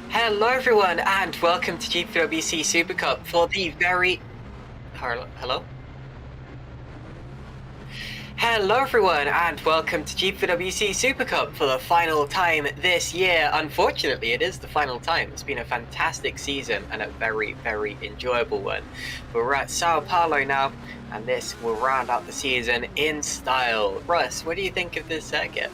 Hello everyone and welcome to GPVWC Supercup for the very... Hello? Hello everyone and welcome to GPVWC Supercup for the final time this year. Unfortunately, it is the final time. It's been a fantastic season and a very, very enjoyable one. But we're at Sao Paulo now and this will round out the season in style. Russ, what do you think of this circuit?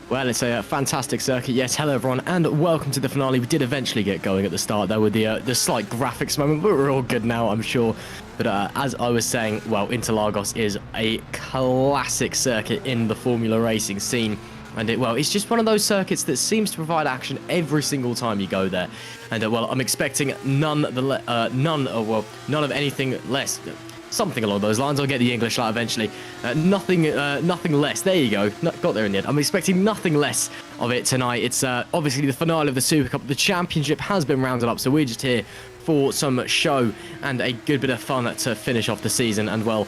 Well, it's a fantastic circuit. Yes, hello everyone, and welcome to the finale. We did eventually get going at the start there with the slight graphics moment, but we're all good now, I'm sure. But as I was saying, well, Interlagos is a classic circuit in the Formula Racing scene. And it's just one of those circuits that seems to provide action every single time you go there. And I'm expecting none of anything less. Something along those lines. I'll get the English out eventually. Nothing less. There you go. Got there in the end. I'm expecting nothing less of it tonight. It's obviously the finale of the Super Cup. The championship has been rounded up, so we're just here for some show and a good bit of fun to finish off the season. And well,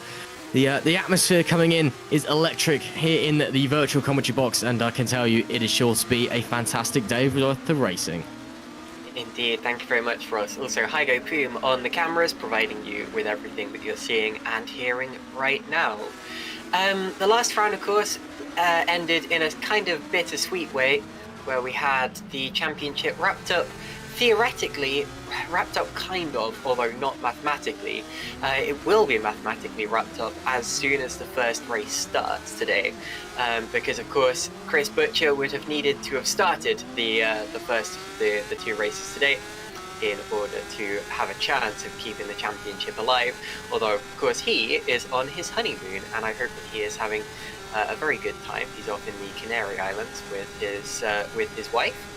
the atmosphere coming in is electric here in the virtual commentary box, and I can tell you it is sure to be a fantastic day for the racing. Indeed, thank you very much for us. Also, Heigo Poom on the cameras, providing you with everything that you're seeing and hearing right now. The last round, of course, ended in a kind of bittersweet way, where we had the championship theoretically wrapped up kind of, although not mathematically. It will be mathematically wrapped up as soon as the first race starts today, because of course Chris Butcher would have needed to have started the two races today in order to have a chance of keeping the championship alive, although of course he is on his honeymoon and I hope that he is having a very good time. He's off in the Canary Islands with his wife.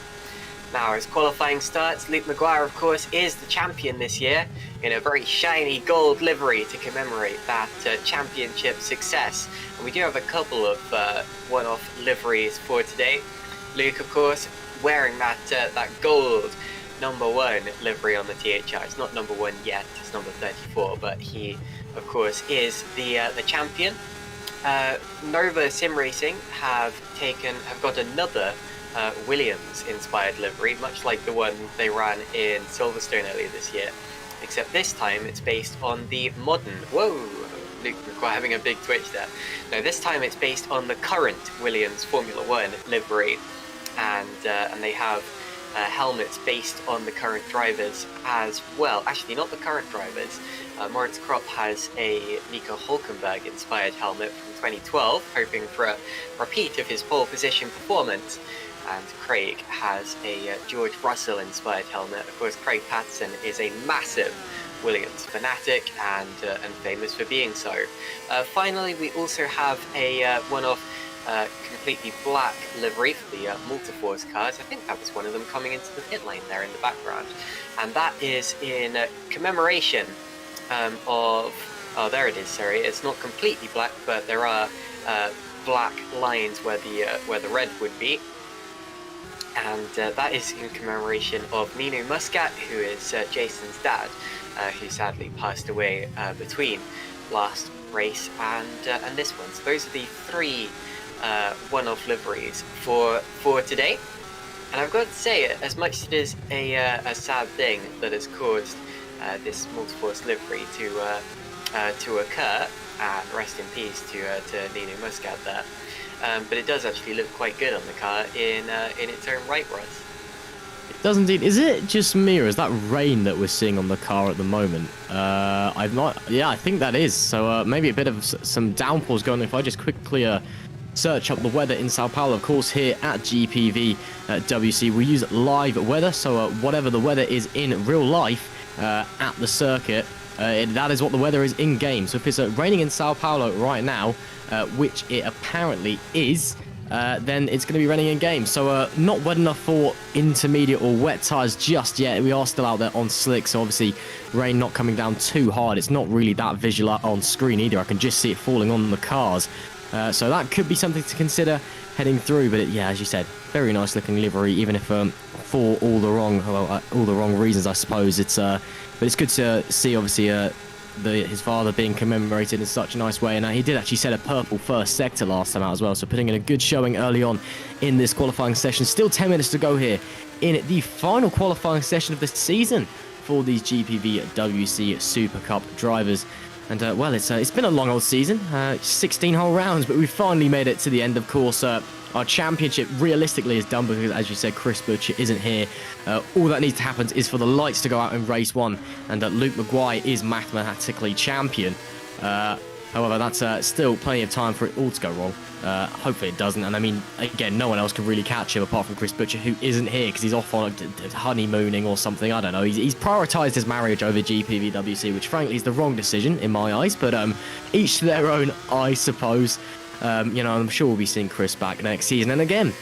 Now, as qualifying starts, Luke Maguire, of course, is the champion this year in a very shiny gold livery to commemorate that championship success. And we do have a couple of one-off liveries for today. Luke, of course, wearing that gold #1 livery on the THR. It's not #1 yet, it's number 34, but he, of course, is the champion. Nova Sim Racing have got another Williams-inspired livery, much like the one they ran in Silverstone earlier this year, except this time it's based on the modern... Whoa! Luke Maguire having a big twitch there. No, this time it's based on the current Williams Formula 1 livery, and they have helmets based on the current drivers as well. Actually, not the current drivers. Moritz Kropp has a Nico Hulkenberg-inspired helmet from 2012, hoping for a repeat of his pole position performance. And Craig has a George Russell-inspired helmet. Of course, Craig Patterson is a massive Williams fanatic and famous for being so. Finally, we also have a one-off completely black livery for the Multiforce cars. I think that was one of them coming into the pit lane there in the background. And that is in commemoration of Oh, there it is. Sorry, it's not completely black, but there are black lines where the red would be, and that is in commemoration of Nino Muscat, who is Jason's dad, who sadly passed away between last race and this one. So those are the three one-off liveries for today. And I've got to say, as much as it is a sad thing that has caused this multi-force livery to occur, and rest in peace to Nino Muscat there, but it does actually look quite good on the car in its own right, Russ. It does indeed. Is it just me, or is that rain that we're seeing on the car at the moment? I've not. Yeah, I think that is. So maybe a bit of some downpours going on. If I just quickly search up the weather in Sao Paulo, of course, here at GPVWC, we use live weather. So whatever the weather is in real life at the circuit, that is what the weather is in game. So if it's raining in Sao Paulo right now, which it apparently is, then it's going to be raining in game. So not wet enough for intermediate or wet tyres just yet. We are still out there on slick, so obviously rain not coming down too hard. It's not really that visual on screen either. I can just see it falling on the cars. So that could be something to consider heading through. But yeah, as you said, very nice looking livery, even if for all the wrong reasons, I suppose. But it's good to see, obviously, his father being commemorated in such a nice way. And he did actually set a purple first sector last time out as well, so putting in a good showing early on in this qualifying session. Still 10 minutes to go here in the final qualifying session of the season for these GPVWC Super Cup drivers. And well, it's been a long old season, 16 whole rounds, but we finally made it to the end. Of course, our championship realistically is done because, as you said, Chris Butcher isn't here. All that needs to happen is for the lights to go out in race one, and that Luke Maguire is mathematically champion. However, that's still plenty of time for it all to go wrong. Hopefully it doesn't. And I mean, again, no one else can really catch him apart from Chris Butcher, who isn't here because he's off on honeymooning or something. I don't know. He's prioritised his marriage over GPVWC, which frankly is the wrong decision in my eyes. But each to their own, I suppose. I'm sure we'll be seeing Chris back next season. And again,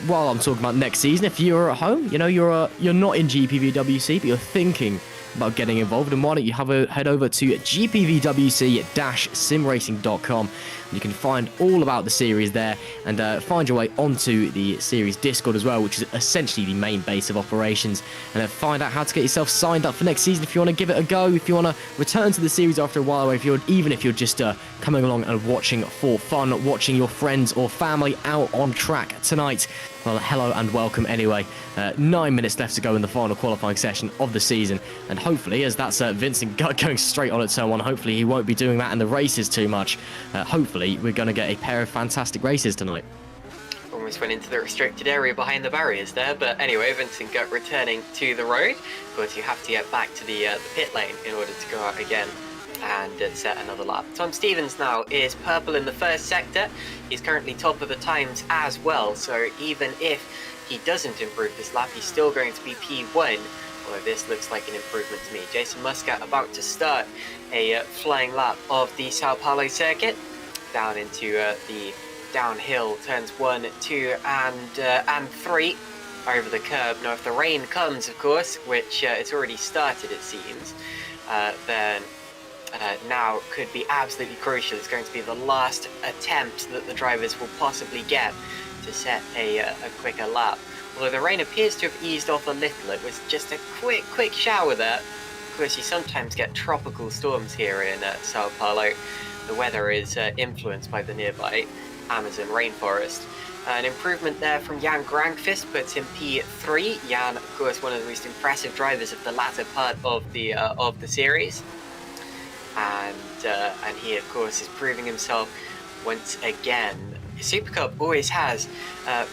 while I'm talking about next season, if you're at home, you're not in GPVWC, but you're thinking about getting involved, and why don't you head over to gpvwc-simracing.com. You can find all about the series there, and find your way onto the series Discord as well, which is essentially the main base of operations, and find out how to get yourself signed up for next season if you want to give it a go, if you want to return to the series after a while, or if you're just coming along and watching for fun, watching your friends or family out on track tonight. Well, hello and welcome anyway. 9 minutes left to go in the final qualifying session of the season, and hopefully, as that's Vincent going straight on at turn one, hopefully he won't be doing that in the races too much. Hopefully we're going to get a pair of fantastic races tonight. Almost went into the restricted area behind the barriers there, but anyway, Vincent Gutt returning to the road. Of course, you have to get back to the pit lane in order to go out again and set another lap. Tom Stevens now is purple in the first sector. He's currently top of the times as well, so even if he doesn't improve this lap, he's still going to be P1, although this looks like an improvement to me. Jason Muscat about to start a flying lap of the Sao Paulo circuit down into the downhill turns 1, 2 and 3 over the curb. Now if the rain comes, of course, which it's already started it seems, then now could be absolutely crucial. It's going to be the last attempt that the drivers will possibly get to set a quicker lap. Although the rain appears to have eased off a little, it was just a quick shower there. Of course, you sometimes get tropical storms here in Sao Paulo. The weather is influenced by the nearby Amazon rainforest. An improvement there from Jan Grankvist puts him P3. Jan, of course, one of the most impressive drivers of the latter part of the series. And he, of course, is proving himself once again. Supercup always has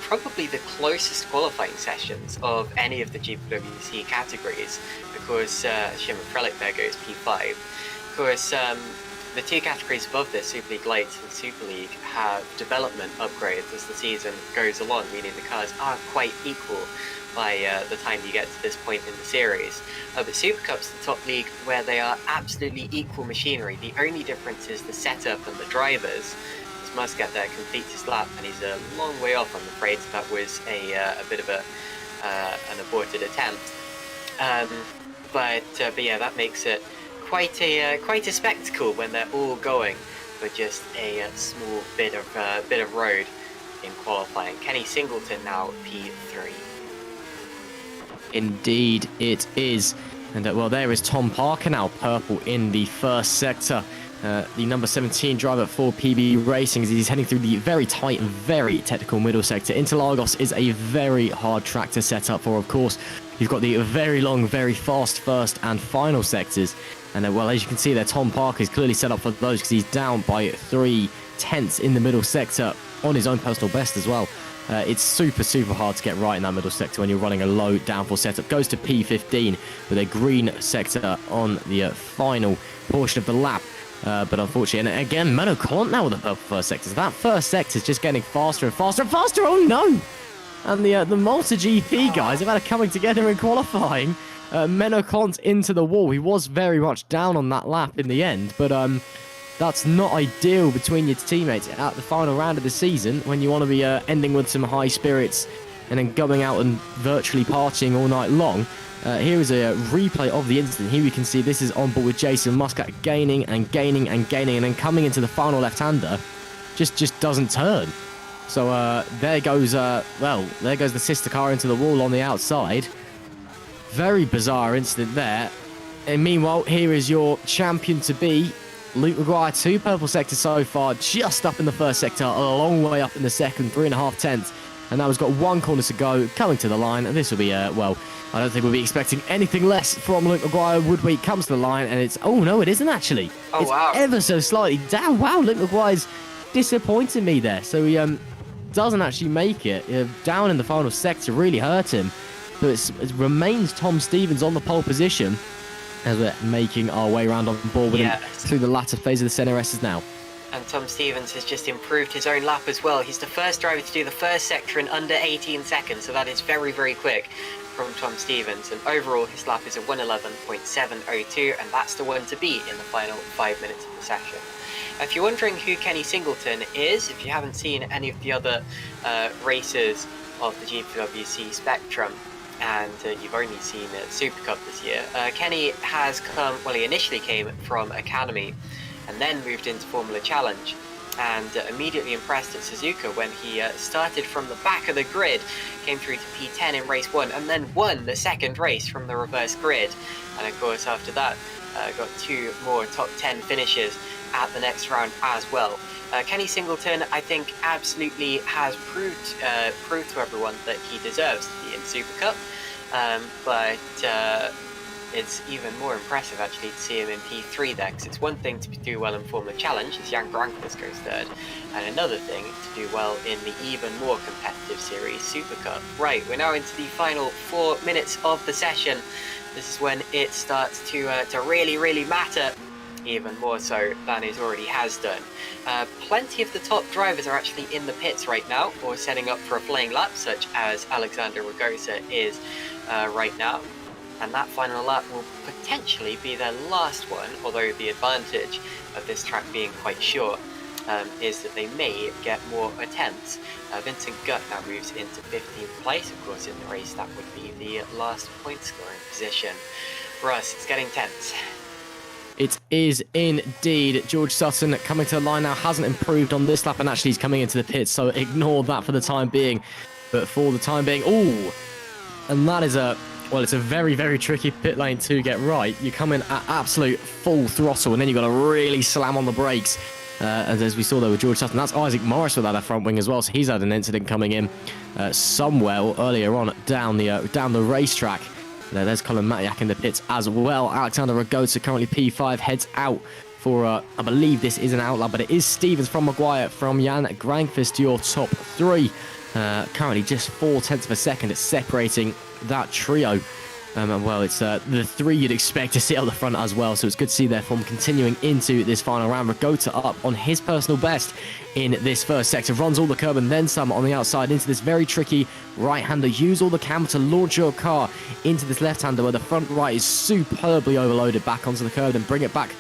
probably the closest qualifying sessions of any of the GPWC categories, because Shimon Frelick there goes P5. Of course, the two categories above this, Super League Lights and Super League, have development upgrades as the season goes along, meaning the cars aren't quite equal by the time you get to this point in the series. But Supercup's the top league where they are absolutely equal machinery. The only difference is the setup and the drivers. As Muscat there completes his lap, and he's a long way off, I'm afraid, so that was a bit of an aborted attempt. But yeah, that makes it quite a spectacle when they're all going for just a small bit of road in qualifying. Kenny Singleton now P3. Indeed, it is. And well, there is Tom Parker now, purple in the first sector. The number 17 driver for PB Racing as he's heading through the very tight and very technical middle sector. Interlagos is a very hard track to set up for, of course. You've got the very long, very fast first and final sectors. And well, as you can see there, Tom Parker is clearly set up for those because he's down by 3/10 in the middle sector on his own personal best as well. It's super hard to get right in that middle sector when you're running a low downforce setup. Goes to P15 with a green sector on the final portion of the lap. But unfortunately, and again, Menno Collant now with the purple first sector. So that first sector is just getting faster and faster and faster. Oh no! And the Malta GP guys have had a coming together in qualifying. Menno Collant into the wall. He was very much down on that lap in the end, but that's not ideal between your teammates at the final round of the season when you want to be ending with some high spirits and then going out and virtually partying all night long. Here is a replay of the incident. Here we can see this is on board with Jason Muscat gaining and gaining and gaining, and then coming into the final left-hander just doesn't turn. So there goes there goes the sister car into the wall on the outside. Very bizarre incident there. And meanwhile, here is your champion to be, Luke Maguire, 2 purple sectors so far, just up in the first sector, a long way up in the second, 3.5 and now he's got 1 corner to go, coming to the line, and this will be, well, I don't think we'll be expecting anything less from Luke Maguire. Woodway comes to the line, and it's, oh no, it isn't actually. Oh, it's wow. ever so slightly down. Wow, Luke Maguire's disappointing me there. So he doesn't actually make it. Down in the final sector really hurt him. So it remains Tom Stevens on the pole position as we're making our way around on board with him through the latter phase of the CNRSs now. And Tom Stevens has just improved his own lap as well. He's the first driver to do the first sector in under 18 seconds, so that is very quick from Tom Stevens. And overall, his lap is a 1:11.702, and that's the one to beat in the final 5 minutes of the session. If you're wondering who Kenny Singleton is, if you haven't seen any of the other races of the GPVWC spectrum, and you've only seen Supercup this year, Kenny has come, well, he initially came from Academy and then moved into Formula Challenge, and immediately impressed at Suzuka when he started from the back of the grid, came through to P10 in race 1, and then won the second race from the reverse grid. And of course after that got 2 more top 10 finishes at the next round as well. Kenny Singleton, I think, absolutely has proved to everyone that he deserves to be in Supercup, but it's even more impressive actually to see him in P3 there, because it's one thing to do well in Formula Challenge as Jan Granqvist goes third, and another thing to do well in the even more competitive series Supercup. Right, we're now into the final 4 minutes of the session. This is when it starts to really matter, even more so than it already has done. Plenty of the top drivers are actually in the pits right now, or setting up for a playing lap, such as Alexander Ragosa is right now. And that final lap will potentially be their last one, although the advantage of this track being quite short is that they may get more attempts. Vincent Gutt now moves into 15th place. Of course, in the race, that would be the last point scoring position. For us, it's getting tense. It is indeed. George Sutton coming to the line now, hasn't improved on this lap, and actually he's coming into the pits, so ignore that for the time being. But for the time being, ooh, and that is well, it's a very tricky pit lane to get right. You come in at absolute full throttle, and then you've got to really slam on the brakes. And as we saw there with George Sutton, that's Isaac Morris with that front wing as well, so he's had an incident coming in somewhere or earlier on down the racetrack. There's Colin Matiak in the pits as well. Alexander Ragosa, currently P5, heads out for, I believe this is an outlap, but it is Stevens from Maguire, from Jan Granqvist, your top 3. Currently just 0.4 of a second. It's separating that trio. And well, it's the 3 you'd expect to sit on the front as well, so it's good to see their form continuing into this final round. Ragosa up on his personal best in this first sector, runs all the curb and then some on the outside into this very tricky right-hander. Use all the camber to launch your car into this left-hander where the front right is superbly overloaded back onto the curb, and bring it back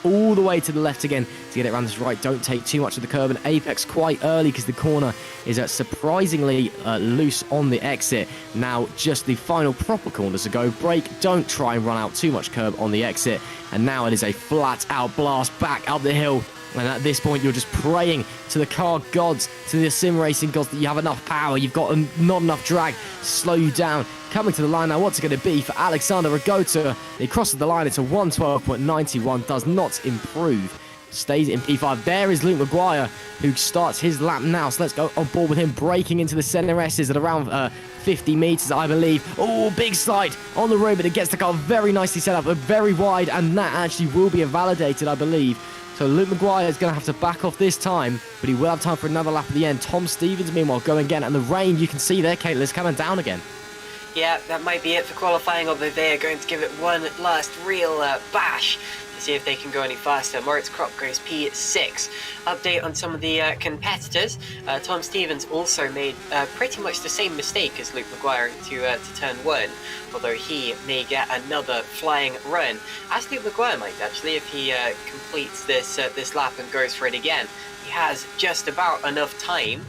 all the way to the left again to get it around this right. Don't take too much of the curb and apex quite early because the corner is surprisingly loose on the exit. Now just the final proper corners to go. Brake, don't try and run out too much curb on the exit. And now it is a flat out blast back up the hill. And at this point, you're just praying to the car gods, to the sim racing gods, that you have enough power. You've got not enough drag to slow you down. Coming to the line now, what's it going to be for Alexander Ragota? He crosses the line. It's a 1:12.91. Does not improve. Stays in P5. There is Luke Maguire, who starts his lap now. So let's go on board with him, braking into the center S's at around 50 meters, I believe. Oh, big slide on the road, but it gets the car very nicely set up, very wide, and that actually will be invalidated, I believe. So Luke Maguire is going to have to back off this time, but he will have time for another lap at the end. Tom Stevens, meanwhile, going again, and the rain, you can see there, Caitlin, is coming down again. Yeah, that might be it for qualifying, although they are going to give it one last real bash to see if they can go any faster. Moritz Kropp goes P6. Update on some of the competitors. Tom Stevens also made pretty much the same mistake as Luke Maguire to turn 1, although he may get another flying run, as Luke Maguire might actually, if he completes this lap and goes for it again. He has just about enough time.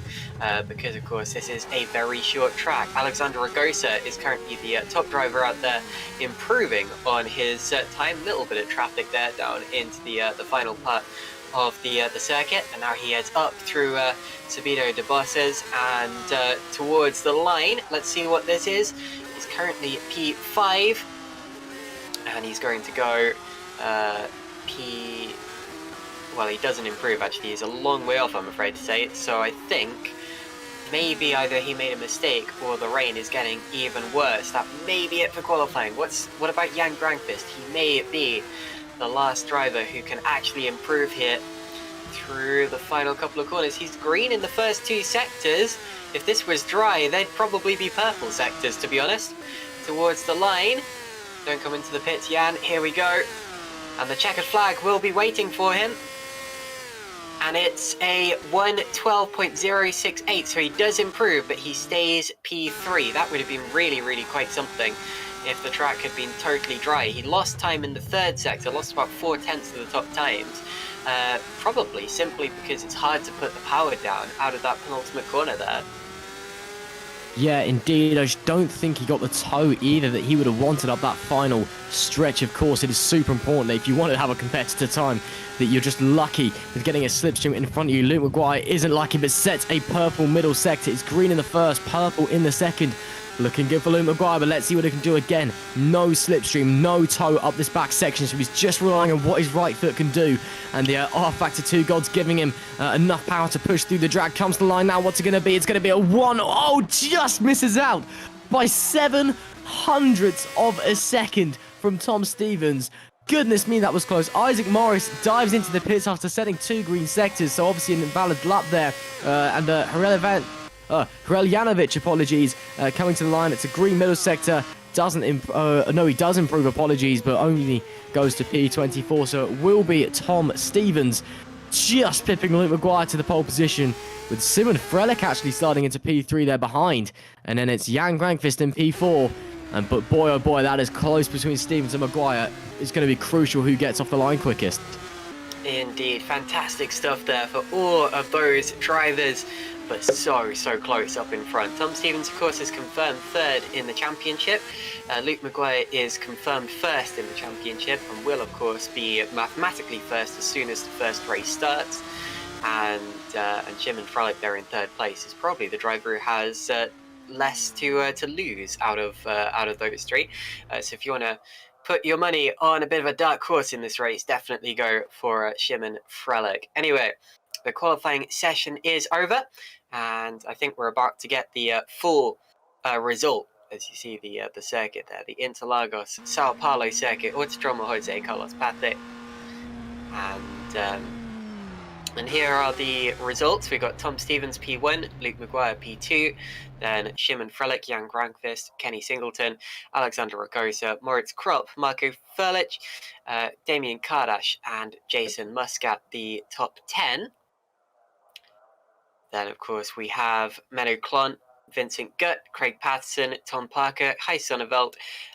Because of course this is a very short track. Alexander Ragosa is currently the top driver out there, improving on his time. Little bit of traffic there down into the final part of the circuit, and now he heads up through Subido de Bosses and towards the line. Let's see what this is. He's currently P5, and he's going to go well, he doesn't improve actually. He's a long way off, I'm afraid to say. So I think maybe either he made a mistake or the rain is getting even worse. That may be it for qualifying. What about Jan Grankvist? He may be the last driver who can actually improve here through the final couple of corners. He's green in the first 2 sectors. If this was dry, they'd probably be purple sectors, to be honest. Towards the line. Don't come into the pits, Jan. Here we go. And the checkered flag will be waiting for him. And it's a 1:12.068, so he does improve, but he stays P3. That would have been really, really quite something if the track had been totally dry. He lost time in the 3rd sector, lost about 4/10 of the top times, probably simply because it's hard to put the power down out of that penultimate corner there. Yeah, indeed. I just don't think he got the toe either that he would have wanted up that final stretch. Of course, it is super important that if you want to have a competitor time, that you're just lucky with getting a slipstream in front of you. Luke Maguire isn't lucky, but sets a purple middle sector. It's green in the first, purple in the second. Looking good for Luke Maguire, but let's see what he can do again. No slipstream, no toe up this back section, so he's just relying on what his right foot can do. And the R Factor 2 God's giving him enough power to push through the drag. Comes to the line now, what's it going to be? It's going to be a 1. Oh, just misses out by 7/100ths of a second from Tom Stevens. Goodness me, that was close. Isaac Morris dives into the pits after setting 2 green sectors, so obviously an invalid lap there. And Hreljanovic, apologies, coming to the line. It's a green middle sector. No, he does improve, apologies, but only goes to P24. So it will be Tom Stevens just pipping Luke Maguire to the pole position, with Simon Frelick actually starting into P3 there behind. And then it's Jan Grankvist in P4. But boy, oh boy, that is close between Stevens and Maguire. It's going to be crucial who gets off the line quickest. Indeed, fantastic stuff there for all of those drivers, but so close up in front. Tom Stevens, of course, is confirmed 3rd in the championship. Luke Maguire is confirmed 1st in the championship and will, of course, be mathematically 1st as soon as the first race starts. And Shimon Frelick there in 3rd place is probably the driver who has less to lose out of those 3. So if you want to put your money on a bit of a dark horse in this race, definitely go for Shimon Frelick. Anyway, the qualifying session is over, and I think we're about to get the full result. As you see the circuit there, the Interlagos Sao Paulo circuit, Autódromo José Carlos Pace. And here are the results. We got Tom Stevens P1, Luke Maguire P2, then Shimon Frelick, Jan Grankvist, Kenny Singleton, Alexander Ragosa, Moritz Kropp, Marco Fröhlich, Damien Kardash, and Jason Muscat, the top 10. Then, of course, we have Menno Klont, Vincent Gutt, Craig Patterson, Tom Parker, Hai Sonneveld,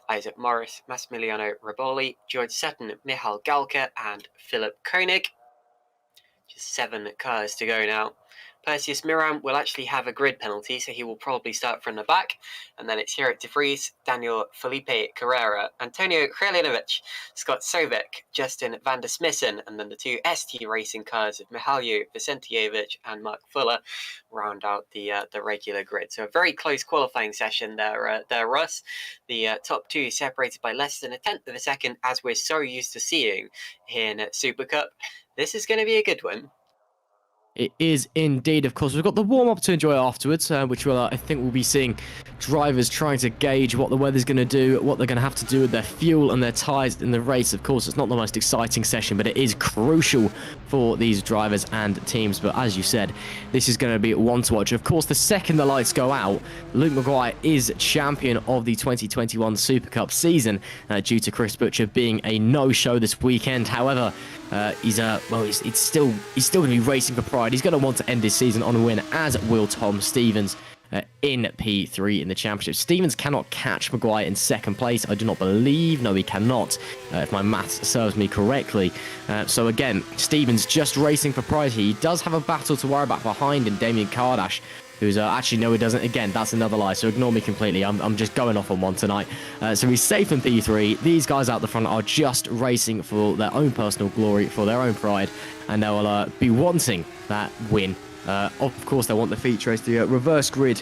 Isaac Morris, Massimiliano Riboli, George Sutton, Michal Galka, and Philip Koenig. Just 7 cars to go now. Perseus Miram will actually have a grid penalty, so he will probably start from the back. And then it's Erik de Vries, Daniel Felipe Carrera, Antonio Krelinovic, Scott Sovic, Justin van der Smissen, and then the 2 ST racing cars of Mihalju Vicentijevic and Mark Fuller round out the regular grid. So a very close qualifying session there, Russ. The top 2 separated by less than a tenth of a second, as we're so used to seeing in Supercup. This is going to be a good one. It is indeed. Of course, we've got the warm-up to enjoy afterwards, which will, I think we'll be seeing drivers trying to gauge what the weather's going to do, what they're going to have to do with their fuel and their tyres in the race. Of course, it's not the most exciting session, but it is crucial for these drivers and teams. But as you said, this is going to be one to watch. Of course, the second the lights go out, Luke Maguire is champion of the 2021 Super Cup season due to Chris Butcher being a no-show this weekend. However, he's still going to be racing for pride. He's going to want to end his season on a win, as will Tom Stevens in P3 in the championship. Stevens cannot catch Maguire in second place, I do not believe. No, he cannot, if my maths serves me correctly. So again, Stevens just racing for pride. He does have a battle to worry about behind him, Damien Kardash, who's actually, no, he doesn't. Again, that's another lie, so ignore me completely. I'm just going off on one tonight. So he's safe in P3. These guys out the front are just racing for their own personal glory, for their own pride, and they will be wanting that win. Of course, they want the feature race. The reverse grid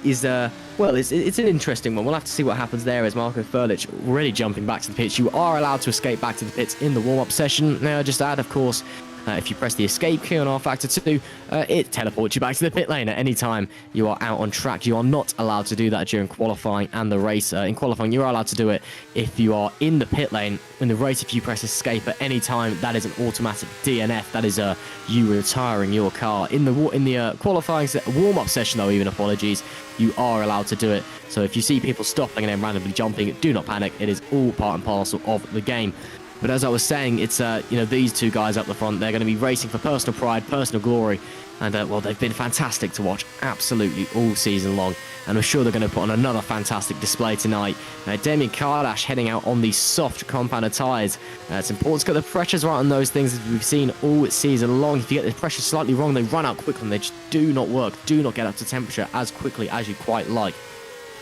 is, well, it's an interesting one. We'll have to see what happens there, as Marco Furlich already jumping back to the pits. You are allowed to escape back to the pits in the warm-up session. Now, just add, of course, if you press the escape key on R-Factor 2, it teleports you back to the pit lane at any time you are out on track. You are not allowed to do that during qualifying and the race. In qualifying, you are allowed to do it if you are in the pit lane. In the race, if you press escape at any time, that is an automatic DNF. That is you retiring your car. In the qualifying warm-up session, though, even apologies, you are allowed to do it. So if you see people stopping and then randomly jumping, do not panic. It is all part and parcel of the game. But as I was saying, it's these 2 guys up the front. They're going to be racing for personal pride, personal glory, and well, they've been fantastic to watch absolutely all season long. And I'm sure they're going to put on another fantastic display tonight. Damien Kardash heading out on these soft compounded tyres. It's important to get the pressures right on those things, as we've seen all season long. If you get the pressure slightly wrong, they run out quickly and they just do not work. Do not get up to temperature as quickly as you quite like.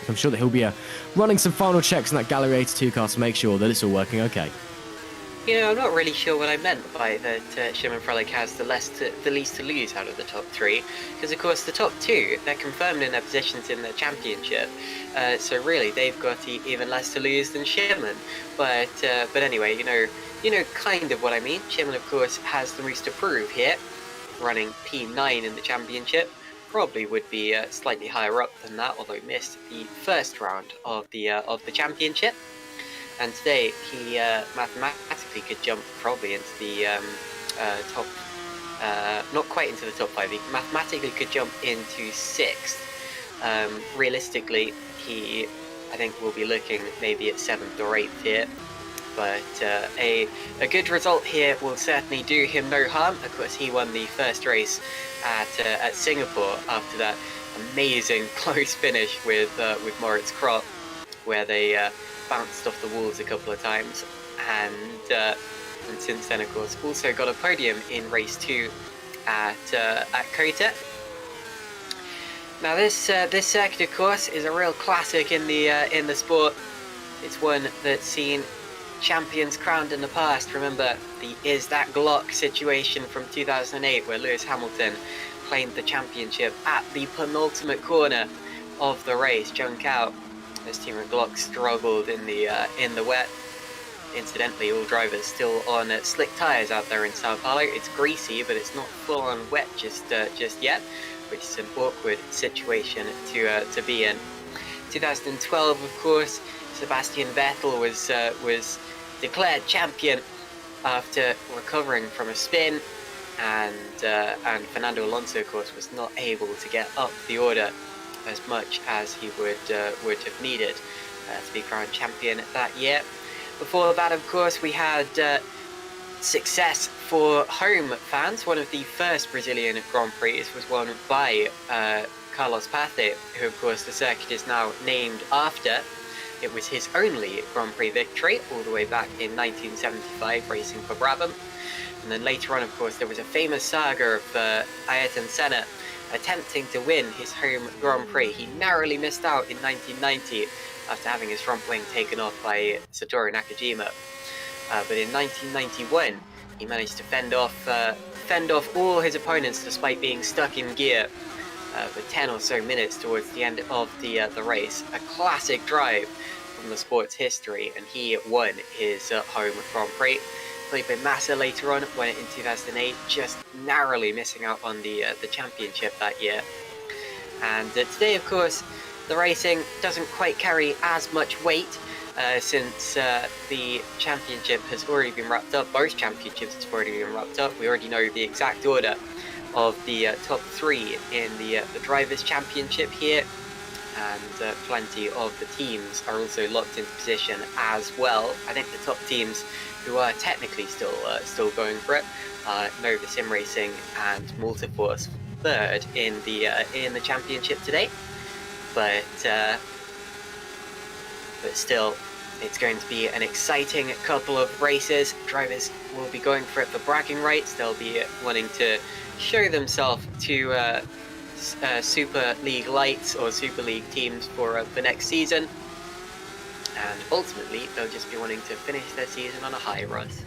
I'm sure that he'll be running some final checks in that Gallery 82 car to make sure that it's all working okay. I'm not really sure what I meant by that Shimon Frolic has the least to lose out of the top 3, because of course the top 2, they're confirmed in their positions in the championship, so really they've got even less to lose than Shimon. But anyway, you know kind of what I mean. Shimon, of course, has the most to prove here, running P9 in the championship. Probably would be slightly higher up than that, although missed the first round of the championship. And today he mathematically could jump probably into the top, not quite into the top 5. He mathematically could jump into 6th. Realistically, I think will be looking maybe at 7th or 8th here. But a good result here will certainly do him no harm. Of course, he won the first race at Singapore after that amazing close finish with Moritz Krop, where they bounced off the walls a couple of times, and since then, of course, also got a podium in race 2 at Kota. Now this circuit, of course, is a real classic in the sport. It's one that's seen champions crowned in the past. Remember the "Is that Glock" situation from 2008, where Lewis Hamilton claimed the championship at the penultimate corner of the race, junk out, as Timo Glock struggled in the wet. Incidentally, all drivers still on slick tyres out there in Sao Paulo. It's greasy, but it's not full on wet just yet, which is an awkward situation to be in. 2012, of course, Sebastian Vettel was declared champion after recovering from a spin, and Fernando Alonso, of course, was not able to get up the order as much as he would have needed to be crowned champion that year. Before that, of course, we had success for home fans. One of the first Brazilian Grand Prix was won by Carlos Pace, who of course the circuit is now named after. It was his only Grand Prix victory all the way back in 1975, racing for Brabham. And then later on, of course, there was a famous saga of Ayrton Senna attempting to win his home Grand Prix. He narrowly missed out in 1990 after having his front wing taken off by Satoru Nakajima. But in 1991, he managed to fend off all his opponents despite being stuck in gear for 10 or so minutes towards the end of the race. A classic drive from the sport's history, and he won his home Grand Prix. Felipe Massa later on won it in 2008, just narrowly missing out on the championship that year. And today, of course, the racing doesn't quite carry as much weight since the championship has already been wrapped up. Both championships have already been wrapped up. We already know the exact order of the top three in the Drivers' Championship here, and plenty of the teams are also locked into position as well. I think the top teams who are technically still going for it are Nova Sim Racing and Multiforce third in the championship today, but still, it's going to be an exciting couple of races. Drivers will be going for it for bragging rights. They'll be wanting to show themselves to Super League lights or Super League teams for next season. And ultimately, they'll just be wanting to finish their season on a high, Russ.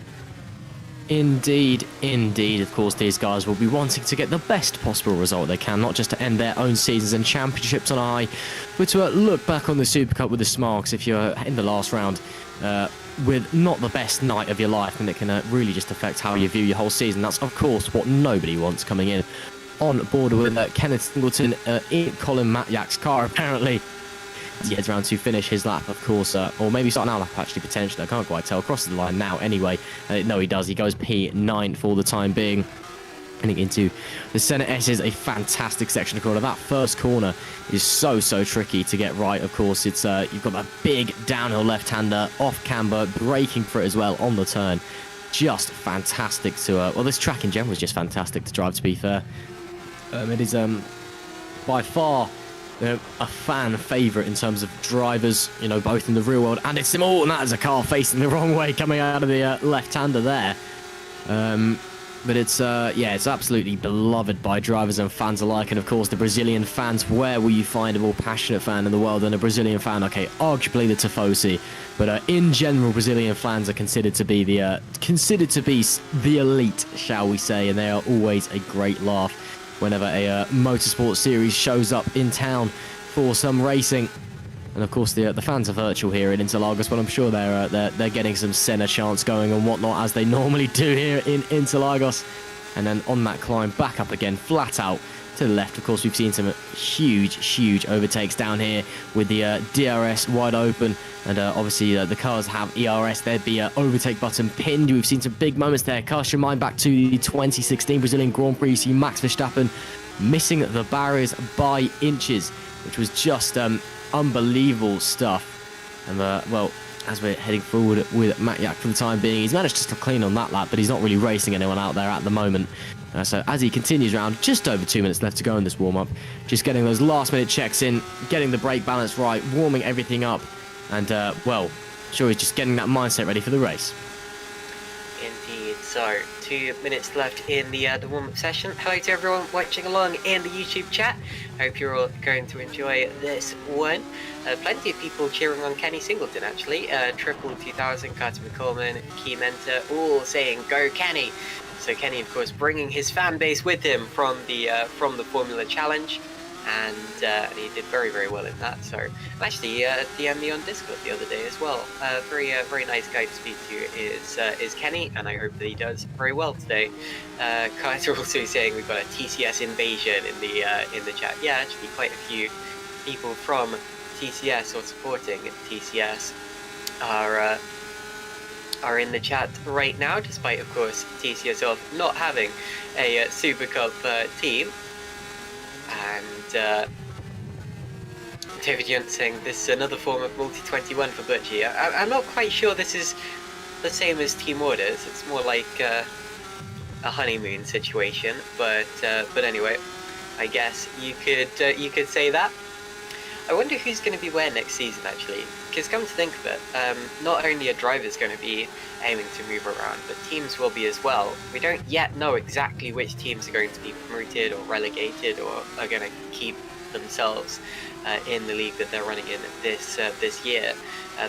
Indeed, indeed. Of course, these guys will be wanting to get the best possible result they can, not just to end their own seasons and championships on a high, but to look back on the Super Cup with a smile, because if you're in the last round with not the best night of your life, then it can really just affect how you view your whole season. That's, of course, what nobody wants coming in on board with Kenneth Singleton in Colin Matjak's car, apparently. As he heads around to finish his lap, of course, or maybe starting our lap, actually, potentially. I can't quite tell. Crosses the line now, anyway. No, he does. He goes P9 for the time being. Heading into the Senna S is a fantastic section of corner. That first corner is so tricky to get right. Of course, it's you've got that big downhill left-hander off camber, braking for it as well on the turn. Just fantastic to... well, this track in general is just fantastic to drive, to be fair. It is by far... a fan favourite in terms of drivers, both in the real world and it's sim. Oh, and that is a car facing the wrong way coming out of the left-hander there. But it's it's absolutely beloved by drivers and fans alike. And of course, the Brazilian fans, where will you find a more passionate fan in the world than a Brazilian fan? Okay, arguably the Tifosi, but in general, Brazilian fans are considered to be the elite, shall we say, and they are always a great laugh whenever a motorsport series shows up in town for some racing. And of course, the fans are virtual here in Interlagos, but I'm sure they're getting some Senna chants going and whatnot, as they normally do here in Interlagos. And then on that climb, back up again, flat out to the left. Of course, we've seen some huge overtakes down here with the DRS wide open. And obviously, the cars have ERS. There'd be an overtake button pinned. We've seen some big moments there. Cast your mind back to the 2016 Brazilian Grand Prix. You see Max Verstappen missing the barriers by inches, which was just unbelievable stuff. And well, as we're heading forward with Matjak for the time being, he's managed just to clean on that lap, but he's not really racing anyone out there at the moment. So as he continues around, just over 2 minutes left to go in this warm-up, just getting those last-minute checks in, getting the brake balance right, warming everything up, and well, sure, he's just getting that mindset ready for the race. Indeed. So 2 minutes left in the warm-up session. Hello to everyone watching along in the YouTube chat. Hope you're all going to enjoy this one. Plenty of people cheering on Kenny Singleton, actually. Triple 2000, Carter McColeman, Key Mentor, all saying "Go Kenny!" So Kenny, of course, bringing his fan base with him from the Formula Challenge, and he did very well in that. So actually, DM'd me on Discord the other day as well. Very nice guy to speak to is Kenny, and I hope that he does very well today. Carter also saying we've got a TCS invasion in the chat. Yeah, actually, quite a few people from TCS or supporting TCS are in the chat right now, despite, of course, TCS of not having a Super Cup team. And David Yunt saying this is another form of multi-21 for Butchie. I'm not quite sure this is the same as team orders. It's more like a honeymoon situation. But anyway, I guess you could say that. I wonder who's going to be where next season, actually. Because come to think of it, not only are drivers going to be aiming to move around, but teams will be as well. We don't yet know exactly which teams are going to be promoted or relegated or are going to keep themselves in the league that they're running in this year.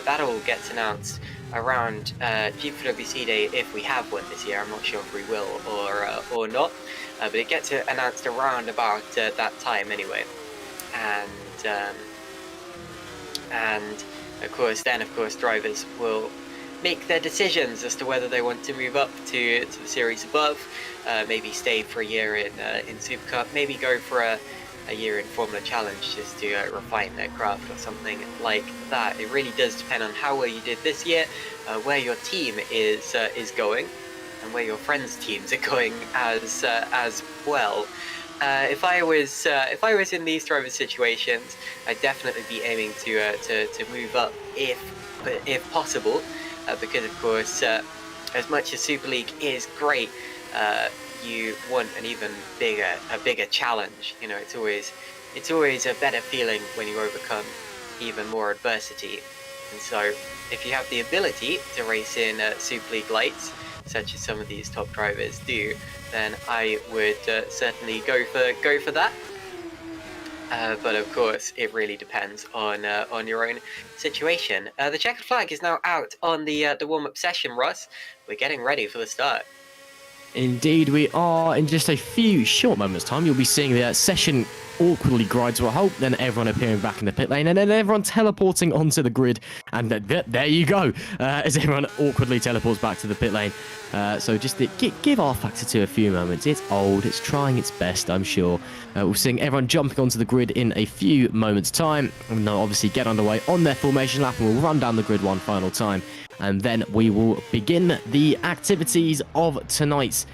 That all gets announced around GPVWC Day if we have one this year. I'm not sure if we will or not, but it gets announced around about that time anyway. And of course, drivers will make their decisions as to whether they want to move up to the series above, maybe stay for a year in Supercup, maybe go for a year in Formula Challenge just to refine their craft or something like that. It really does depend on how well you did this year, where your team is going, and where your friends' teams are going as well. If I was in these driver situations, I'd definitely be aiming to move up if possible, because of course, as much as Super League is great, you want an even bigger challenge. You know, it's always a better feeling when you overcome even more adversity. And so, if you have the ability to race in Super League lights, such as some of these top drivers do, then I would certainly go for that. But of course, it really depends on your own situation. The checkered flag is now out on the warm-up session, Russ. We're getting ready for the start. Indeed, we are. In just a few short moments' time, you'll be seeing the session awkwardly grind to a halt, then everyone appearing back in the pit lane, and then everyone teleporting onto the grid. And there you go, as everyone awkwardly teleports back to the pit lane. So just give our Factor 2 a few moments. It's old, it's trying its best, I'm sure. We're seeing everyone jumping onto the grid in a few moments' time. And they'll obviously get underway on their formation lap, and we'll run down the grid one final time. And then we will begin the activities of tonight.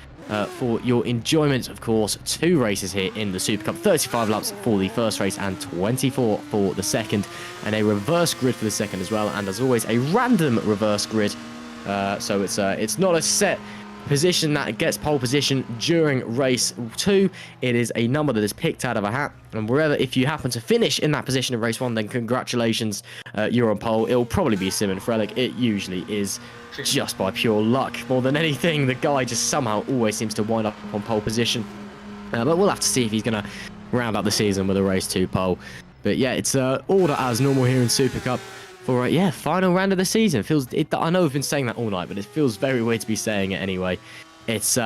For your enjoyment, of course, 2 races here in the Super Cup, 35 laps for the first race and 24 for the second, and a reverse grid for the second as well, and as always a random reverse grid, so it's not a set position that gets pole position during race 2. It is a number that is picked out of a hat, and if you happen to finish in that position in race 1, then congratulations, you're on pole. It'll probably be Simon Frelick. It usually is. Just by pure luck, more than anything. The guy just somehow always seems to wind up on pole position. But we'll have to see if he's going to round up the season with a race 2 pole. But yeah, it's order as normal here in Super Cup for final round of the season. I know we've been saying that all night, but it feels very weird to be saying it anyway. It's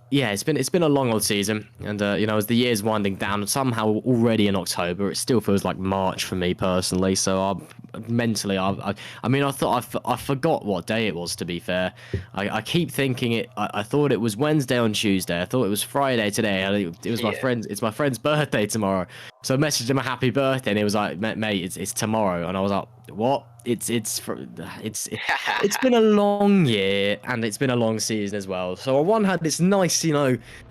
it's been a long old season, and as the year's winding down, somehow already in October, it still feels like March for me personally. So mentally, I forgot what day it was. To be fair, I keep thinking it. I thought it was Wednesday on Tuesday. I thought it was Friday today. It was my friend's. It's my friend's birthday tomorrow. So I messaged him a happy birthday, and he was like, "Mate, it's tomorrow." And I was like, "What?" It's been a long year, and it's been a long season as well. So on one hand, it's nice,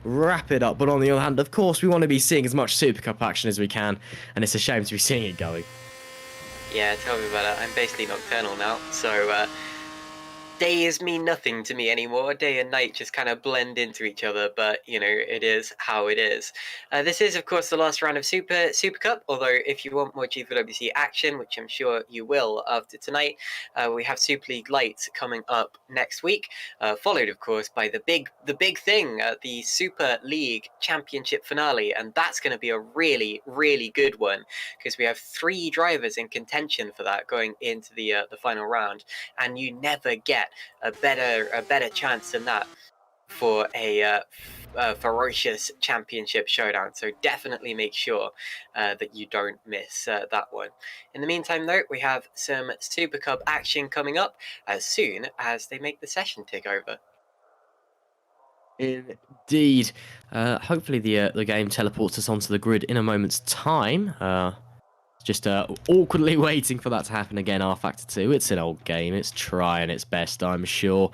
wrap it up. But on the other hand, of course, we want to be seeing as much Super Cup action as we can, and it's a shame to be seeing it going. Yeah, tell me about it. I'm basically nocturnal now, so days mean nothing to me anymore. Day and night just kind of blend into each other, but it is how it is. This is, of course, the last round of Super Cup, although if you want more GPWC action, which I'm sure you will after tonight, we have Super League Lights coming up next week, followed, of course, by the big thing, the Super League Championship finale, and that's going to be a really, really good one, because we have 3 drivers in contention for that going into the final round, and you never get a better chance than that for a ferocious championship showdown. So definitely make sure that you don't miss that one. In the meantime, though, we have some Super Cup action coming up as soon as they make the session tick over. Indeed. Hopefully the game teleports us onto the grid in a moment's time. Just awkwardly waiting for that to happen again, R Factor 2. It's an old game. It's trying its best, I'm sure.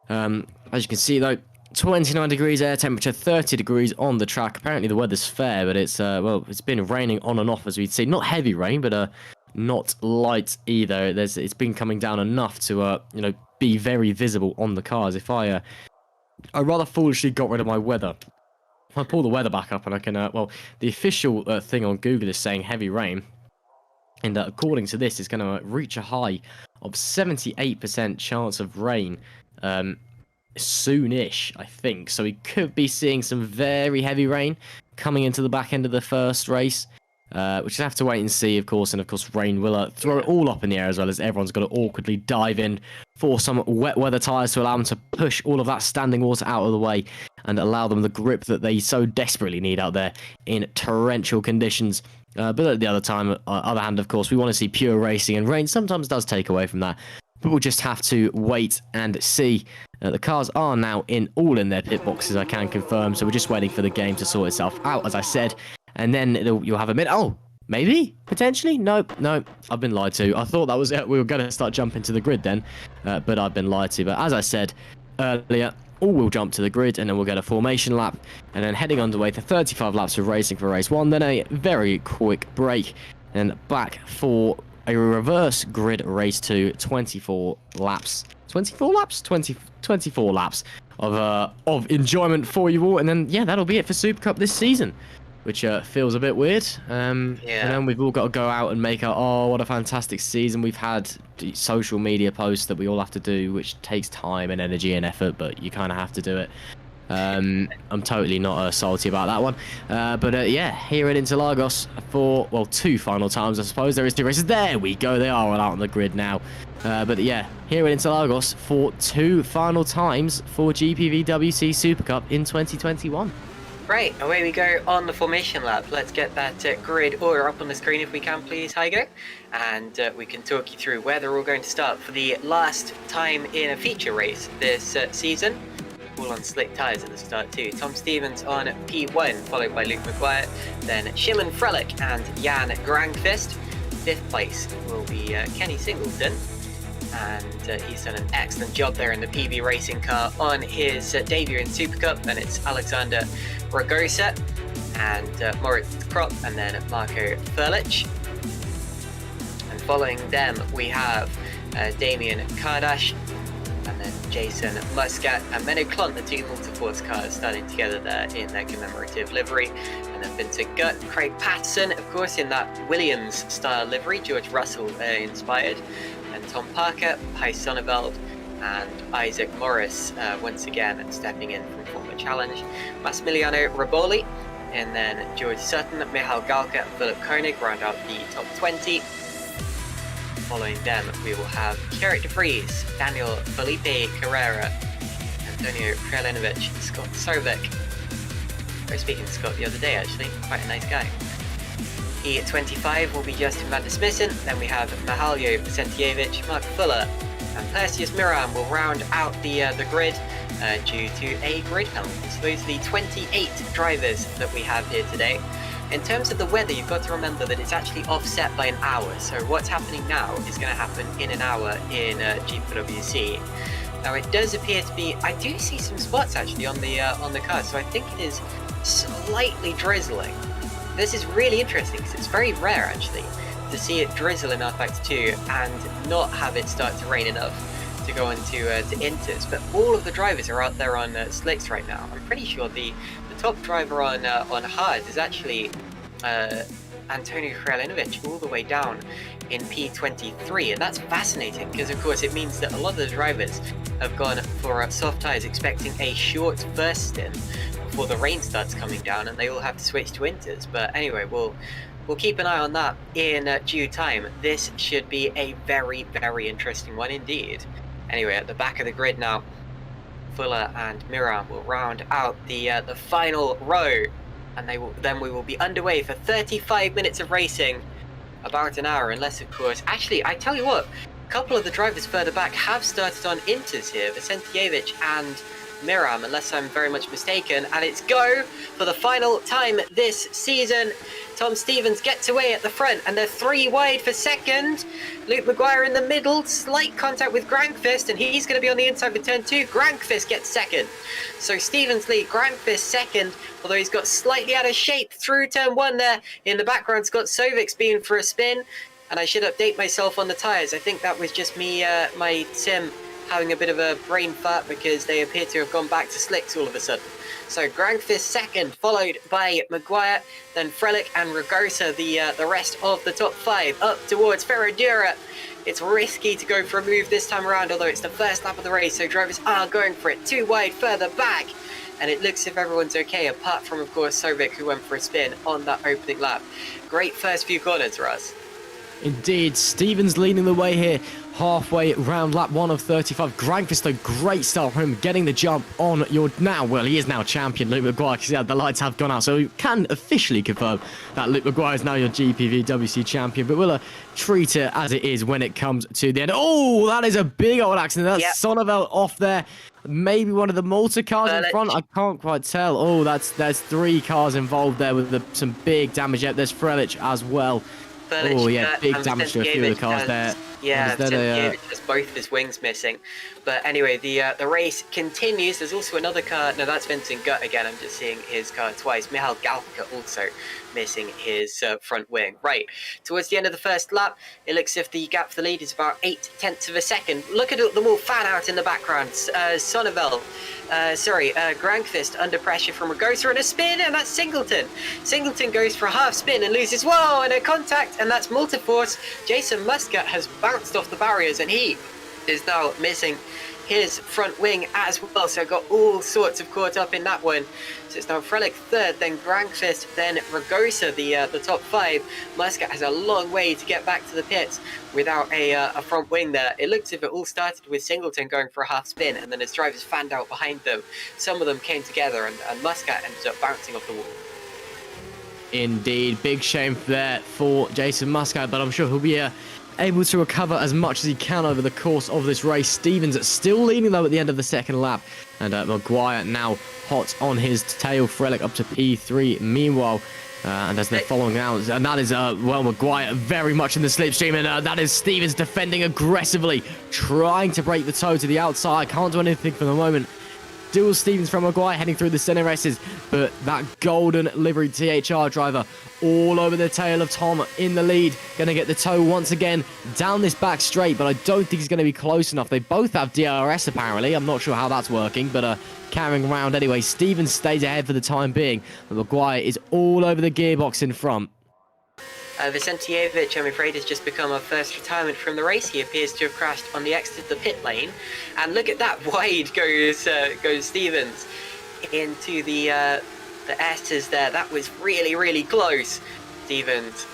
As you can see, though, 29 degrees air temperature, 30 degrees on the track. Apparently the weather's fair, but it's been raining on and off, as we'd see. Not heavy rain, but not light either. It's been coming down enough to be very visible on the cars. If I rather foolishly got rid of my weather. If I pull the weather back up and I can, well, the official thing on Google is saying heavy rain. And according to this, it's going to reach a high of 78% chance of rain soonish, I think. So we could be seeing some very heavy rain coming into the back end of the first race. Which we'll have to wait and see, of course. And, of course, rain will throw it all up in the air as well, as everyone's got to awkwardly dive in for some wet weather tyres to allow them to push all of that standing water out of the way and allow them the grip that they so desperately need out there in torrential conditions. But at the other hand, of course, we want to see pure racing, and rain sometimes does take away from that. But we'll just have to wait and see. The cars are now all in their pit boxes, I can confirm. So we're just waiting for the game to sort itself out, as I said. And then you'll have a minute. Oh, maybe? Potentially? Nope. I've been lied to. I thought that was it. We were going to start jumping to the grid then. But I've been lied to. But as I said earlier, all will jump to the grid, and then we'll get a formation lap. And then heading underway to 35 laps of racing for race 1. Then a very quick break. And back for a reverse grid race 2. 24 laps. 24 laps? 24 laps of enjoyment for you all. And then, yeah, that'll be it for Supercup this season. Which feels a bit weird. And then we've all got to go out and make what a fantastic season we've had. Social media posts that we all have to do, which takes time and energy and effort, but you kind of have to do it. I'm totally not salty about that one. But yeah, here at Interlagos for, well, 2 final times, I suppose. There is 2 races. There we go. They are all out on the grid now. But yeah, here at Interlagos for 2 final times for GPVWC Supercup in 2021. Right, away we go on the formation lap. Let's get that grid order up on the screen if we can, please, Heigo. And we can talk you through where they're all going to start for the last time in a feature race this season. All on slick tyres at the start too. Tom Stevens on P1, followed by Luke McGuire. Then Shimon Frelich and Jan Grangfist. 5th place will be Kenny Singleton. And he's done an excellent job there in the PB racing car on his debut in Supercup. And it's Alexander Ragosa and Moritz Kropp, and then Marco Furlich. And following them, we have Damien Kardash, and then Jason Muscat and Menno Klont, the 2 Multiforce cars starting together there in their commemorative livery. And then Vincent Gutt, Craig Patterson, of course, in that Williams-style livery, George Russell inspired. And Tom Parker, Pai Sonneveld, and Isaac Morris once again stepping in from former challenge. Massimiliano Raboli, and then George Sutton, Michal Galka, and Philip Koenig round out the top 20. Following them, we will have Kerrick de Vries, Daniel Felipe Carrera, Antonio Krelinovic, Scott Sovic. I was speaking to Scott the other day, actually, quite a nice guy. E25 will be Justin van der Smissen. Then we have Mihaljo Vicentijevic, Mark Fuller, and Perseus Miram will round out the grid due to a grid penalty. So those are the 28 drivers that we have here today. In terms of the weather, you've got to remember that it's actually offset by an hour. So what's happening now is going to happen in an hour in GPVWC. Now it does appear to be, I do see some spots actually on the car, so I think it is slightly drizzling. This is really interesting because it's very rare actually to see it drizzle in R-Factor 2 and not have it start to rain enough to go into to inters. But all of the drivers are out there on slicks right now. I'm pretty sure the top driver on hard is actually Antonio Krelinovic all the way down in P23, and that's fascinating because of course it means that a lot of the drivers have gone for soft tyres expecting a short first stint before the rain starts coming down and they all have to switch to inters. But anyway, we'll keep an eye on that in due time. This should be a very, very interesting one indeed. Anyway, at the back of the grid now, Fuller and Miram will round out the final row, and then we will be underway for 35 minutes of racing, about an hour, unless of course, actually, I tell you what, a couple of the drivers further back have started on inters here, Vicentijevic and Miram, unless I'm very much mistaken, and it's go for the final time this season. Tom Stevens gets away at the front, and they're 3 wide for second. Luke McGuire in the middle, slight contact with Grangfist, and he's going to be on the inside for turn 2. Grangfist gets second. So Stevens lead, Grangfist second, although he's got slightly out of shape through turn 1 there. In the background, Scott Sovic's been for a spin, and I should update myself on the tyres. I think that was just me, my sim having a bit of a brain fart because they appear to have gone back to slicks all of a sudden. So Grangfist second, followed by McGuire, then Frelick and Ragosa, the rest of the top 5, up towards Ferradura. It's risky to go for a move this time around, although it's the first lap of the race, so drivers are going for it. Too wide, further back. And it looks as if everyone's okay, apart from, of course, Sovic, who went for a spin on that opening lap. Great first few corners, Russ. Indeed, Stevens leading the way here, halfway round lap 1 of 35. Grangfist, a great start from him, getting the jump on your he is now champion, Luke McGuire, because the lights have gone out, so we can officially confirm that Luke McGuire is now your GPVWC champion, but we'll treat it as it is when it comes to the end. Oh, that is a big old accident. That's Sonneveld off there. Maybe one of the Malta cars in front. I can't quite tell. Oh, there's 3 cars involved there with some big damage. Yep, there's Frelic as well. Oh, yeah, big damage to a few of the cars there. Yeah, just both of his wings missing. But anyway, the race continues. There's also another car. No, that's Vincent Gutt again. I'm just seeing his car twice. Michal Galpica also missing his front wing. Right, towards the end of the first lap, it looks as if the gap for the lead is about 0.8 of a second. Look at them all fan out in the background. Grangfist under pressure from Ragosa and a spin, and that's Singleton. Singleton goes for a half spin and loses, whoa, and a contact, and that's Multiforce. Jason Muscat has bounced off the barriers, and he is now missing his front wing as well, so got all sorts of caught up in that one. So it's now Frelick third, then Grangfist, then Ragosa, the top 5. Muscat has a long way to get back to the pits without a front wing there. It looks as if it all started with Singleton going for a half spin, and then his drivers fanned out behind them. Some of them came together, and Muscat ended up bouncing off the wall. Indeed, big shame there for Jason Muscat, but I'm sure he'll be able to recover as much as he can over the course of this race. Stevens still leading though at the end of the second lap, and McGuire now hot on his tail. Frelick up to P3 meanwhile, and as they're following out, and that is McGuire very much in the slipstream, and that is Stevens defending aggressively, trying to break the toe to the outside. Can't do anything for the moment. Dual Stevens from McGuire heading through the center S's, but that golden livery THR driver all over the tail of Tom in the lead. Going to get the toe once again down this back straight, but I don't think he's going to be close enough. They both have DRS apparently. I'm not sure how that's working, but carrying around anyway. Stevens stays ahead for the time being, but McGuire is all over the gearbox in front. Vicentievich, I'm afraid, has just become our first retirement from the race. He appears to have crashed on the exit of the pit lane. And look at that, wide goes Stevens into the S's there. That was really, really close. Stevens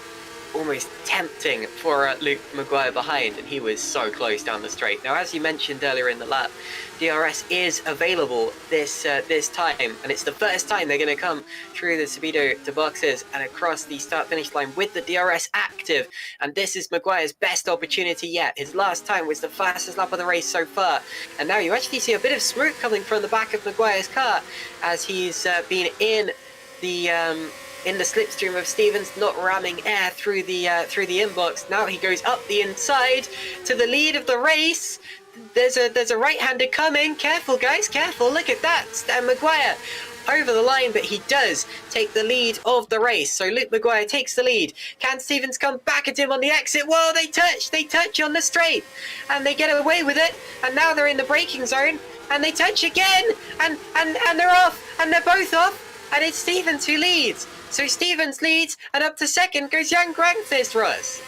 almost tempting for Luke McGuire behind, and he was so close down the straight. Now, as you mentioned earlier in the lap, DRS is available this time, and it's the first time they're going to come through the Subido to boxes and across the start-finish line with the DRS active, and this is McGuire's best opportunity yet. His last time was the fastest lap of the race so far, and now you actually see a bit of smoke coming from the back of McGuire's car as he's been in the slipstream of Stevens, not ramming air through the inbox. Now he goes up the inside to the lead of the race. There's a right-hander coming. Careful, guys, careful. Look at that. McGuire over the line, but he does take the lead of the race. So Luke McGuire takes the lead. Can Stevens come back at him on the exit? Whoa, they touch on the straight, and they get away with it. And now they're in the braking zone, and they touch again, and they're off, and they're both off, and it's Stevens who leads. So Stevens leads, and up to second goes Jan Grangfist, Russ.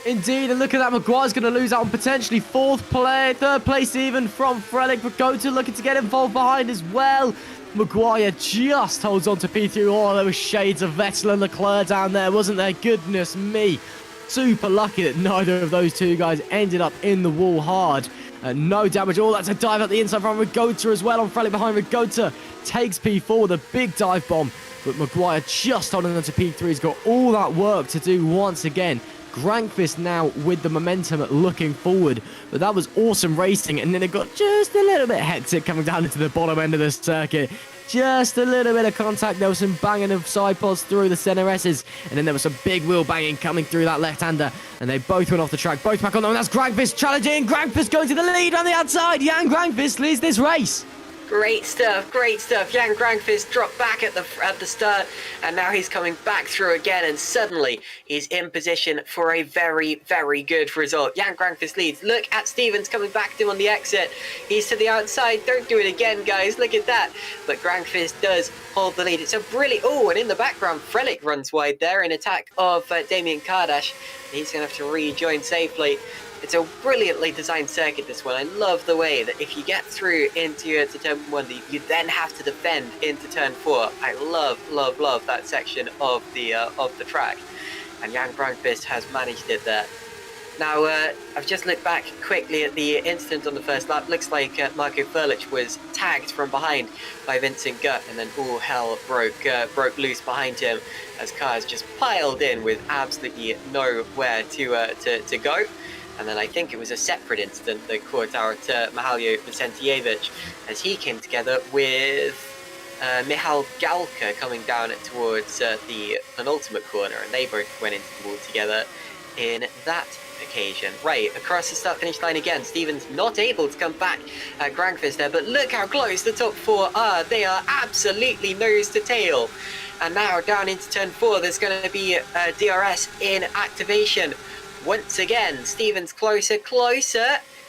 Indeed, and look at that, McGuire's going to lose out on potentially third place even from Frelick. Ragosa looking to get involved behind as well. McGuire just holds on to P3. Oh, there was shades of Vettel and Leclerc down there, wasn't there? Goodness me. Super lucky that neither of those two guys ended up in the wall hard. No damage. Oh, that's a dive at the inside from Ragosa as well on Frelick behind. Ragosa takes P4 with a big dive bomb, but McGuire just holding on to P3. He's got all that work to do once again. Grangfist now with the momentum looking forward, but that was awesome racing, and then it got just a little bit hectic coming down into the bottom end of the circuit. Just a little bit of contact. There was some banging of side pods through the center S's, and then there was some big wheel banging coming through that left-hander, and they both went off the track, both back on them. That's Grangfist challenging. Grangfist going to the lead on the outside. Jan Grangfist leads this race. Great stuff, great stuff. Jan Grankvist dropped back at the start, and now he's coming back through again, and suddenly he's in position for a very, very good result. Jan Grankvist leads. Look at Stevens coming back to him on the exit. He's to the outside. Don't do it again, guys. Look at that. But Grankvist does hold the lead. It's a brilliant... Oh, and in the background, Frelick runs wide there in attack of Damien Kardash. He's going to have to rejoin safely. It's a brilliantly designed circuit, this one. I love the way that if you get through into turn 1, you then have to defend into turn 4. I love that section of the track. And Jan Grankvist has managed it there. Now, I've just looked back quickly at the incident on the first lap. Looks like Marco Frelick was tagged from behind by Vincent Gutt, and then all hell broke loose behind him as cars just piled in with absolutely nowhere to go. And then I think it was a separate incident that caught out Mihailo Vicentijevic as he came together with Michal Galka coming down towards the penultimate corner, and they both went into the wall together in that occasion. Right, across the start-finish line again. Stevens not able to come back at Grankvist there, but look how close the top 4 are. They are absolutely nose to tail. And now down into turn 4, there's going to be DRS in activation. Once again, Stevens closer.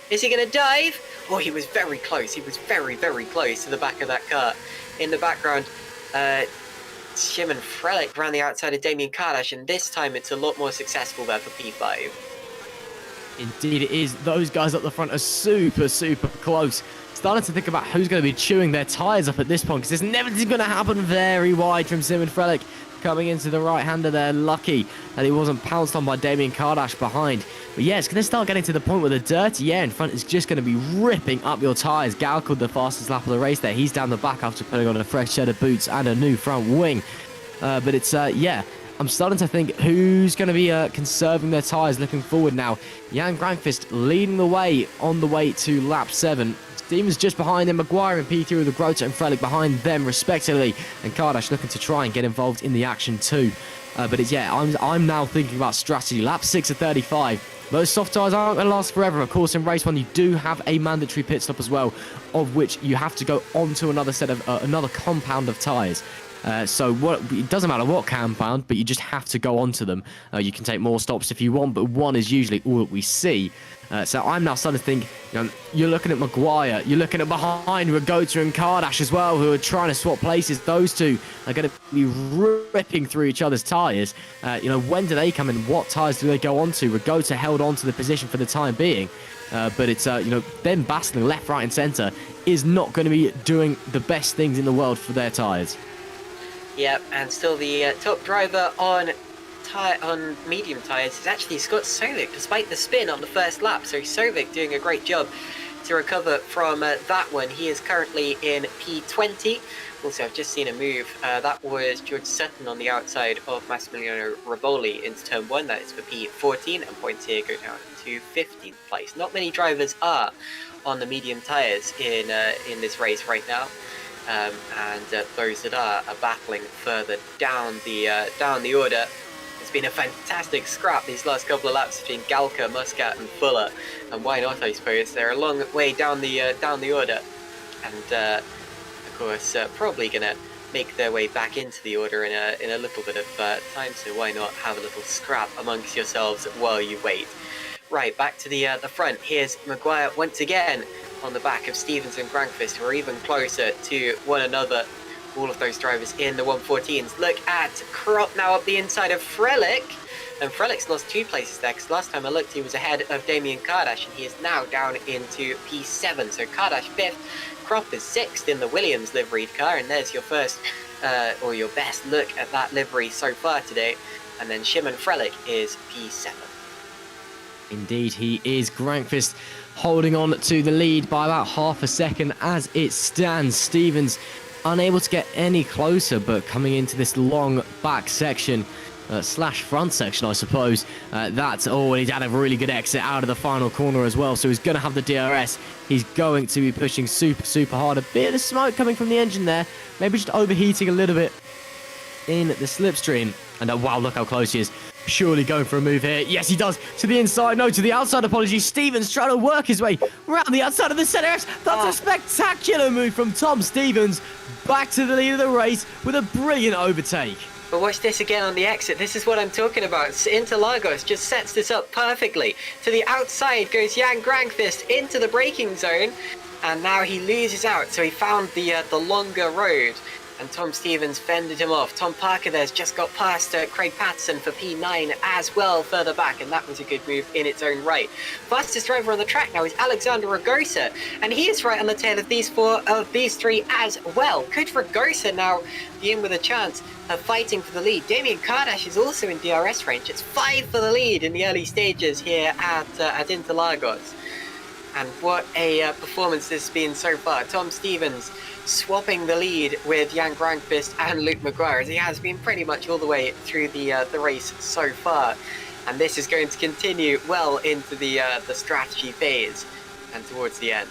Is he going to dive? Oh, he was very close. He was very, very close to the back of that car. In the background, Shimon Frelick ran the outside of Damien Kardash, and this time it's a lot more successful there for P5. Indeed it is. Those guys up the front are super, super close. Starting to think about who's going to be chewing their tyres up at this point, because it's never going to happen very wide from Shimon Frelick. Coming into the right-hander there, lucky that he wasn't pounced on by Damien Kardash behind. But yeah, it's going to start getting to the point where the dirty air in front is just going to be ripping up your tyres. Galka, the fastest lap of the race there. He's down the back after putting on a fresh set of boots and a new front wing. But it's, yeah, I'm starting to think who's going to be conserving their tyres looking forward now. Jan Grankvist leading the way on the way to lap 7. Stevens just behind him, McGuire and P3 with the Grota and Frelick behind them respectively, and Kardash looking to try and get involved in the action too. But it's, yeah, I'm now thinking about strategy. Lap 6 of 35. Those soft tyres aren't going to last forever. Of course, in race 1 you do have a mandatory pit stop as well, of which you have to go onto another set of another compound of tyres. So it doesn't matter what compound, but you just have to go onto them. You can take more stops if you want, but 1 is usually all that we see. So I'm now starting to think, you're looking at Maguire, you're looking at behind Ragota and Kardash as well, who are trying to swap places. Those two are going to be ripping through each other's tyres. When do they come in? What tyres do they go onto? Ragota held on to the position for the time being. But it's, them battling left, right and centre is not going to be doing the best things in the world for their tyres. Yep, and still the top driver on medium tyres is actually Scott Sovic, despite the spin on the first lap. So Sovic doing a great job to recover from that one. He is currently in P20. Also, I've just seen a move. That was George Sutton on the outside of Massimiliano Rivoli into turn 1. That is for P14, and points here go down to 15th place. Not many drivers are on the medium tyres in this race right now. And those that are battling further down the order. It's been a fantastic scrap these last couple of laps between Galka, Muscat and Fuller, and why not, I suppose. They're a long way down the order, and of course probably gonna make their way back into the order in a little bit of time, so why not have a little scrap amongst yourselves while you wait. Right, back to the front. Here's Maguire once again on the back of Stevens and Grankvist, who are even closer to one another. All of those drivers in the 114s. Look at Krop now up the inside of Frelick. And Frelick's lost 2 places there, because last time I looked he was ahead of Damien Kardash, and he is now down into P7. So Kardash 5th, Krop is 6th in the Williams liveried car, and there's your first, or your best look at that livery so far today. And then Shimon Frelick is P7. Indeed, he is. Grankvist holding on to the lead by about half a second as it stands. Stevens unable to get any closer, but coming into this long back section, slash front section, I suppose. And he's had a really good exit out of the final corner as well, so he's going to have the DRS. He's going to be pushing super, super hard. A bit of smoke coming from the engine there, maybe just overheating a little bit. in the slipstream. And wow, look how close he is. Surely going for a move here. Yes, he does. To the inside. No, to the outside. Apologies. Stevens trying to work his way around the outside of the center. That's a spectacular move from Tom Stevens. Back to the lead of the race with a brilliant overtake. But watch this again on the exit. This is what I'm talking about. Interlagos just sets this up perfectly. To the outside goes Jan Grankvist into the braking zone. And now he loses out. So he found the longer road. And Tom Stevens fended him off. Tom Parker there's just got past Craig Patterson for P9 as well further back, and that was a good move in its own right. Fastest driver on the track now is Alexander Ragosa, and he is right on the tail of these three as well. Could Ragosa now be in with a chance of fighting for the lead? Damien Kardash is also in DRS range. It's 5 for the lead in the early stages here at Interlagos. And what a performance this has been so far. Tom Stevens swapping the lead with Jan Grankvist and Luke Maguire, as he has been pretty much all the way through the race so far. And this is going to continue well into the strategy phase and towards the end.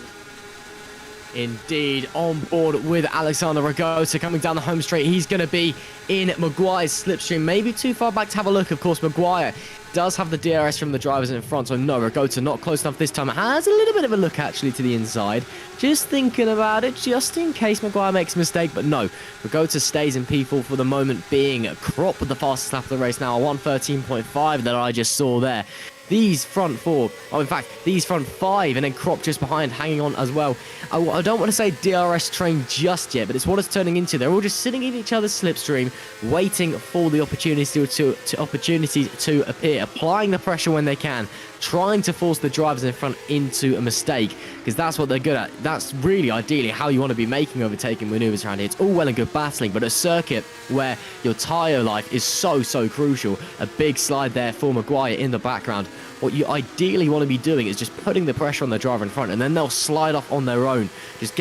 Indeed, on board with Alexander Ragosa coming down the home straight. He's going to be in Maguire's slipstream. Maybe too far back to have a look. Of course, Maguire does have the DRS from the drivers in front, so no, Ragosa not close enough this time. Has a little bit of a look actually to the inside. Just thinking about it, just in case Maguire makes a mistake, but no. Ragosa stays in P4 for the moment being. Crop with the fastest lap of the race now, a 1:13.5 that I just saw there. These front four, in fact, these front five, and then Crop just behind, hanging on as well. I don't want to say DRS train just yet, but it's what it's turning into. They're all just sitting in each other's slipstream, waiting for the opportunities to appear, applying the pressure when they can, trying to force the drivers in front into a mistake, because that's what they're good at. That's really ideally how you want to be making overtaking maneuvers around here. It's all well and good battling, but a circuit where your tyre life is so crucial. A big slide there for Maguire in the background. What you ideally want to be doing is just putting the pressure on the driver in front, and then they'll slide off on their own. Just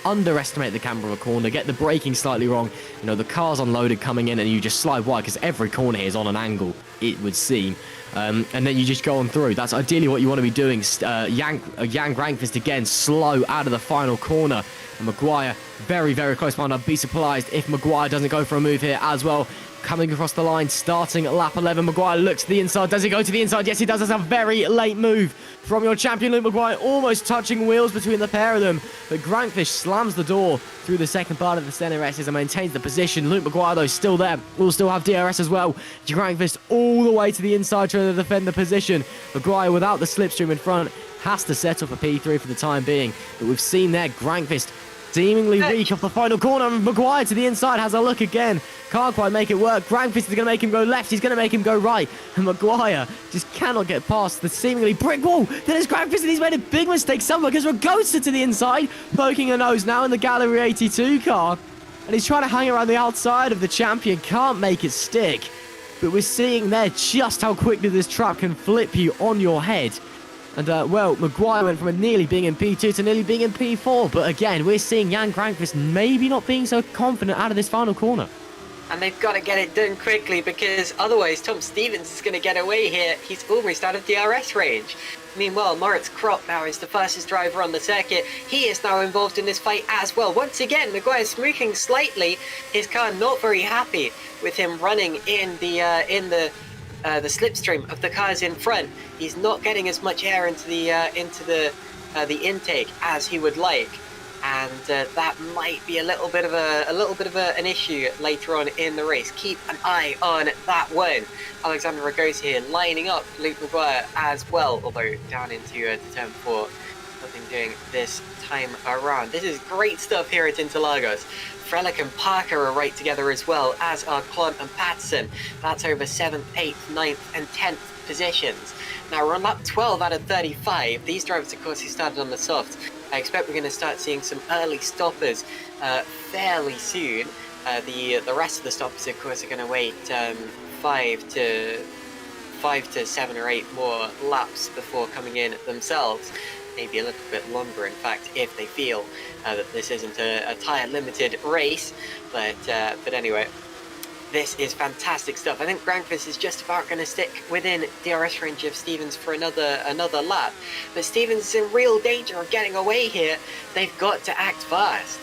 underestimate the camber of a corner, get the braking slightly wrong. You know, the car's unloaded coming in, and you just slide wide, because every corner here is on an angle, it would seem. And then you just go on through. That's ideally what you want to be doing. Jan Grankvist again, slow out of the final corner. And Maguire very close behind. I'd be surprised if Maguire doesn't go for a move here as well. Coming across the line, starting at lap 11. Maguire looks to the inside. Does he go to the inside? Yes, he does. That's a very late move from your champion, Luke Maguire. Almost touching wheels between the pair of them. But Grankvist slams the door through the second part of the center S's and maintains the position. Luke Maguire, though, still there. Will still have DRS as well. Grankvist all the way to the inside trying to defend the position. Maguire, without the slipstream in front, has to settle for P3 for the time being. But we've seen there Grankvist seemingly weak off the final corner. Maguire to the inside has a look again. Can't quite make it work. Grankvist is going to make him go left. He's going to make him go right. And Maguire just cannot get past the seemingly brick wall. Then it's Grankvist, and he's made a big mistake somewhere, because Ragosa to the inside, poking a nose now in the Gallery 82 car. And he's trying to hang around the outside of the champion. Can't make it stick. But we're seeing there just how quickly this trap can flip you on your head. And, well, Maguire went from nearly being in P2 to nearly being in P4. But again, we're seeing Jan Grankvist maybe not being so confident out of this final corner. And they've got to get it done quickly, because otherwise Tom Stevens is going to get away here. He's almost out of DRS range. Meanwhile, Moritz Kropp now is the fastest driver on the circuit. He is now involved in this fight as well. Once again, Maguire smoothing slightly. His car not very happy with him running in the slipstream of the cars in front. He's not getting as much air into the intake as he would like, and that might be a little bit of an issue later on in the race. Keep an eye on that one. Alexander Ragosa here lining up Luke Maguire as well, although down into turn 4. Nothing doing this time around. This is great stuff here at Interlagos. Frelick and Parker are right together, as well as are Clont and Patterson. That's over 7th, 8th, 9th and 10th positions. Now we're on lap 12 out of 35. These drivers, of course, who started on the softs. I expect we're going to start seeing some early stoppers fairly soon. The rest of the stoppers, of course, are going to wait 5 to 7 or 8 more laps before coming in themselves. Maybe a little bit longer, in fact, if they feel that this isn't a tyre limited race. But anyway, this is fantastic stuff. I think Grankvist is just about going to stick within DRS range of Stevens for another lap. But Stevens is in real danger of getting away here. They've got to act fast.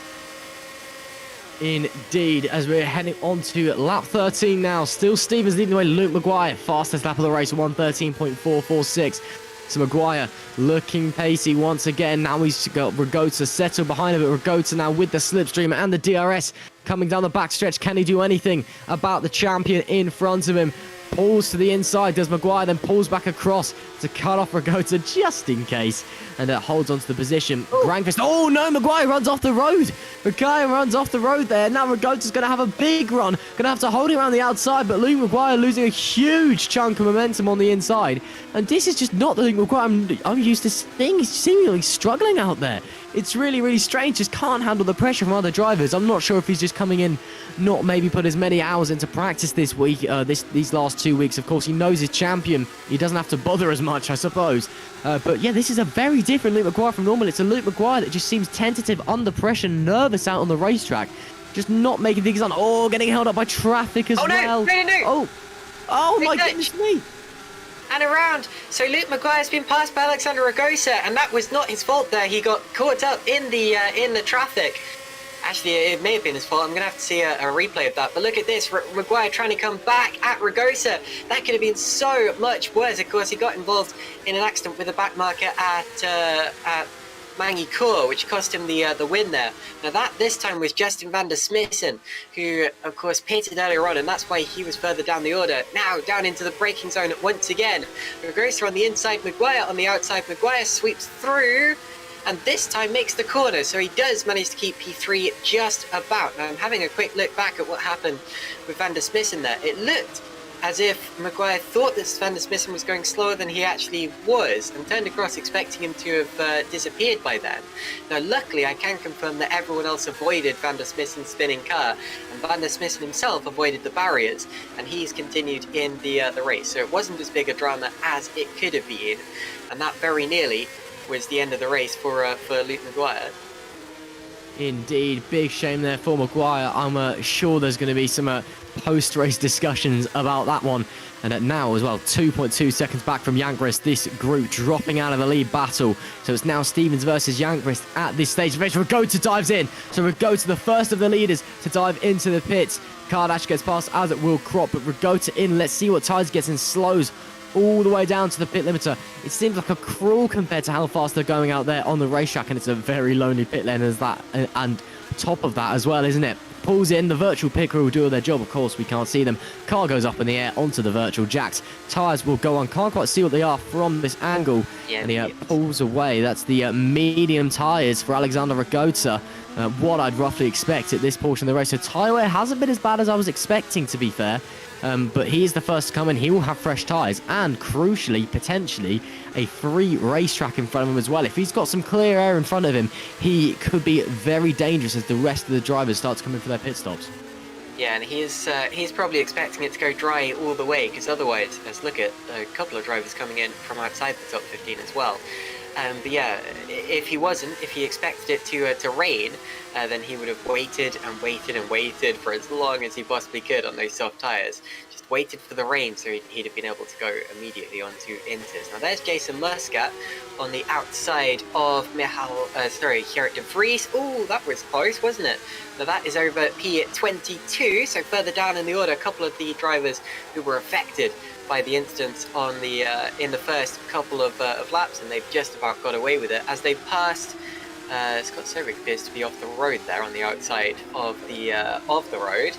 Indeed, as we're heading on to lap 13 now. Still Stevens leading the way. Luke Maguire, fastest lap of the race, 1:13.446. So Maguire looking pacey once again. Now he's got Rigota settled behind him, but Rigota now with the slipstream and the DRS coming down the backstretch. Can he do anything about the champion in front of him? Pulls to the inside, does Maguire, then pulls back across to cut off Rigota just in case, and holds onto the position. Grandquist, oh no, Maguire runs off the road. Maguire runs off the road there. Now Rigota's going to have a big run, going to have to hold him around the outside, but Luke Maguire losing a huge chunk of momentum on the inside. And this is just not the Luke Maguire I'm used to seeing. He's seemingly struggling out there. It's really, really strange. Just can't handle the pressure from other drivers. I'm not sure if he's just coming in, not maybe put as many hours into practice this week, these last 2 weeks. Of course, he knows his champion. He doesn't have to bother as much, I suppose. But yeah, this is a very different Luke Maguire from normal. It's a Luke Maguire that just seems tentative, under pressure, nervous out on the racetrack. Just not making things on. Oh, getting held up by traffic as well. No. Oh my goodness me. And around. So Luke Maguire's been passed by Alexander Ragosa, and that was not his fault there. He got caught up in the traffic. Actually, it may have been his fault. I'm going to have to see a replay of that. But look at this. Maguire trying to come back at Ragosa. That could have been so much worse. Of course, he got involved in an accident with a back marker at Mangi-Kor, which cost him the win there. Now that this time was Justin van der Smissen, who of course pitted earlier on, and that's why he was further down the order. Now down into the braking zone once again. Ragosa on the inside, Maguire on the outside. Maguire sweeps through, and this time makes the corner, so he does manage to keep P3 just about. Now I'm having a quick look back at what happened with van der Smissen there. It looked as if Maguire thought that van der Smissen was going slower than he actually was, and turned across expecting him to have disappeared by then. Now luckily I can confirm that everyone else avoided van der Smissen's spinning car, and van der Smissen himself avoided the barriers, and he's continued in the race. So it wasn't as big a drama as it could have been, and that very nearly was the end of the race for Luke Maguire. Indeed, big shame there for Maguire. I'm sure there's going to be some post-race discussions about that one. And now as well, 2.2 seconds back from Janquist, this group dropping out of the lead battle. So it's now Stevens versus Janquist at this stage. Rigota dives in. So Rigota, the first of the leaders to dive into the pits. Kardash gets past, as it will Crop, but Rigota in. Let's see what Tides gets, and slows all the way down to the pit limiter. It seems like a crawl compared to how fast they're going out there on the racetrack, and it's a very lonely pit lane as that, and top of that as well, isn't it? Pulls in, the virtual pit crew will do their job. Of course, we can't see them. Car goes up in the air onto the virtual jacks. Tyres will go on. Can't quite see what they are from this angle. Yeah, and he pulls away. That's the medium tyres for Alexander Rigota. What I'd roughly expect at this portion of the race. So tyre wear hasn't been as bad as I was expecting, to be fair. But he is the first to come in. He will have fresh tyres and, crucially, potentially, a free racetrack in front of him as well. If he's got some clear air in front of him, he could be very dangerous as the rest of the drivers start to come in for their pit stops. Yeah, and he's probably expecting it to go dry all the way, because otherwise, let's look at a couple of drivers coming in from outside the top 15 as well. But yeah, if he expected it to rain, then he would have waited and waited and waited for as long as he possibly could on those soft tyres. Just waited for the rain, so he'd have been able to go immediately onto Inters. Now there's Jason Muscat on the outside of Gerrit de Vries. Oh, that was close, wasn't it? Now that is over P22, so further down in the order, a couple of the drivers who were affected by the incidents on the in the first couple of laps, and they've just about got away with it as they passed. Scott Sovic appears to be off the road there on the outside of the road,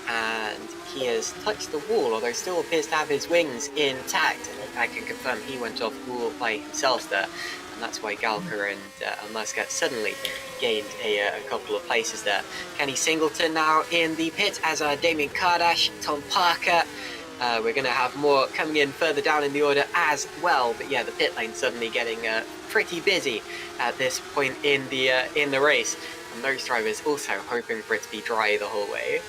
and he has touched the wall, although still appears to have his wings intact. And I can confirm he went off all by himself there, and that's why Galker and Muscat suddenly gained a couple of places there. Kenny Singleton now in the pit, as are Damien Kardash, Tom Parker. We're going to have more coming in further down in the order as well, but yeah, the pit lane suddenly getting pretty busy at this point in the race, and those drivers also hoping for it to be dry the whole way.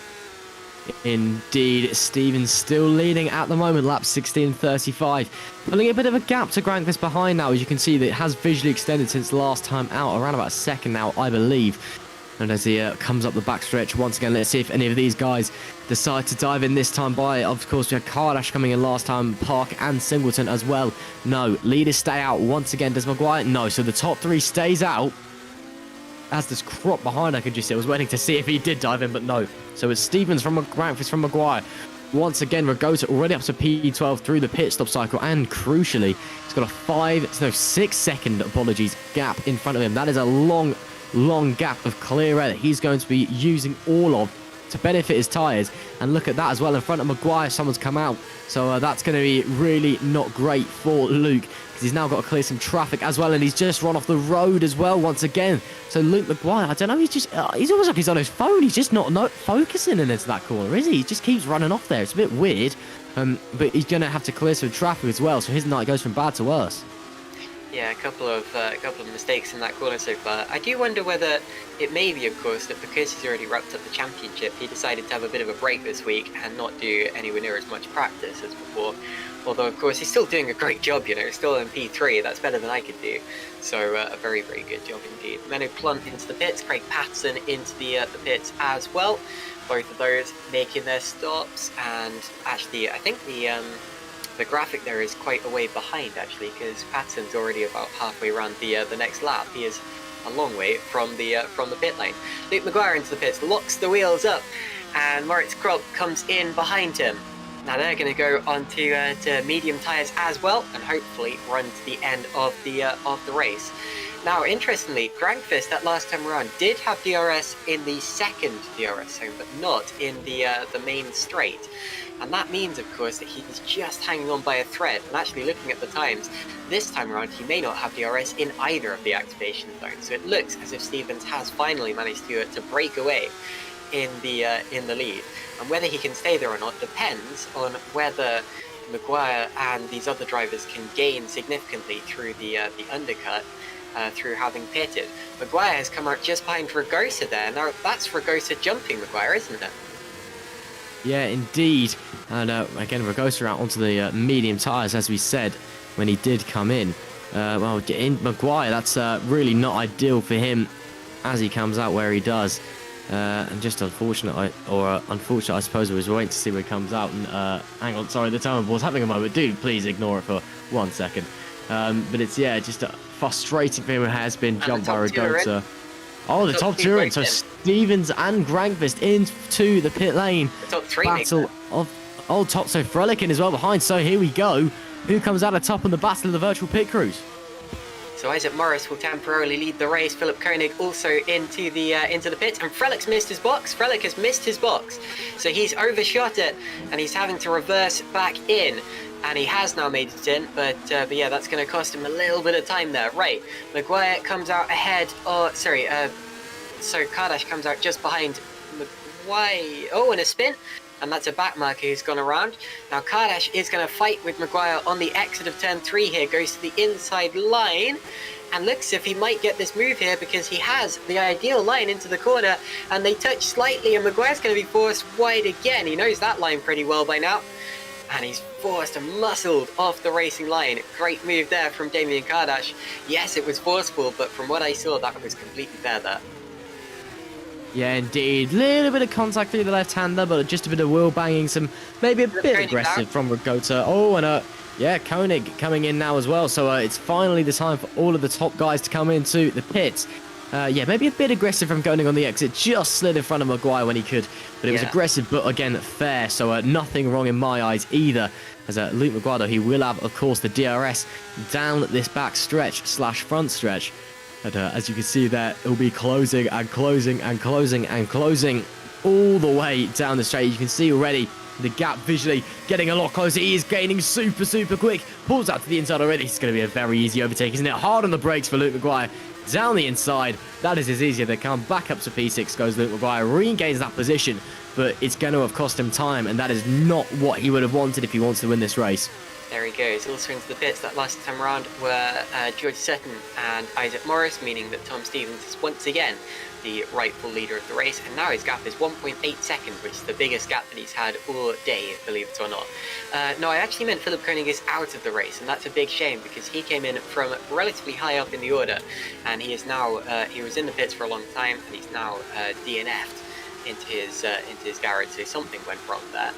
Indeed, Stevens still leading at the moment, lap 16:35, pulling a bit of a gap to Granquist behind now. As you can see, that it has visually extended since last time out, around about a second now, I believe. And as he comes up the backstretch once again, let's see if any of these guys decide to dive in this time by. Of course, we had Kardash coming in last time, Park and Singleton as well. No, leaders stay out once again. Does Maguire? No, so the top three stays out. has this crop behind, I could just see. I was waiting to see if he did dive in, but no. So it's Stevens from Grantfist from Maguire. Once again, Ragota already up to P12 through the pit stop cycle, and crucially, he's got a 6 second, gap in front of him. That is a long gap of clear air that he's going to be using all of to benefit his tyres. And look at that as well, in front of Maguire, someone's come out. So that's going to be really not great for Luke, because he's now got to clear some traffic as well, and he's just run off the road as well once again. So Luke Maguire, I don't know, he's almost like he's on his phone. He's just not focusing into that corner, is he? He just keeps running off there. It's a bit weird, but he's going to have to clear some traffic as well, so his night goes from bad to worse. Yeah, a couple of mistakes in that corner so far. I do wonder whether it may be, of course, that because he's already wrapped up the championship, he decided to have a bit of a break this week and not do anywhere near as much practice as before. Although, of course, he's still doing a great job, still in P3. That's better than I could do. So, a very, very good job indeed. Menno Plunt into the pits, Craig Patterson into the pits as well. Both of those making their stops, and actually, I think the graphic there is quite a way behind, actually, because Patterson's already about halfway around the next lap. He is a long way from the pit lane. Luke Maguire into the pits, locks the wheels up, and Moritz Kropp comes in behind him. Now they're going to go onto to medium tyres as well, and hopefully run to the end of the race. Now, interestingly, Grantfist that last time around did have DRS in the second DRS zone, but not in the main straight. And that means, of course, that he's just hanging on by a thread. And actually, looking at the times, this time around, he may not have DRS in either of the activation zones. So it looks as if Stevens has finally managed to break away in the lead. And whether he can stay there or not depends on whether Maguire and these other drivers can gain significantly through the undercut. Through having pitted. Maguire has come out just behind Ragosa there. Now, that's Ragosa jumping Maguire, isn't it? Yeah, indeed. And again, Ragosa out onto the medium tyres, as we said, when he did come in. Well, in Maguire, that's really not ideal for him as he comes out where he does. And just unfortunate, I suppose, I was waiting to see where he comes out. And hang on, sorry, the timer ball's having a moment. Dude, please ignore it for 1 second. But it's, yeah, just frustrating for him. It has been jumped by Ragota. Oh, the top two in. So Stevens and Grantfist into the pit lane. The top three battle of top. So Frelikin as well behind. So here we go. Who comes out on top in the battle of the virtual pit crews? So Isaac Morris will temporarily lead the race. Philip Koenig also into the pits, and Frelik's missed his box. Frelik has missed his box, so he's overshot it, and he's having to reverse back in. And he has now made it in, but yeah, that's going to cost him a little bit of time there. Right, Maguire comes out ahead. Oh, sorry. So Kardash comes out just behind Maguire. Oh, and a spin. And that's a back marker who's gone around. Now Kardash is going to fight with Maguire on the exit of turn 3 here. Goes to the inside line. And looks as if he might get this move here because he has the ideal line into the corner. And they touch slightly, and Maguire's going to be forced wide again. He knows that line pretty well by now. And he's forced and muscled off the racing line. Great move there from Damien Kardash. Yes, it was forceful, but from what I saw, that was completely fair there. Yeah, indeed. Little bit of contact through the left-hander, but just a bit of wheel banging. Maybe a bit aggressive from Ragota. Oh, and yeah, Koenig coming in now as well. So it's finally the time for all of the top guys to come into the pits. Yeah, maybe a bit aggressive from Koenig on the exit. Just slid in front of Maguire when he could. But it was aggressive, but again, fair. So nothing wrong in my eyes either. As Luke Maguire, he will have, of course, the DRS down this back stretch / front stretch. And as you can see there, it will be closing and closing and closing and closing all the way down the straight. You can see already the gap visually getting a lot closer. He is gaining super, super quick. Pulls out to the inside already. It's going to be a very easy overtake, isn't it? Hard on the brakes for Luke Maguire. Down the inside. That is as easy as they come. Back up to P6 goes Luke Maguire. Regains that position, but it's going to have cost him time, and that is not what he would have wanted if he wants to win this race. There he goes. Also into the pits that last time around were George Sutton and Isaac Morris, meaning that Tom Stevens is once again the rightful leader of the race, and now his gap is 1.8 seconds, which is the biggest gap that he's had all day, believe it or not. No, I actually meant Philip Koenig is out of the race, and that's a big shame because he came in from relatively high up in the order, and he is now he was in the pits for a long time, and he's now DNF'd into his garage, so something went wrong there.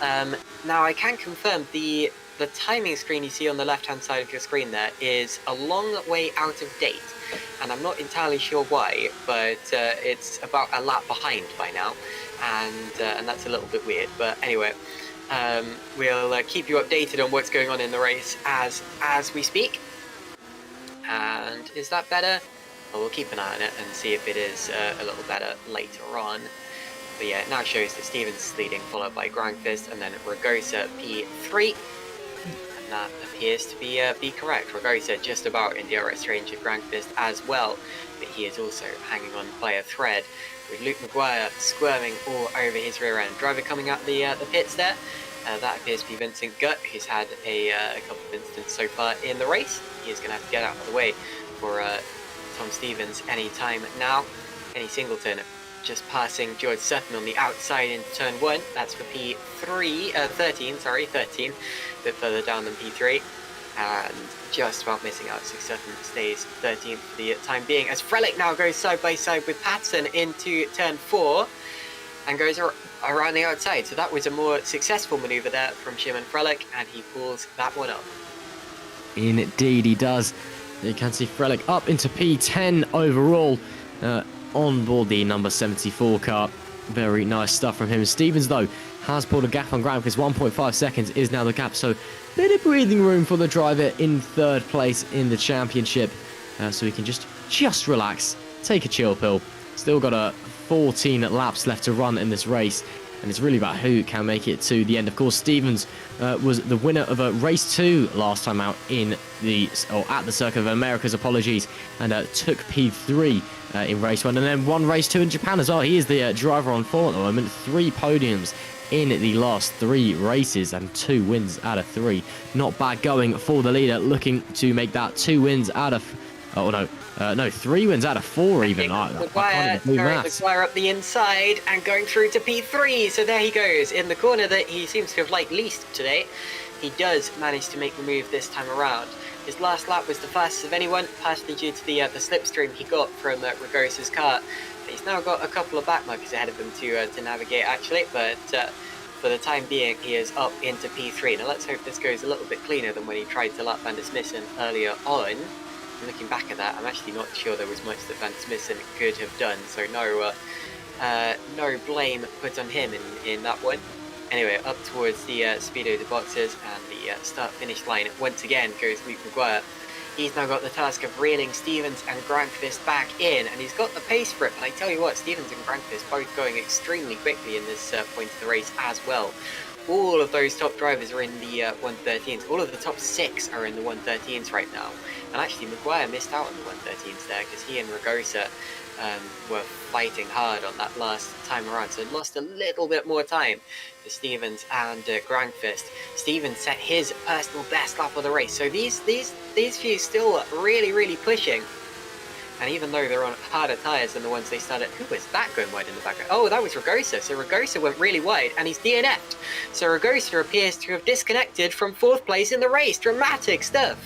Now I can confirm the timing screen you see on the left-hand side of your screen there is a long way out of date, and I'm not entirely sure why, but it's about a lap behind by now, and that's a little bit weird. But anyway, we'll keep you updated on what's going on in the race as we speak. And is that better? Well, we'll keep an eye on it and see if it is a little better later on. But yeah, it now shows that Stevens is leading, followed by Grindfist, and then Ragosa P3. And that appears to be correct. Ragosa just about in DRS range of Grindfist as well, but he is also hanging on by a thread, with Luke Maguire squirming all over his rear end. Driver coming out the pits there. That appears to be Vincent Gutt, who's had a couple of incidents so far in the race. He is going to have to get out of the way for Tom Stevens any time now. Kenny Singleton just passing George Sutton on the outside into turn 1. That's for P3, 13, a bit further down than P3. And just about missing out, so Sutton stays 13th for the time being, as Frelick now goes side by side with Patterson into turn 4 and goes around the outside. So that was a more successful manoeuvre there from Shimon Frelick, and he pulls that one up. Indeed he does. You can see Frelick up into P10 overall on board the number 74 car. Very nice stuff from him. Stevens, though, has pulled a gap on ground because 1.5 seconds is now the gap. So bit of breathing room for the driver in third place in the championship. So he can just relax, take a chill pill. Still got 14 laps left to run in this race, and it's really about who can make it to the end. Of course, Stevens was the winner of race 2 last time out at the Circuit of Americas, apologies, and took P3 in race 1, and then won race 2 in Japan as well. He is the driver on form at the moment. 3 podiums in the last 3 races and 2 wins out of 3. Not bad going for the leader, looking to make that 2 wins out of 3 wins out of 4 even. Maguire up the inside and going through to P3. So there he goes in the corner that he seems to have liked least today. He does manage to make the move this time around. His last lap was the fastest of anyone, partially due to the slipstream he got from Ragosa's car. He's now got a couple of backmarkers ahead of him to navigate actually, but for the time being he is up into P3. Now let's hope this goes a little bit cleaner than when he tried to lap Van der Smissen earlier on. Looking back at that, I'm actually not sure there was much that Van der Smissen could have done, so no blame put on him in that one. Anyway, up towards the Speedo de boxes and the start-finish line once again goes Luke Maguire. He's now got the task of reeling Stevens and Grandfist back in, and he's got the pace for it. But I tell you what, Stevens and Grandfist both going extremely quickly in this point of the race as well. All of those top drivers are in the 113s. All of the top 6 are in the 113s right now. And actually, Maguire missed out on the 113s there because he and Ragosa were fighting hard on that last time around. So lost a little bit more time to Stevens and Grandfist. Stevens set his personal best lap of the race. So these few still really pushing. And even though they're on harder tyres than the ones they started, who was that going wide in the background? Oh, that was Ragosa. So Ragosa went really wide and he's DNF'd. So Ragosa appears to have disconnected from 4th place in the race. Dramatic stuff.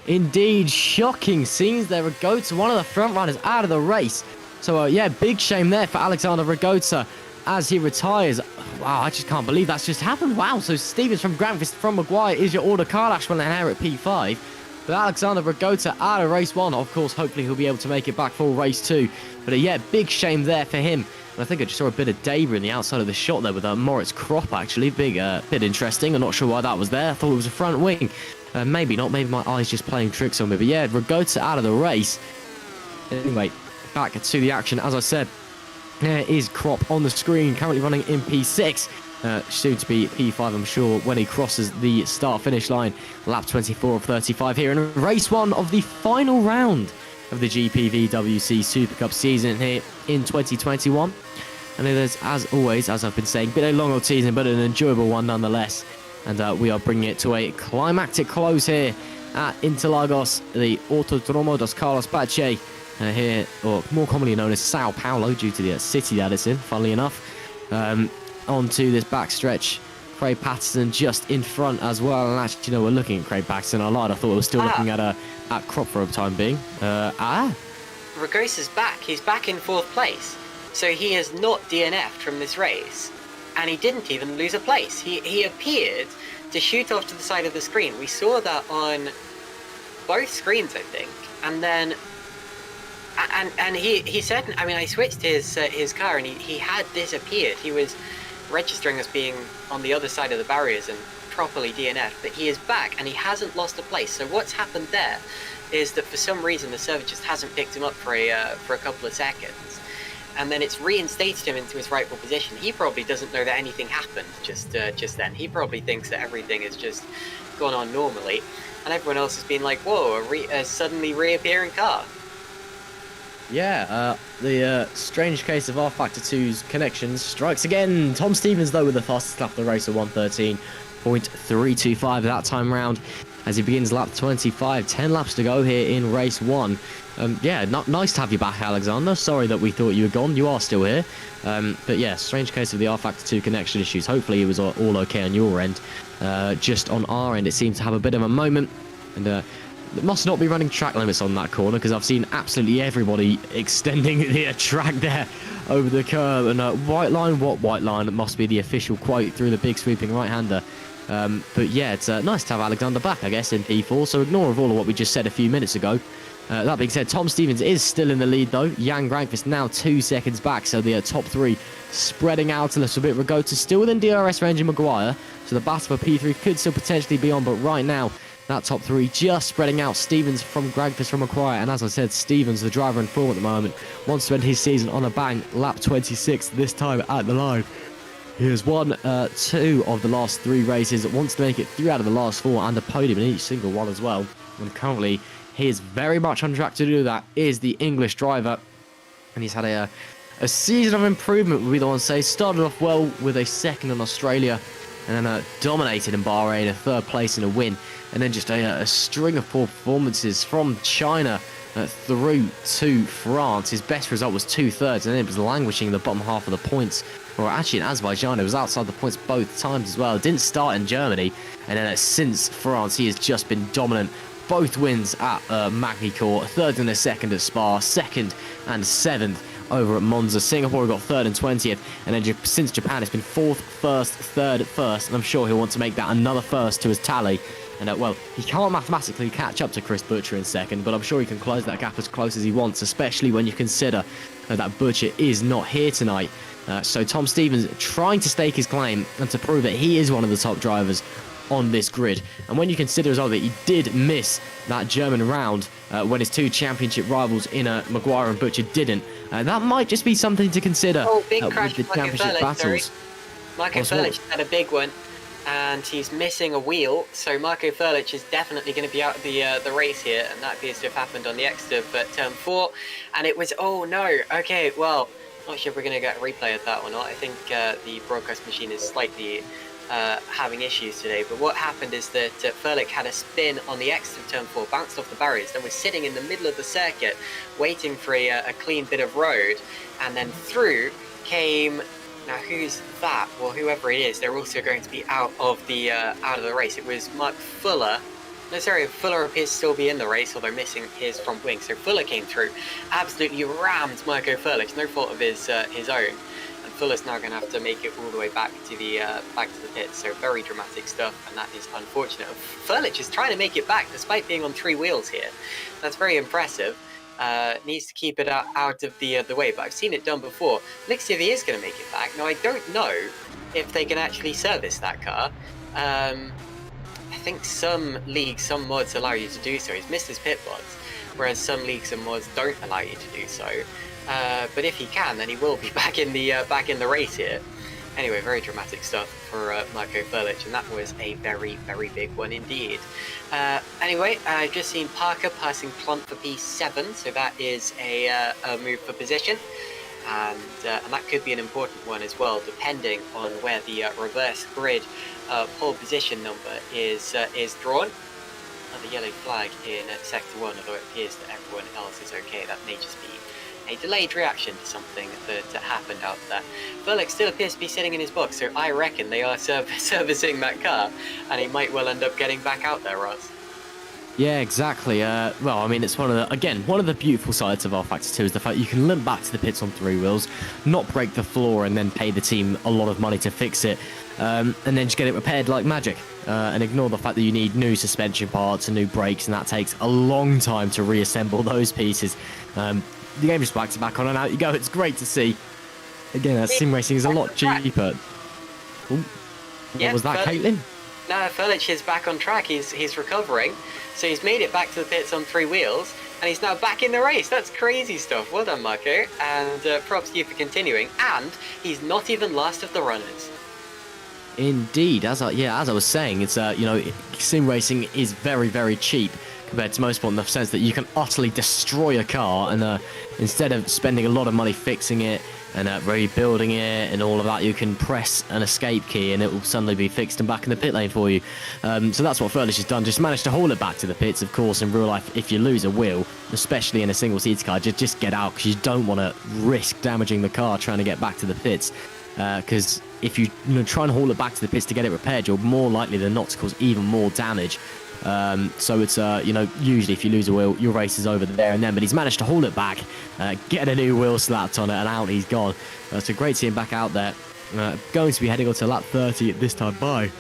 Indeed, shocking scenes there. Ragosa, one of the front runners, out of the race. So yeah, big shame there for Alexander Ragosa as he retires. Wow, I just can't believe that's just happened. Wow, so Stevens from Grandfist from Maguire is your order. Kardashev will inherit P5. But Alexander Ragosa out of race 1. Of course, hopefully he'll be able to make it back for race 2. But yeah, big shame there for him. And I think I just saw a bit of debris in the outside of the shot there with Moritz Krop, actually. Bit interesting. I'm not sure why that was there. I thought it was a front wing. Maybe not. Maybe my eye's just playing tricks on me. But yeah, Ragosa out of the race. Anyway, back to the action. As I said, there is Krop on the screen, currently running in P6. Soon to be P5, I'm sure, when he crosses the start-finish line. Lap 24 of 35 here in race 1 of the final round of the GPVWC Supercup season here in 2021. And it is, as always, as I've been saying, been a long old season, but an enjoyable one nonetheless. And we are bringing it to a climactic close here at Interlagos, the Autódromo José Carlos Pace, here, or more commonly known as Sao Paulo, due to the city that it's in, funnily enough. Onto this backstretch, Craig Patterson just in front as well. And actually, you know, we're looking at Craig Patterson. I lied. I thought we were still looking at Krop for a time being. Ragosa's back. He's back in 4th place. So he has not DNF'd from this race. and he didn't even lose a place. He appeared to shoot off to the side of the screen. We saw that on both screens, I think, and then and he said, I mean, I switched his car, and he had disappeared. He was registering as being on the other side of the barriers and properly DNF'd, but he is back and he hasn't lost a place. So what's happened there is that for some reason the server just hasn't picked him up for a couple of seconds, and then it's reinstated him into his rightful position. He probably doesn't know that anything happened just then. He probably thinks that everything has just gone on normally, and everyone else has been like, whoa, a suddenly reappearing car. Yeah, the strange case of R-Factor 2's connections strikes again. Tom Stevens, though, with the fastest lap of the race at 1:13.325 that time round as he begins lap 25. 10 laps to go here in race 1. Yeah, nice to have you back, Alexander. Sorry that we thought you were gone. You are still here. But yeah, strange case of the R-Factor 2 connection issues. Hopefully it was all okay on your end. Just on our end, it seems to have a bit of a moment. And it must not be running track limits on that corner, because I've seen absolutely everybody extending the track there over the curb. And white line, what white line? It must be the official quote through the big sweeping right-hander. But yeah, it's nice to have Alexander back, I guess, in P4. So ignore all of what we just said a few minutes ago. That being said, Tom Stevens is still in the lead, though. Jan Grankvist now 2 seconds back. So the top 3 spreading out a little bit. Rigotta still within DRS range in McGuire. So the battle for P3 could still potentially be on. But right now, that top 3 just spreading out. Stevens from Grankvist from McGuire. And as I said, Stevens, the driver in form at the moment, wants to end his season on a bang. Lap 26 this time at the line. He has won 2 of the last 3 races. Wants to make it 3 out of the last 4 and a podium in each single one as well. And currently, he is very much on track to do that. Is the English driver. And he's had a season of improvement, would be the one to say. Started off well with a 2nd in Australia. And then dominated in Bahrain, a 3rd place in a win. And then just a string of poor performances from China through to France. His best result was 2 thirds, and then it was languishing in the bottom half of the points. Or actually in Azerbaijan, it was outside the points both times as well. It didn't start in Germany, and then since France, he has just been dominant. Both wins at McIntyre, 3rd and a 2nd at Spa, 2nd and 7th over at Monza. Singapore got 3rd and 20th, and then since Japan, it's been 4th, 1st, 3rd, 1st, and I'm sure he'll want to make that another 1st to his tally. And well, he can't mathematically catch up to Chris Butcher in 2nd, but I'm sure he can close that gap as close as he wants, especially when you consider that Butcher is not here tonight. So Tom Stevens trying to stake his claim and to prove that he is one of the top drivers on this grid. And when you consider as well that he did miss that German round when his 2 championship rivals in Maguire and Butcher didn't, that might just be something to consider big crash with the championship battles. Marco Furlich had a big one, and he's missing a wheel, so Marco Furlich is definitely going to be out of the race here, and that appears to have happened on the extra, but turn 4, and it was, oh no, okay, well, not sure if we're going to get a replay of that or not. I think the broadcast machine is slightly having issues today, but what happened is that Furlich had a spin on the exit of turn 4, bounced off the barriers, then was sitting in the middle of the circuit waiting for a clean bit of road, and then through came, now who's that? Well, whoever it is, they're also going to be out of the race. It was Mark Fuller. No, sorry, Fuller appears to still be in the race, although missing his front wing. So Fuller came through, absolutely rammed Marco Furlich, no fault of his own. And Fuller's now going to have to make it all the way back to the pits. So very dramatic stuff, and that is unfortunate. Furlich is trying to make it back despite being on 3 wheels here. That's very impressive. Needs to keep it out of the way, but I've seen it done before. Let's see if he is going to make it back. Now, I don't know if they can actually service that car. I think some leagues, some mods allow you to do so. He's missed his pit mods, whereas some leagues and mods don't allow you to do so. But if he can, then he will be back in the race here. Anyway, very dramatic stuff for Marco Furlich, and that was a very, very big one indeed. Anyway, I've just seen Parker passing Plant for P7, so that is a move for position, and that could be an important one as well, depending on where the reverse grid pole position number is drawn. The yellow flag in Sector 1, although it appears that everyone else is okay. That may just be a delayed reaction to something that happened out there. Furlich still appears to be sitting in his box, so I reckon they are servicing that car, and he might well end up getting back out there, Ross. Yeah, exactly. Well, I mean, it's one of the beautiful sides of R-Factor 2 is the fact you can limp back to the pits on 3 wheels, not break the floor, and then pay the team a lot of money to fix it, and then just get it repaired like magic, and ignore the fact that you need new suspension parts and new brakes, and that takes a long time to reassemble those pieces. The game just backs it back on and out you go. It's great to see. Again, sim racing is a lot cheaper. Ooh, what was that, Caitlin? No, Furlich is back on track. He's recovering. So he's made it back to the pits on 3 wheels, and he's now back in the race. That's crazy stuff. Well done, Marco, and props to you for continuing. And he's not even last of the runners. Indeed, as I was saying, it's sim racing is very, very cheap compared to motorsport in the sense that you can utterly destroy a car, and instead of spending a lot of money fixing it and rebuilding it and all of that, you can press an escape key and it will suddenly be fixed and back in the pit lane for you. So that's what Furlich has done, just managed to haul it back to the pits. Of course, in real life, if you lose a wheel, especially in a single seat car, just get out, because you don't want to risk damaging the car trying to get back to the pits, because if you try and haul it back to the pits to get it repaired, you're more likely than not to cause even more damage. So it's usually if you lose a wheel, your race is over there and then, but he's managed to haul it back, get a new wheel slapped on it, and out he's gone. So great to see him back out there, going to be heading on to lap 30 at this time by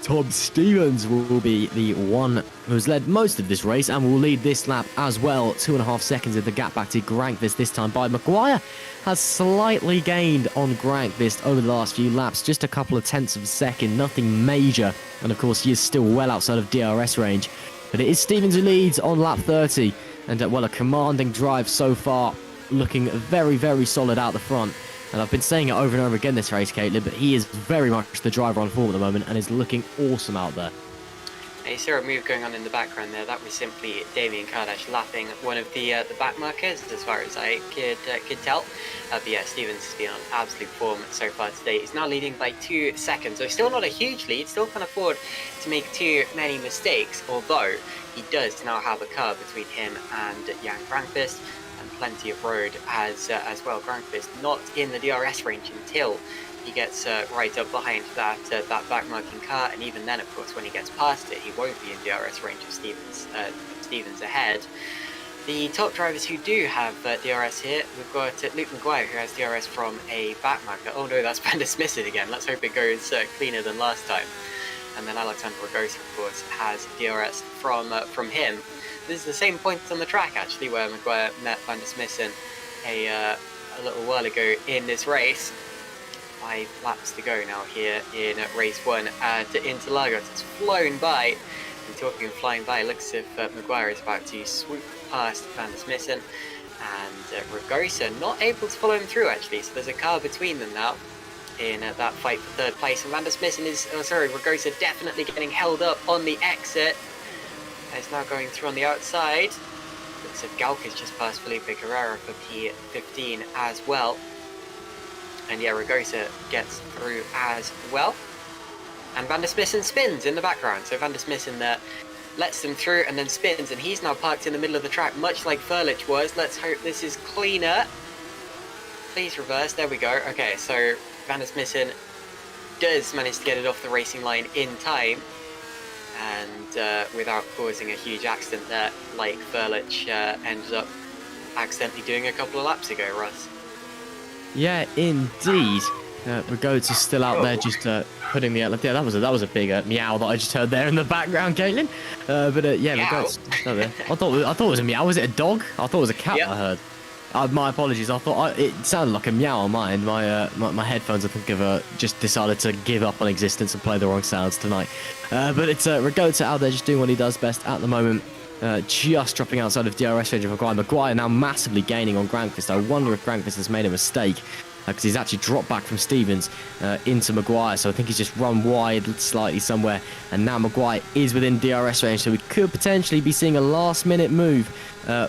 Tom Stevens. Will be the one who's led most of this race and will lead this lap as well. 2.5 seconds of the gap back to Grankvist this time by McGuire. Has slightly gained on Grankvist over the last few laps, just a couple of tenths of a second, nothing major. And of course, he is still well outside of DRS range. But it is Stevens who leads on lap 30. And a commanding drive so far, looking very, very solid out the front. And I've been saying it over and over again this race, Caitlin, but he is very much the driver on form at the moment and is looking awesome out there. You saw a move going on in the background there. That was simply Damien Kardash lapping one of the back markers, as far as I could tell. But yeah, Stevens has been on absolute form so far today. He's now leading by 2 seconds. So still not a huge lead, still can't afford to make too many mistakes, although he does now have a car between him and Jan Grankvist, and plenty of road as well. Grankvist not in the DRS range until he gets right up behind that back marking car, and even then, of course, when he gets past it, he won't be in DRS range of Stevens ahead. The top drivers who do have DRS here, we've got Luke McGuire, who has DRS from a back marker. Oh no, that's Vander Smith again. Let's hope it goes cleaner than last time. And then Alexander Ragosa, of course, has DRS from him. This is the same point on the track, actually, where McGuire met Vander Smith a little while ago in this race. 5 laps to go now here in race 1 at Interlagos. It's flown by, and talking of flying by, it looks as if McGuire is about to swoop past Van der Smissen, and Ragosa not able to follow him through, actually, so there's a car between them now in that fight for 3rd place, and Van der Smissen is, Ragosa definitely getting held up on the exit. He's now going through on the outside. Looks as if Galka's just passed Felipe Carrera for P15 as well. And yeah, Ragosa gets through as well. And Van der Smissen spins in the background. So Van der Smissen lets them through and then spins. And he's now parked in the middle of the track, much like Furlich was. Let's hope this is cleaner. Please reverse. There we go. Okay, so Van der Smissen does manage to get it off the racing line in time. And without causing a huge accident there, like Furlich ended up accidentally doing a couple of laps ago, Russ. Yeah, indeed. Ragosa's still out there, just putting the outlet. Yeah, that was a big meow that I just heard there in the background, Caitlin. Yeah, Ragosa's still there. I thought it was a meow. Was it a dog? I thought it was a cat. Yep. I heard. My apologies. I thought it sounded like a meow on my end. My headphones, I think, have just decided to give up on existence and play the wrong sounds tonight. But it's Ragosa out there just doing what he does best at the moment. Just dropping outside of DRS range of McGuire. McGuire now massively gaining on Grankvist. I wonder if Grankvist has made a mistake, because he's actually dropped back from Stevens into McGuire. So I think he's just run wide slightly somewhere. And now McGuire is within DRS range. So we could potentially be seeing a last-minute move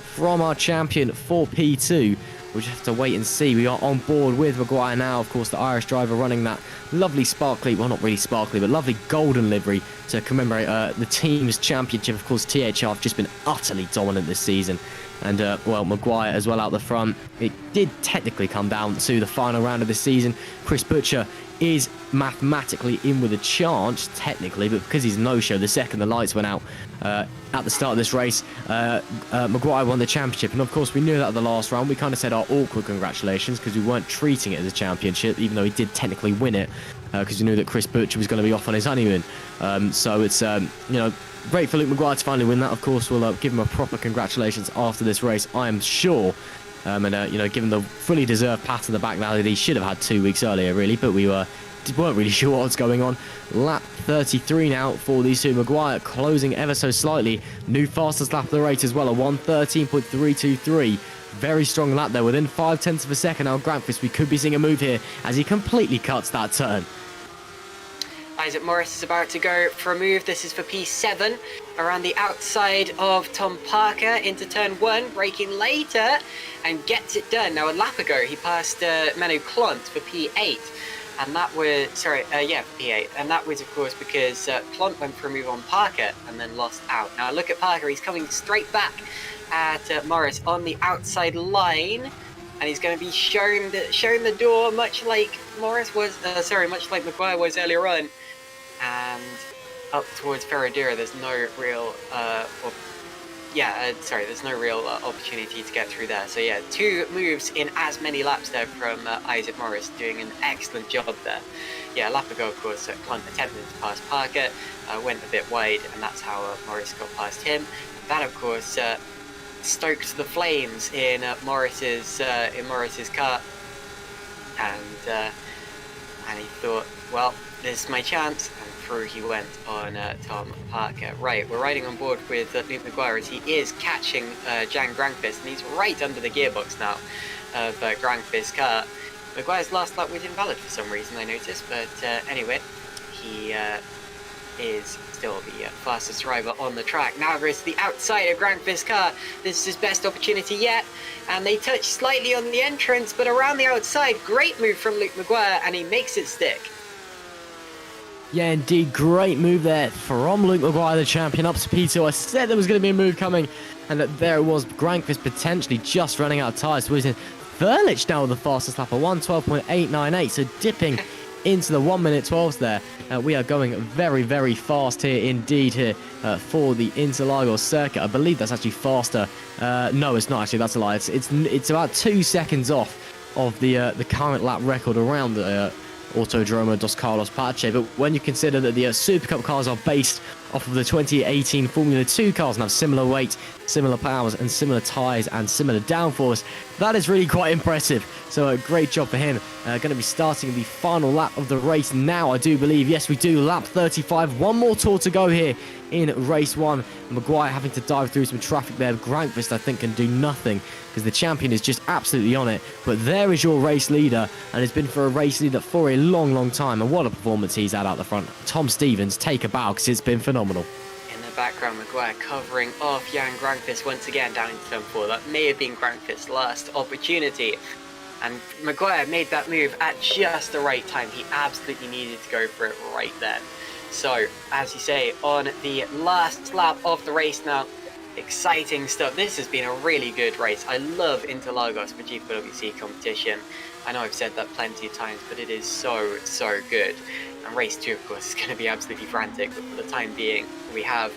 from our champion for P2. We'll just have to wait and see. We are on board with McGuire now. Of course, the Irish driver running that lovely sparkly, well, not really sparkly, but lovely golden livery to commemorate the team's championship. Of course, THR have just been utterly dominant this season. And, well, McGuire as well out the front. It did technically come down to the final round of the season. Chris Butcher is mathematically in with a chance, technically, but because he's no-show, the second the lights went out at the start of this race, McGuire won the championship. And of course, we knew that at the last round. We kind of said our awkward congratulations because we weren't treating it as a championship, even though he did technically win it, because we knew that Chris Butcher was going to be off on his honeymoon. So it's, great for Luke McGuire to finally win that. Of course, we'll give him a proper congratulations after this race, I am sure. Given the fully deserved pat in the back now that he should have had 2 weeks earlier, really, but we weren't really sure what was going on. Lap 33 now for these two. McGuire closing ever so slightly. New fastest lap of the race as well, a 1:13.323. Very strong lap there, within 0.5 of a second. Now Granqvist, we could be seeing a move here as he completely cuts that turn. Isaac Morris is about to go for a move. This is for P7 around the outside of Tom Parker into turn 1, braking later and gets it done. Now a lap ago he passed Manu Clont for P8, and that was for P8, and that was of course because Clont went for a move on Parker and then lost out. Now look at Parker, he's coming straight back at Morris on the outside line. And he's going to be shown the door, much like much like McGuire was earlier on. And up towards Ferradura, there's no real, there's no real opportunity to get through there. So yeah, 2 moves in as many laps there from Isaac Morris, doing an excellent job there. Yeah, a lap ago, of course, Clont attempted to pass Parker, went a bit wide, and that's how Morris got past him. That, of course, stoked the flames in Morris's car, and he thought, well, this is my chance, and through he went on Tom Parker. Right, we're riding on board with Luke McGuire as he is catching Jan Granqvist, and he's right under the gearbox now of Granqvist's car. McGuire's last lap was invalid for some reason, I noticed, but anyway, he is still the fastest driver on the track. Now it's the outside of Granqvist's car. This is his best opportunity yet, and they touch slightly on the entrance, but around the outside, great move from Luke McGuire, and he makes it stick. Yeah, indeed, great move there from Luke McGuire, the champion, up to P2. I said there was going to be a move coming, and there it was. Granqvist potentially just running out of tyres. So Verlich now with the fastest lap, a 1:12.898, so dipping into the 1:12s there. We are going very, very fast here indeed for the Interlagos circuit. I believe that's actually faster. No, it's not actually. That's a lie. It's about 2 seconds off of the current lap record around the Autódromo José Carlos Pace. But when you consider that the Supercup cars are based off of the 2018 Formula 2 cars and have similar weight, similar powers, and similar tyres and similar downforce, that is really quite impressive. So a great job for him. Going to be starting the final lap of the race now, I do believe. Yes, we do. Lap 35. One more tour to go here in race 1. McGuire having to dive through some traffic there. Granqvist, I think, can do nothing because the champion is just absolutely on it. But there is your race leader, and it's been for a race leader for a long, long time. And what a performance he's had out the front. Tom Stevens, take a bow because it's been phenomenal. In the background, McGuire covering off Jan Granqvist once again down into turn 4. That may have been Granqvist's last opportunity. And McGuire made that move at just the right time. He absolutely needed to go for it right then. So, as you say, on the last lap of the race now, exciting stuff. This has been a really good race. I love Interlagos for GPVWC competition. I know I've said that plenty of times, but it is so, so good. And race 2, of course, is going to be absolutely frantic, but for the time being, we have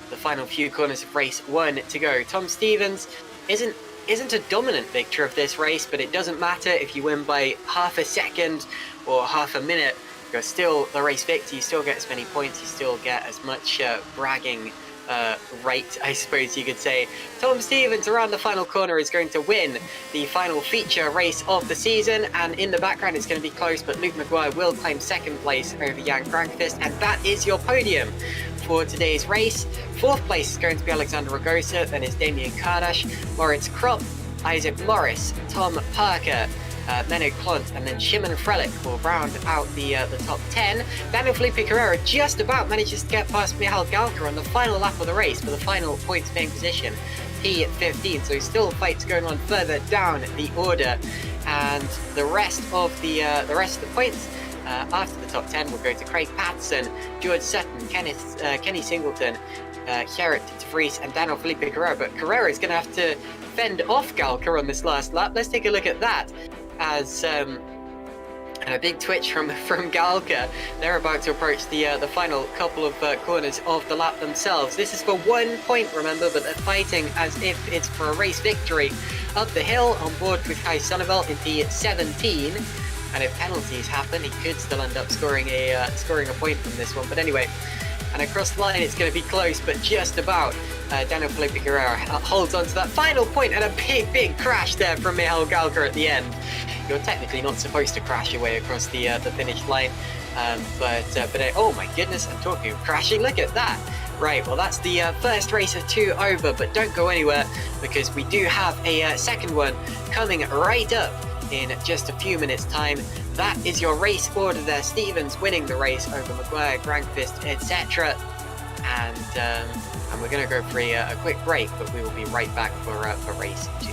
the final few corners of race 1 to go. Tom Stevens isn't a dominant victor of this race, but it doesn't matter if you win by half a second or half a minute. You're still the race victor. You still get as many points. You still get as much bragging rate, I suppose you could say. Tom Stevens around the final corner is going to win the final feature race of the season, and in the background it's going to be close, but Luke McGuire will claim second place over Jan Granqvist, and that is your podium for today's race. 4th place is going to be Alexander Ragosa, then it's Damien Kardash, Moritz Kropp, Isaac Morris, Tom Parker, Menno Clont, and then Shimon Frelich will round out the top 10. Daniel Felipe Carrera just about manages to get past Michal Galka on the final lap of the race for the final points paying position, P15. So still fights going on further down the order, and the rest of the points after the top 10 will go to Craig Patterson, George Sutton, Kenny Singleton, Gerrit de Vries, and Daniel Felipe Carrera. But Carrera is going to have to fend off Galka on this last lap. Let's take a look at that. As And a big twitch from Galka. They're about to approach the final couple of corners of the lap themselves. This is for 1 point, remember, but they're fighting as if it's for a race victory. Up the hill, on board with Kai Sonneveld in P17. And if penalties happen, he could still end up scoring a point from this one. But anyway, and across the line, it's going to be close, but just about. Daniel Felipe Guerrero holds on to that final point, and a big crash there from Michal Galka at the end. You're technically not supposed to crash your way across the finish line, but oh my goodness, I'm talking of crashing. Look at that. Right, well that's the first race of 2 over, but don't go anywhere because we do have a second one coming right up in just a few minutes' time. That is your race order there. Stevens winning the race over Maguire, Grankvist, etc. And we're going to go for a quick break, but we will be right back for race 2.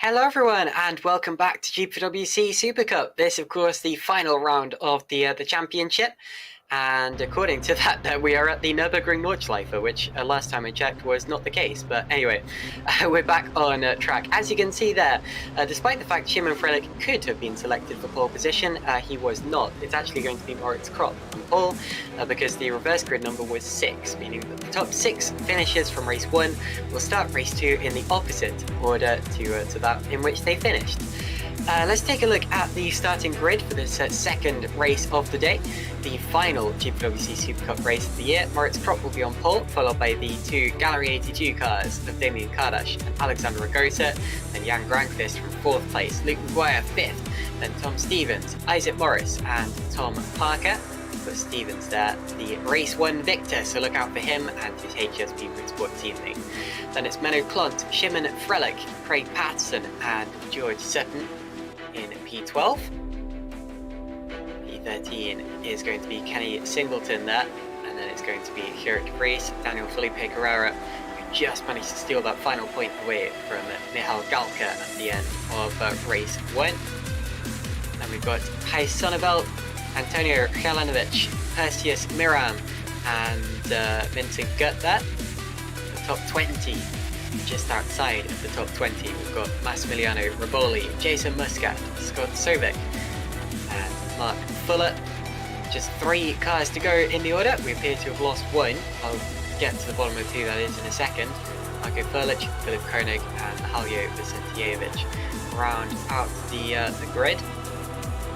Hello everyone and welcome back to GPVWC Supercup. This of course the final round of the championship, and according to that we are at the Nürburgring Nordschleife, which last time I checked was not the case. But anyway, we're back on track. As you can see there, despite the fact Shimon Frelich could have been selected for pole position, he was not. It's actually going to be Moritz Kropp on pole because the reverse grid number was 6, meaning that the top 6 finishes from race 1 will start race 2 in the opposite order to that in which they finished. Let's take a look at the starting grid for this second race of the day, the final GPVWC Supercup race of the year. Moritz Kropp will be on pole, followed by the 2 Gallery 82 cars of Damien Kardash and Alexander Ragosa, then Jan Grankvist from 4th place, Luke Maguire 5th, then Tom Stevens, Isaac Morris and Tom Parker. But Stevens there, the race 1 victor, so look out for him and his HSP Motorsport teammate. Then it's Menno Klont, Shimon Frelich, Craig Patterson and George Sutton in P12. P13 is going to be Kenny Singleton there, and then it's going to be Gerrit de Vries, Daniel Felipe Carrera, who just managed to steal that final point away from Michal Galka at the end of race 1. And we've got Gijs Sonneveld, Antonio Jelanovic, Perseus Miram and Vincent Gutt there. The top 20, just outside of the top 20, we've got Massimiliano Riboli, Jason Muscat, Scott Sovic and Mark Fuller. Just 3 cars to go in the order. We appear to have lost 1. I'll get to the bottom of who that is in a second. Marko Frlic, Filip Koenig and Haljo Vicentijevic round out the grid.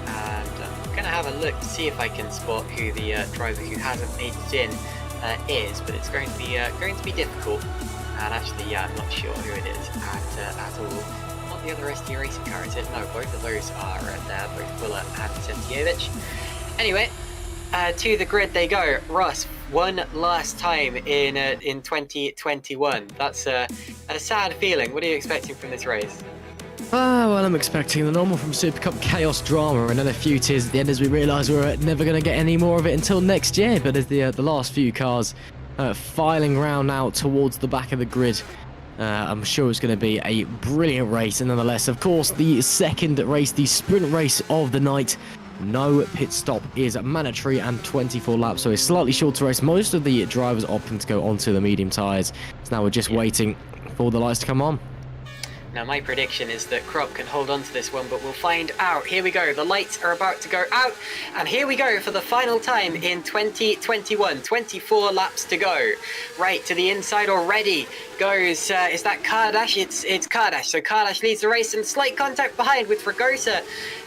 And I'm going to have a look to see if I can spot who the driver who hasn't made it in is, but it's going to be difficult. And actually, yeah, I'm not sure who it is at all. Not the other ST Racing car, is it? No, both of those are there, both Fuller and Vicentijevic. Anyway, to the grid they go. Ross, one last time in 2021. That's a sad feeling. What are you expecting from this race? Well, I'm expecting the normal from Supercup chaos drama and then a few tears at the end as we realise we're never going to get any more of it until next year. But as the last few cars filing round now towards the back of the grid, I'm sure it's going to be a brilliant race. And nonetheless, of course, the second race, the sprint race of the night, no pit stop is mandatory and 24 laps, so a slightly shorter race. Most of the drivers opting to go onto the medium tyres. So now we're just waiting for the lights to come on. Now my prediction is that Kropp can hold on to this one, but we'll find out. Here we go, the lights are about to go out, and here we go for the final time in 2021, 24 laps to go. Right, to the inside already goes, is that Kardash? It's Kardash, so Kardash leads the race and slight contact behind with Ragosa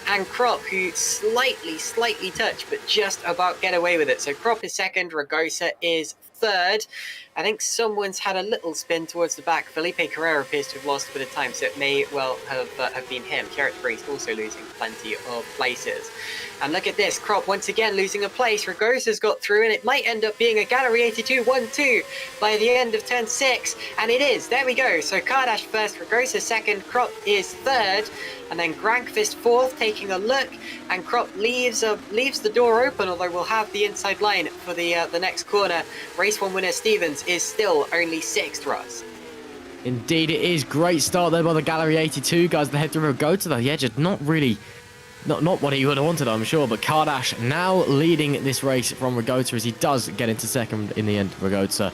and Kropp, who slightly touch, but just about get away with it. So Kropp is second, Ragosa is third. I think someone's had a little spin towards the back. Felipe Carrera appears to have lost a bit of time, so it may well have been him. Gerrit de Vries also losing plenty of places. And look at this, Kropp once again losing a place. Ragosa's got through, and it might end up being a Gallery 82 1-2 by the end of turn 6. And it is, there we go. So Kardash first, Ragosa second, Kropp is third. And then Grankvist fourth, taking a look, and Kropp leaves the door open, although we'll have the inside line for the next corner. Race 1 winner Stevens is still only 6th, Ross. Indeed it is. Great start there by the Gallery 82 guys. The head driver go to the edge. Not what he would have wanted, I'm sure, but Kardash now leading this race from Ragosa as he does get into second in the end, Ragosa.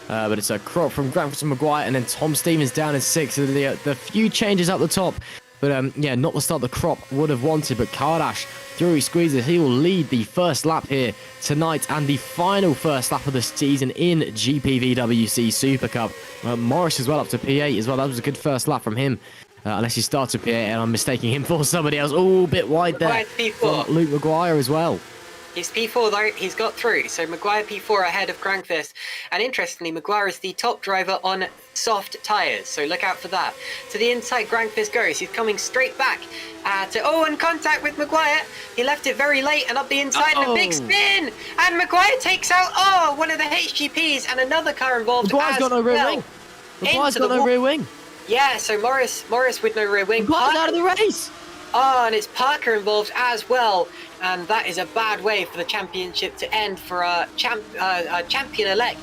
But it's a Kropp from Grankvist and Maguire, and then Tom Stevens down in 6th. The few changes up the top. But yeah, not the start the Kropp would have wanted, but Kardash, through he squeezes, he will lead the first lap here tonight and the final first lap of the season in GPVWC Supercup. Morris as well up to P8 as well. That was a good first lap from him, unless he started P8 and I'm mistaking him for somebody else. Oh, a bit wide there from Luke Maguire as well. He's P4 though, he's got through, so Maguire P4 ahead of Grankvist. And interestingly, Maguire is the top driver on soft tyres, so look out for that. To the inside Grankvist goes, he's coming straight back and contact with Maguire. He left it very late and up the inside, and a big spin! And Maguire takes out, one of the HGPs and another car involved. Maguire's got no rear wing. Maguire's got no rear wing. Yeah, so Morris with no rear wing. Maguire's out of the race! Oh, and it's Parker involved as well. And that is a bad way for the championship to end for our champion-elect.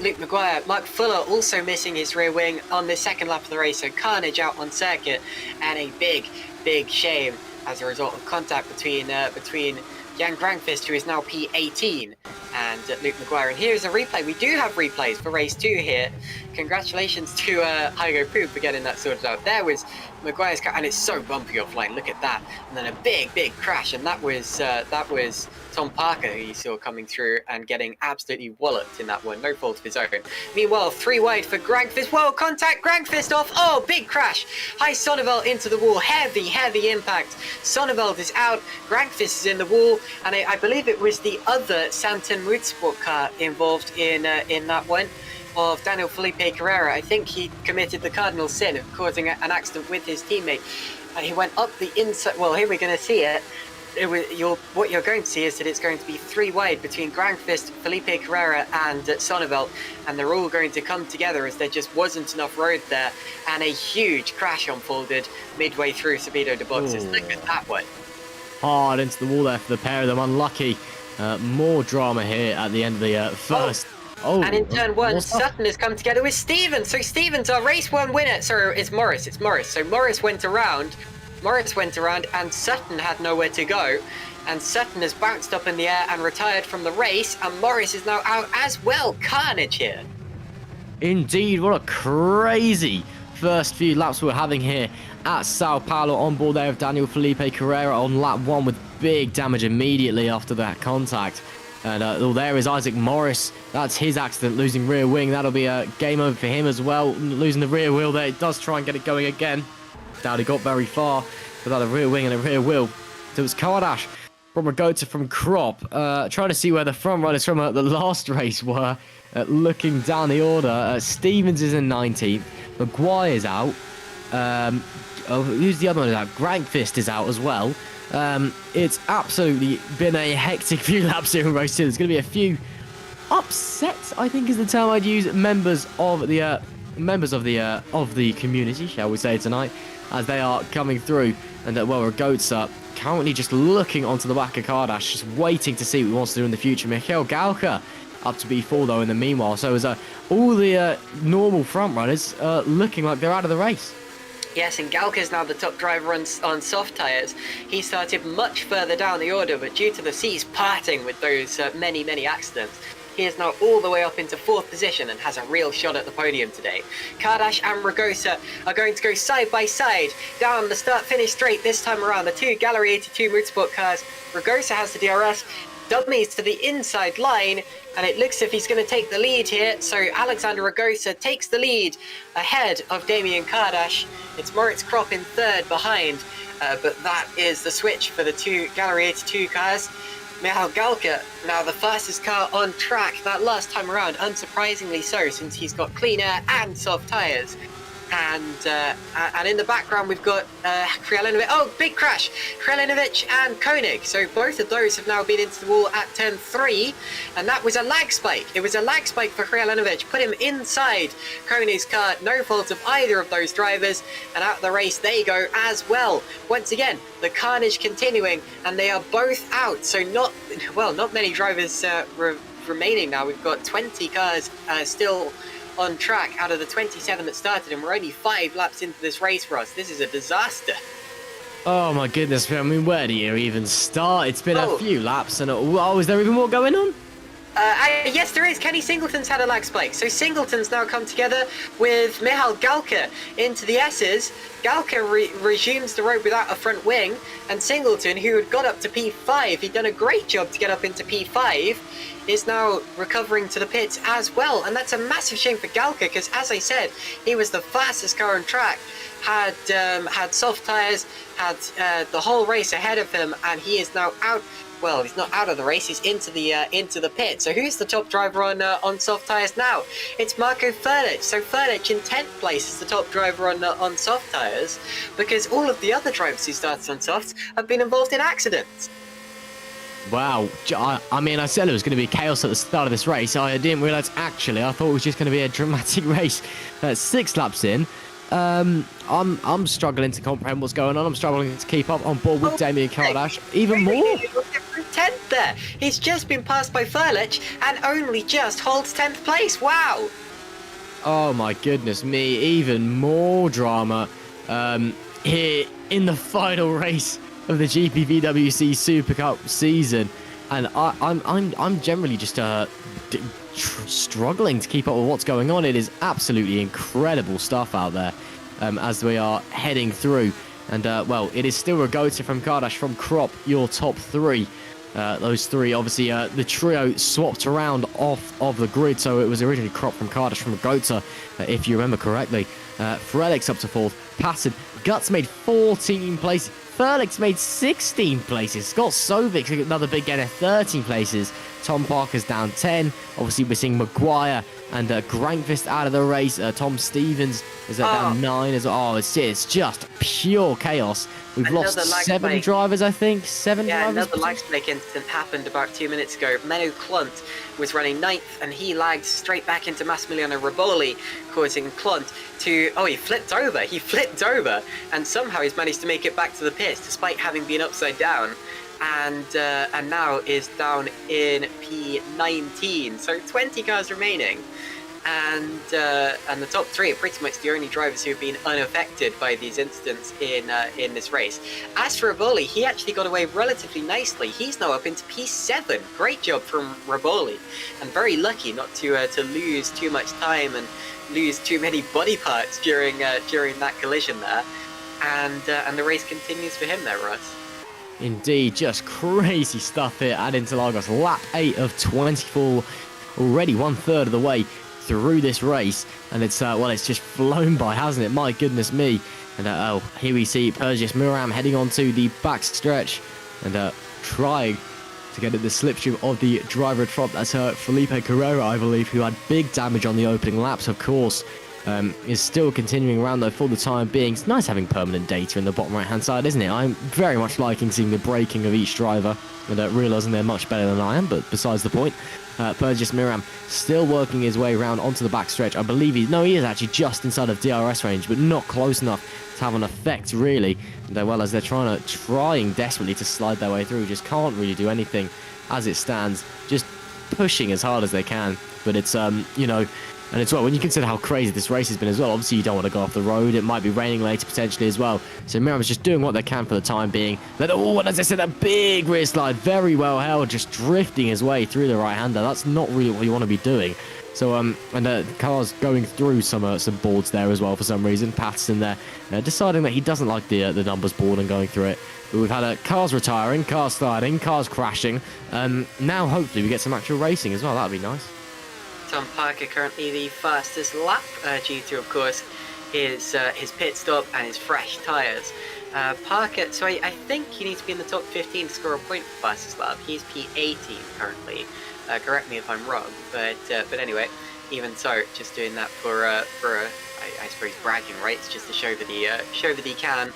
Luke Maguire, Mark Fuller also missing his rear wing on the second lap of the race, so carnage out on circuit, and a big shame as a result of contact between Jan Grangfist, who is now P18, and Luke Maguire. And here's a replay. We do have replays for race 2 here. Congratulations to Heigo Poom for getting that sorted out. There was Maguire's car, and it's so bumpy offline. Look at that. And then a big crash, and that was Tom Parker, who you saw coming through and getting absolutely walloped in that one. No fault of his own. Meanwhile, 3 wide for Grangfist. Whoa, contact, Grangfist off. Oh, big crash. High Sonneveld into the wall. Heavy impact. Sonneveld is out. Grangfist is in the wall. And I believe it was the other Santen Motorsport car involved in that one, of Daniel Felipe Carrera. I think he committed the cardinal sin of causing an accident with his teammate. He went up the inside. Well, here we're going to see it. What you're going to see is that it's going to be 3 wide between Grangfist, Felipe Carrera, and Sonneveld, and they're all going to come together as there just wasn't enough road there, and a huge crash unfolded midway through Subido de Boxes. Ooh. Look at that one. Hard into the wall there for the pair of them. Unlucky. More drama here at the end of the first. Oh, and in turn 1, Sutton has come together with Stevens. So Stevens, our race 1 winner. Sorry, it's Morris. So Morris went around, and Sutton had nowhere to go. And Sutton has bounced up in the air and retired from the race. And Morris is now out as well. Carnage here. Indeed, what a crazy first few laps we're having here at Sao Paulo. On board there with Daniel Felipe Carrera on lap 1 with big damage immediately after that contact. And there is Isaac Morris. That's his accident, losing rear wing. That'll be a game over for him as well. Losing the rear wheel there. It does try and get it going again. Doubt he got very far without a rear wing and a rear wheel. So it's Kardash from Ragota from Crop. Trying to see where the front runners from the last race were. Looking down the order. Stevens is in 19th. Maguire's out. Who's the other one? Grangfist is out as well. It's absolutely been a hectic few laps here in race 2. There's going to be a few upsets, I think is the term I'd use. Members of the community, shall we say, tonight, as they are coming through. And Ragota currently just looking onto the back of Kardash, just waiting to see what he wants to do in the future. Mikhail Galka up to B4 though in the meanwhile. So as all the normal front runners looking like they're out of the race. Yes, and Galka is now the top driver on soft tyres. He started much further down the order, but due to the seas parting with those many accidents, he is now all the way up into 4th position and has a real shot at the podium today. Kardash and Ragota are going to go side by side down the start-finish straight this time around. The 2 Gallery 82 Motorsport cars. Ragota has the DRS. Dummies to the inside line, and it looks as if he's going to take the lead here. So Alexander Ragota takes the lead ahead of Damien Kardash. It's Moritz Kropp in 3rd behind, but that is the switch for the 2 Gallery 82 cars. Michal Galka, now the fastest car on track that last time around, unsurprisingly so, since he's got clean air and soft tyres. And in the background we've got Krjalinovic. Oh, big crash! Krjalinovic and Koenig. So both of those have now been into the wall at turn 3, and that was a lag spike. It was a lag spike for Krjalinovic. Put him inside Koenig's car. No fault of either of those drivers, and out of the race they go as well. Once again, the carnage continuing, and they are both out. So not many drivers remaining now. We've got 20 cars still on track out of the 27 that started, and we're only 5 laps into this race for us. This is a disaster. Oh my goodness, I mean, where do you even start? It's been a few laps, and is there even more going on? Yes, there is. Kenny Singleton's had a lag spike. So Singleton's now come together with Michal Galka into the S's. Galka resumes the road without a front wing, and Singleton, who had got up to P5, he'd done a great job to get up into P5, is now recovering to the pits as well. And that's a massive shame for Galka, because as I said, he was the fastest car on track, had soft tyres, had the whole race ahead of him, and he is now out. Well, he's not out of the race, he's into the pit. So who's the top driver on soft tyres now? It's Marko Frlic. So Frlic in 10th place is the top driver on soft tyres, because all of the other drivers who started on softs have been involved in accidents. Wow, I mean, I said it was going to be chaos at the start of this race. I didn't realise, actually, I thought it was just going to be a dramatic race. 6 laps in. I'm struggling to comprehend what's going on. I'm struggling to keep up on board with Damien Kardash even more. 10th there. He's just been passed by Furlich and only just holds 10th place. Wow. Oh my goodness me, even more drama here in the final race of the GPVWC Supercup season. And I'm generally just struggling to keep up with what's going on. It is absolutely incredible stuff out there as we are heading through. And, well, it is still Rogota from Kardash from Crop, your top three. Those three, obviously, the trio swapped around off of the grid. So it was originally Crop from Kardash from Rogota, if you remember correctly. Frelix up to 4th. Patton. Guts made 14 places. Furlix made 16 places. Scott Sovic, another big gainer, 13 places. Tom Parker's down 10. Obviously, we're seeing Maguire and Grankvist out of the race. Tom Stevens is down 9 as well. Oh, it's just pure chaos. We've lost 7 drivers, I think. 7 drivers. Yeah, another lag spike incident happened about 2 minutes ago. Menno Klunt was running 9th, and he lagged straight back into Massimiliano Riboli, causing Klunt to... Oh, he flipped over. And somehow he's managed to make it back to the pits, despite having been upside down. And now is down in P19. So 20 cars remaining. And the top 3 are pretty much the only drivers who have been unaffected by these incidents in this race. As for Riboli, he actually got away relatively nicely. He's now up into P7. Great job from Riboli, and very lucky not to lose too much time and lose too many body parts during that collision there. And the race continues for him there, Russ. Indeed, just crazy stuff here at Interlagos. Lap 8 of 24, already 1/3 of the way through this race, and it's just flown by, hasn't it? My goodness me. And here we see Perseus Muram heading onto the back stretch and trying to get at the slipstream of the driver at front. That's Felipe Carrera, I believe, who had big damage on the opening laps, of course. Is still continuing around though for the time being. It's nice having permanent data in the bottom right hand side, isn't it? I'm very much liking seeing the braking of each driver and realising they're much better than I am, but besides the point. Perseus Miram still working his way around onto the backstretch. I believe he is actually just inside of DRS range, but not close enough to have an effect really. And well, as they're trying desperately to slide their way through, just can't really do anything as it stands. Just pushing as hard as they can, but it's and it's when you consider how crazy this race has been as well, obviously you don't want to go off the road. It might be raining later potentially as well. So Miram's just doing what they can for the time being. And as I said, that big rear slide, very well held, just drifting his way through the right-hander. That's not really what you want to be doing. So, car's going through some boards there as well for some reason. Patterson there, deciding that he doesn't like the numbers board and going through it. But we've had cars retiring, cars starting, cars crashing. Now hopefully we get some actual racing as well. That'd be nice. Tom Parker currently the fastest lap due to, of course, his pit stop and his fresh tyres. Parker, so I think he needs to be in the top 15 to score a point for fastest lap. He's P18 currently. Correct me if I'm wrong, but anyway, even so, just doing that for I suppose bragging rights, just to show that he can.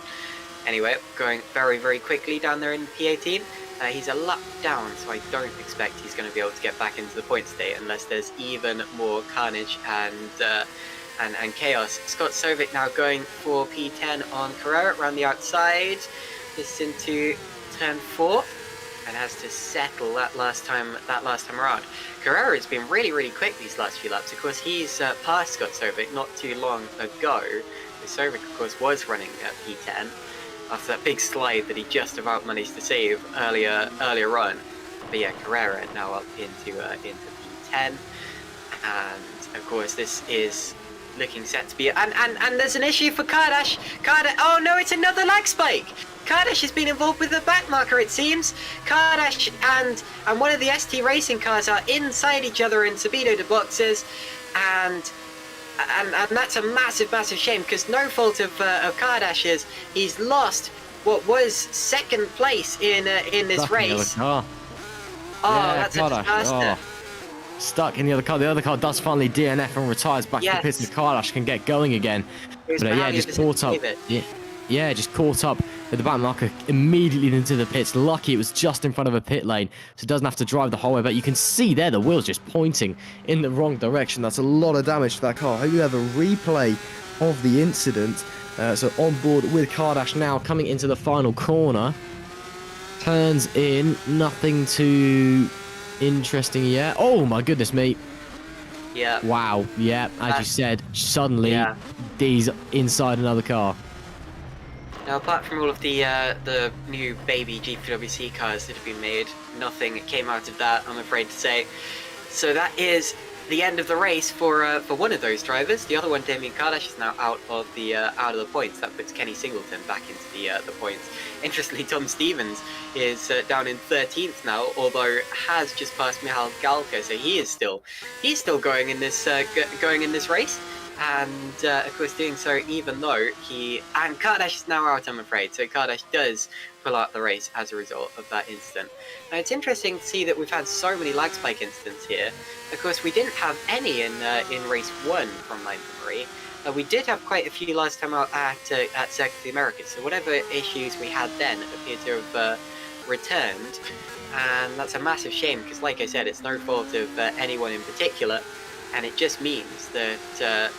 Anyway, going very, very quickly down there in P18. He's a lap down, so I don't expect he's going to be able to get back into the point state unless there's even more carnage and chaos. Scott Sovic now going for P10 on Carrera around the outside. This into turn 4 and has to settle that last time around. Carrera has been really, really quick these last few laps. Of course, he's passed Scott Sovic not too long ago. Sovic, of course, was running at P10. After that big slide that he just about managed to save earlier on. But yeah, Carrera now up into P10. And of course this is looking set to be and there's an issue for Kardash. Oh no, it's another lag spike! Kardash has been involved with the back marker, it seems. Kardash and one of the ST racing cars are inside each other in Subido boxes, and that's a massive shame, because no fault of Kardash's. He's lost what was second place in this race. Oh, yeah, that's a disaster. Stuck in the other car. The other car does finally DNF and retires back to the pits, and Kardash can get going again. But just caught up. Just caught up with the back marker immediately into the pits. Lucky it was just in front of a pit lane, so it doesn't have to drive the whole way. But you can see there the wheel's just pointing in the wrong direction. That's a lot of damage to that car. I hope you have a replay of the incident. So on board with Kardash now, coming into the final corner. Turns in, nothing too interesting yet. Oh my goodness me. Yeah. Wow, yeah, as you said, suddenly Yeah. D's inside another car. Now, apart from all of the new baby GPWC cars that have been made, nothing came out of that, I'm afraid to say. So that is the end of the race for one of those drivers. The other one, Damien Kardash, is now out of the points. That puts Kenny Singleton back into the points. Interestingly, Tom Stevens is down in 13th now, although has just passed Michal Galka, so he's still going in this race. And of course doing so even though and Kardash is now out, I'm afraid, so Kardash does pull out the race as a result of that incident. Now it's interesting to see that we've had so many lag spike incidents here. Of course we didn't have any in race 1 from my memory. We did have quite a few last time out at Circuit of the Americas, so whatever issues we had then appear to have returned, and that's a massive shame because, like I said, it's no fault of anyone in particular, and it just means that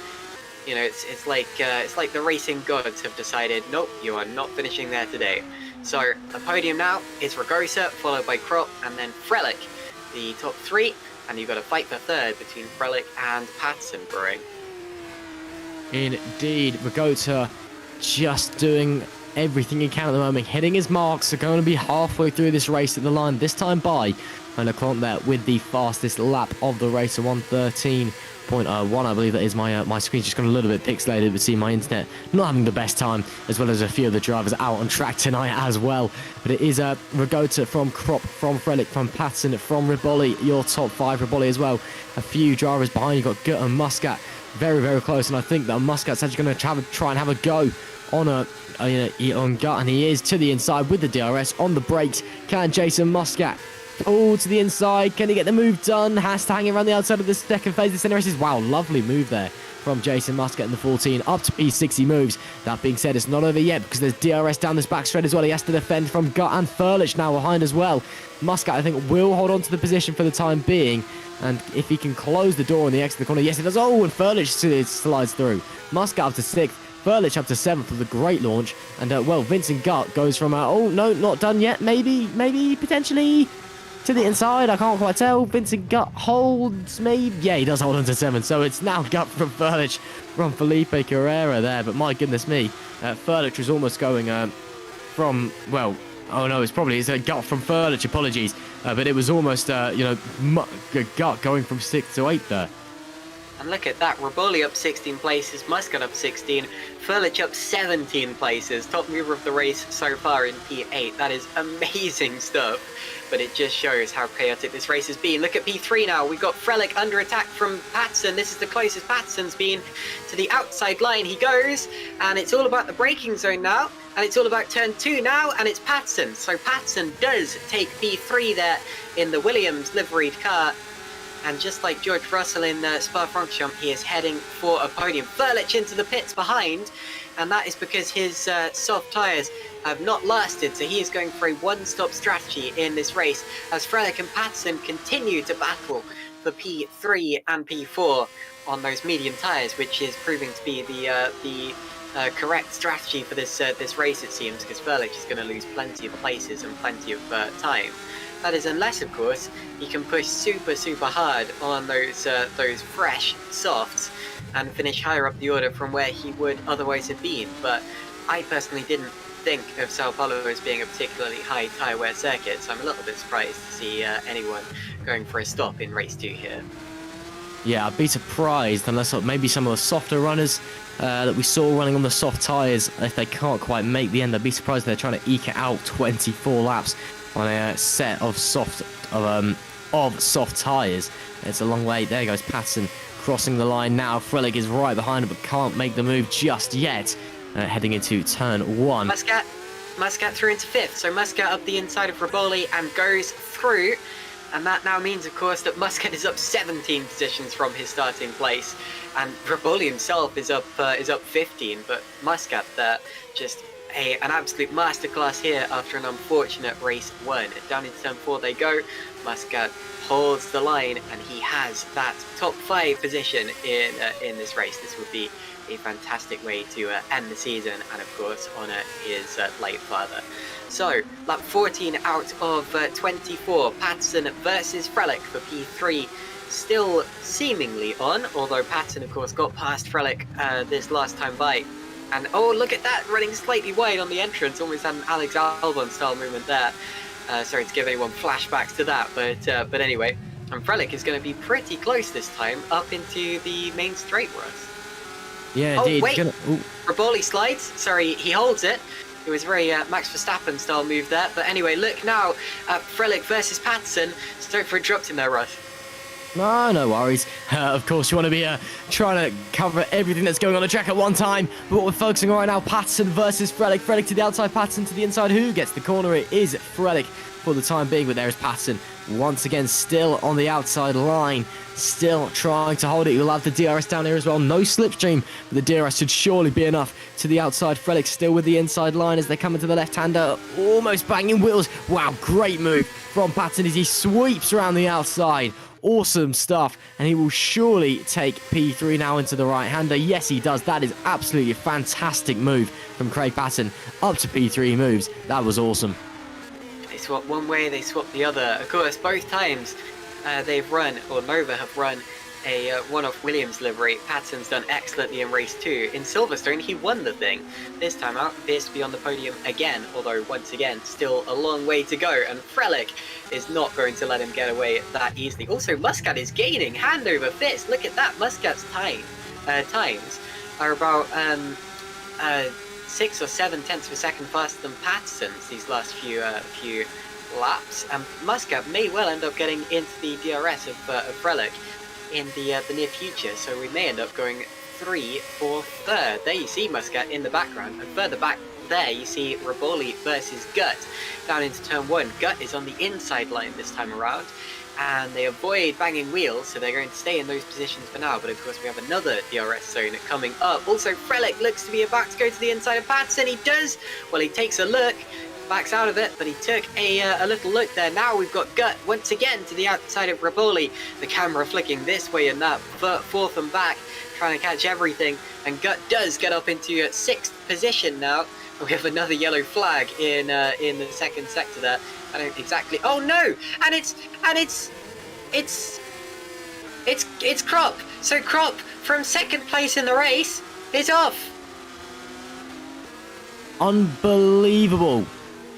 you know, it's like the racing gods have decided, nope, you are not finishing there today. So the podium now is Ragosa, followed by Krop, and then Frelich, the top 3, and you've got a fight for third between Frelich and Patterson Brewing. Indeed, Ragosa just doing everything he can at the moment, hitting his marks, are going to be halfway through this race at the line, this time by and Leclerc there with the fastest lap of the race, a 1:13.01, I believe that is. My screen's just got a little bit pixelated, but see my internet not having the best time, as well as a few of the drivers out on track tonight as well. But it is Ragosa from Krop, from Frelich, from Patterson, from Riboli, your top 5, Riboli as well. A few drivers behind, you've got Gut and Muscat very, very close, and I think that Muscat's actually going to try and have a go on on Gut, and he is to the inside with the DRS on the brakes. Can Jason Muscat pull to the inside? Can he get the move done? Has to hang around the outside of the second phase. The center races. Wow, lovely move there from Jason Muscat in the 14 up to P60 moves. That being said, it's not over yet because there's DRS down this back straight as well. He has to defend from Gut and Furlich now behind as well. Muscat, I think, will hold on to the position for the time being. And if he can close the door on the exit of the corner, yes, it does. Oh, and Furlich slides through. Muscat up to 6th. Furlich up to 7th with a great launch. And, well, Vincent Gut goes from, oh, no, not done yet. Maybe, potentially to the inside. I can't quite tell. Vincent Gut holds, maybe. Yeah, he does hold on to 7th. So it's now Gut from Furlich from Felipe Carrera there. But my goodness me, Furlich was almost going from, well, oh no, it's a Gut from Furlich, apologies. But it was almost, Gut going from 6th to 8th there. And look at that, Riboli up 16 places, Muscat up 16, Furlich up 17 places, top mover of the race so far in P8. That is amazing stuff, but it just shows how chaotic this race has been. Look at P3 now, we've got Frelich under attack from Patterson. This is the closest Patterson's been to the outside line. He goes, and it's all about the braking zone now, and it's all about turn 2 now, and it's Patterson. So Patterson does take P3 there in the Williams liveried car. And just like George Russell in Spa-Francorchamps, he is heading for a podium. Furlich into the pits behind, and that is because his soft tyres have not lasted, so he is going for a one-stop strategy in this race as Frelich and Patterson continue to battle for P3 and P4 on those medium tyres, which is proving to be the correct strategy for this race, it seems, because Furlich is going to lose plenty of places and plenty of time. That is unless, of course, he can push super hard on those fresh softs and finish higher up the order from where he would otherwise have been. But I personally didn't think of Sao Paulo as being a particularly high tyre wear circuit, so I'm a little bit surprised to see anyone going for a stop in race 2 here. Yeah, I'd be surprised unless maybe some of the softer runners that we saw running on the soft tyres, if they can't quite make the end, I'd be surprised if they're trying to eke it out 24 laps on a set of soft tyres. It's a long way. There goes Patterson crossing the line now. Frelich is right behind him but can't make the move just yet. Heading into turn 1. Muscat through into 5th. So Muscat up the inside of Riboli and goes through. And that now means, of course, that Muscat is up 17 positions from his starting place. And Riboli himself is up 15. But Muscat there just an absolute masterclass here after an unfortunate race 1. Down into turn 4 they go. Muscat holds the line and he has that top 5 position in this race. This would be a fantastic way to end the season and, of course, honour his late father. So, lap 14 out of 24, Patterson versus Frelick for P3. Still seemingly on, although Patterson, of course, got past Frelick this last time by. And, oh, look at that, running slightly wide on the entrance, almost had an Alex Albon-style movement there. Sorry to give anyone flashbacks to that, but anyway. And Frelick is going to be pretty close this time, up into the main straight, Russ. Yeah, oh, indeed. Wait, Raboli slides. Sorry, he holds it. It was a very Max Verstappen style move there. But anyway, look now at Frelick versus Patterson. Sorry for interrupting there, Russ. No worries. Of course, you want to be trying to cover everything that's going on the track at one time. But what we're focusing on right now, Patterson versus Frelick. Frelick to the outside, Patterson to the inside. Who gets the corner? It is Frelick for the time being, but there is Patterson once again still on the outside line, still trying to hold it. You'll have the DRS down here as well. No slipstream, but the DRS should surely be enough to the outside. Frelick still with the inside line as they come into the left-hander, almost banging wheels. Wow, great move from Patterson as he sweeps around the outside. Awesome stuff, and he will surely take P3 now into the right-hander. Yes, he does. That is absolutely a fantastic move from Craig Patterson. Up to P3 moves. That was awesome. They swap one way, they swap the other. Of course, both times they've run, or Nova have run, a one-off Williams livery. Patterson's done excellently in race 2. In Silverstone, he won the thing. This time out, appears to be on the podium again, although once again, still a long way to go, and Frelick is not going to let him get away that easily. Also, Muscat is gaining hand over fist. Look at that. Muscat's times are about 6 or 7 tenths of a second faster than Patterson's these last few laps, and Muscat may well end up getting into the DRS of Frelick in the near future, so we may end up going 3 or 3rd. There you see Muscat in the background, and further back there you see Raboli versus Gut down into turn 1. Gut is on the inside line this time around, and they avoid banging wheels, so they're going to stay in those positions for now. But of course we have another DRS zone coming up. Also, Frelick looks to be about to go to the inside of Patterson. He does. Well, he takes a look, backs out of it, but he took a little look there. Now we've got Gut once again to the outside of Raboli. The camera flicking this way and that, forth and back, trying to catch everything. And Gut does get up into 6th position now. We have another yellow flag in the second sector there. I don't exactly. Oh no! And it's Crop. So Crop from 2nd place in the race is off. Unbelievable.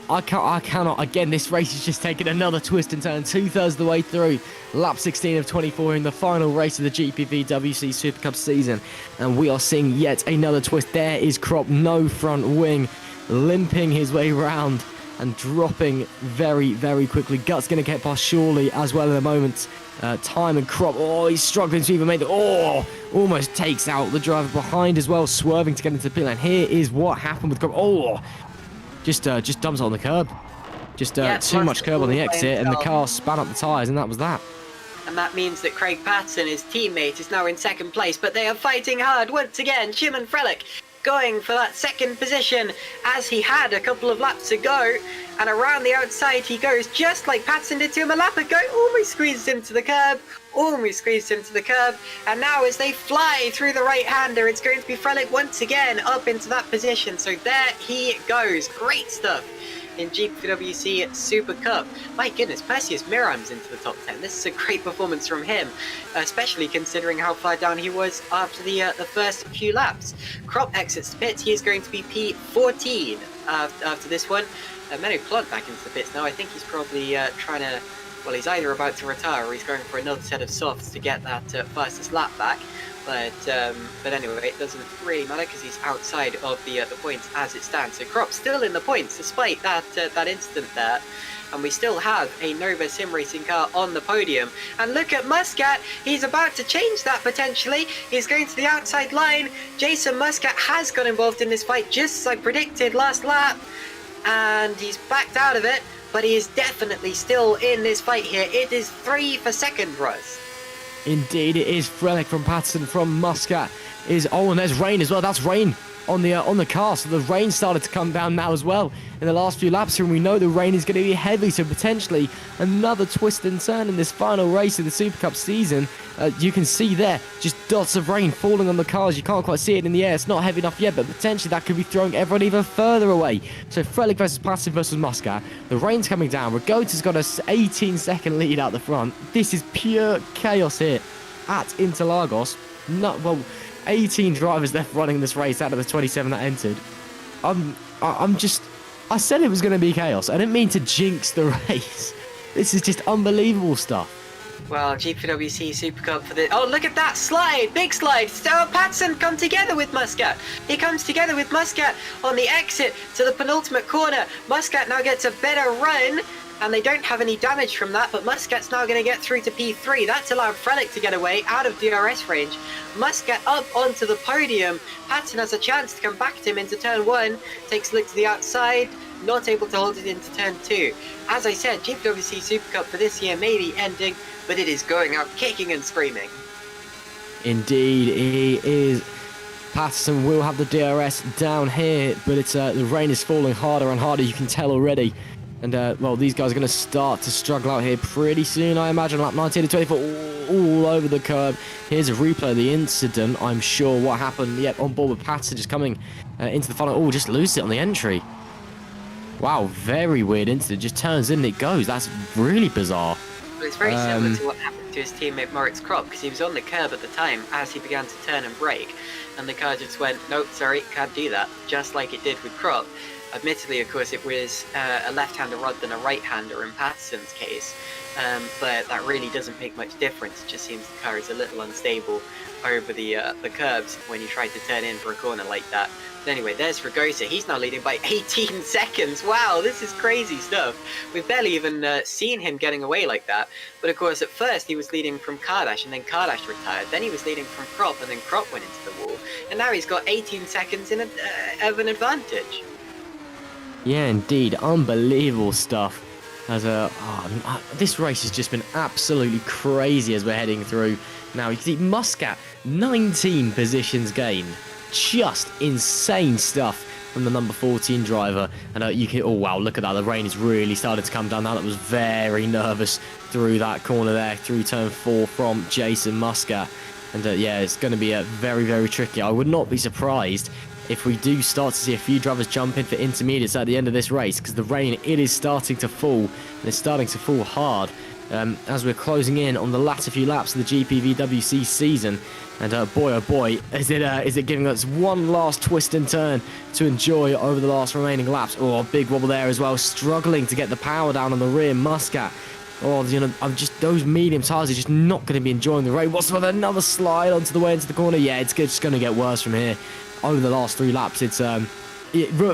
I cannot. Again, this race is just taking another twist and turn. 2/3 of the way through. Lap 16 of 24 in the final race of the GPVWC Supercup season. And we are seeing yet another twist. There is Crop, no front wing, limping his way round and dropping very, very quickly. Gut's going to get past surely as well in a moment. Time and Crop. Oh, he's struggling to even make it. Oh, almost takes out the driver behind as well, swerving to get into the pit lane. Here is what happened with Crop. Oh, just dumps it on the curb. Just too much curb on the exit, and the car span up the tyres, and that was that. And that means that Craig Patterson, his teammate, is now in 2nd place, but they are fighting hard once again. Shimon Frelick going for that 2nd position as he had a couple of laps to go, and around the outside he goes, just like Patterson did to him a lap ago. Almost squeezed into the curb, and now as they fly through the right-hander, it's going to be Frelick once again up into that position. So there he goes. Great stuff in GPVWC Super Cup. My goodness, Perseus Miram's into the top 10. This is a great performance from him, especially considering how far down he was after the first few laps. Crop exits the pits. He is going to be P14 after this one. Menno Plug back into the pits now. I think he's probably trying to, well, he's either about to retire or he's going for another set of softs to get that fastest lap back. But anyway, it doesn't really matter because he's outside of the points as it stands. So Crop's still in the points despite that incident there. And we still have a Nova Sim Racing car on the podium. And look at Muscat, he's about to change that potentially. He's going to the outside line. Jason Muscat has got involved in this fight just as I predicted last lap. And he's backed out of it, but he is definitely still in this fight here. It is 3 for 2nd, Russ. Indeed, it is. Frelick from Patterson from Muscat is. Oh, and there's Rain as well. That's Rain on the car, so the rain started to come down now as well in the last few laps, and we know the rain is going to be heavy, so potentially another twist and turn in this final race of the Super Cup season. You can see there just dots of rain falling on the cars. You can't quite see it in the air, it's not heavy enough yet, but potentially that could be throwing everyone even further away. So Frelick versus Patterson versus Muscat, the rain's coming down. Ragota's got a 18-second lead out the front. This is pure chaos here at Interlagos. 18 drivers left running this race out of the 27 that entered. I said it was going to be chaos. I didn't mean to jinx the race. This is just unbelievable stuff. Well, GPVWC Super Cup for the... Oh, look at that slide! Big slide! So Patson come together with Muscat. He comes together with Muscat on the exit to the penultimate corner. Muscat now gets a better run, and they don't have any damage from that, but Muscat's now going to get through to P3. That's allowed Frelick to get away out of DRS range. Muscat up onto the podium. Patson has a chance to come back to him into turn 1. Takes a look to the outside. Not able to hold it into turn 2. As I said, GPWC Super Cup for this year may be ending, but it is going out kicking and screaming. Indeed, he is. Patterson will have the DRS down here, but it's the rain is falling harder and harder, you can tell already. And, well, these guys are going to start to struggle out here pretty soon, I imagine. Lap 19 to 24, all over the curb. Here's a replay of the incident, I'm sure, what happened. Yep, on board with Patterson just coming into the final. Oh, just lose it on the entry. Wow, very weird incident. Just turns in and it goes. That's really bizarre. Well, it's very similar to what happened to his teammate Moritz Kropp, because he was on the curb at the time as he began to turn and brake. And the car just went, nope, sorry, can't do that. Just like it did with Kropp. Admittedly, of course, it was a left-hander rather than a right-hander in Patterson's case, but that really doesn't make much difference. It just seems the car is a little unstable over the curbs when you try to turn in for a corner like that. But anyway, there's Ragosa. He's now leading by 18 seconds. Wow, this is crazy stuff. We've barely even seen him getting away like that. But of course, at first he was leading from Kardash, and then Kardash retired. Then he was leading from Kropp, and then Kropp went into the wall. And now he's got 18 seconds of an advantage. Yeah, indeed. Unbelievable stuff. This race has just been absolutely crazy as we're heading through. Now, you can see Muscat, 19 positions gained. Just insane stuff from the number 14 driver. And you can, oh wow, look at that. The rain has really started to come down now. That was very nervous through that corner there, through turn 4 from Jason Muscat. And yeah, it's going to be very, very tricky. I would not be surprised if we do start to see a few drivers jump in for intermediates at the end of this race, because the rain, it is starting to fall, and it's starting to fall hard as we're closing in on the latter few laps of the GPVWC season. And boy oh boy, is it giving us one last twist and turn to enjoy over the last remaining laps. Oh, a big wobble there as well, struggling to get the power down on the rear Muscat. Oh, you know, those medium tyres are just not going to be enjoying the race. What's with another slide onto the way into the corner? Yeah, it's just going to get worse from here. Over the last 3 laps,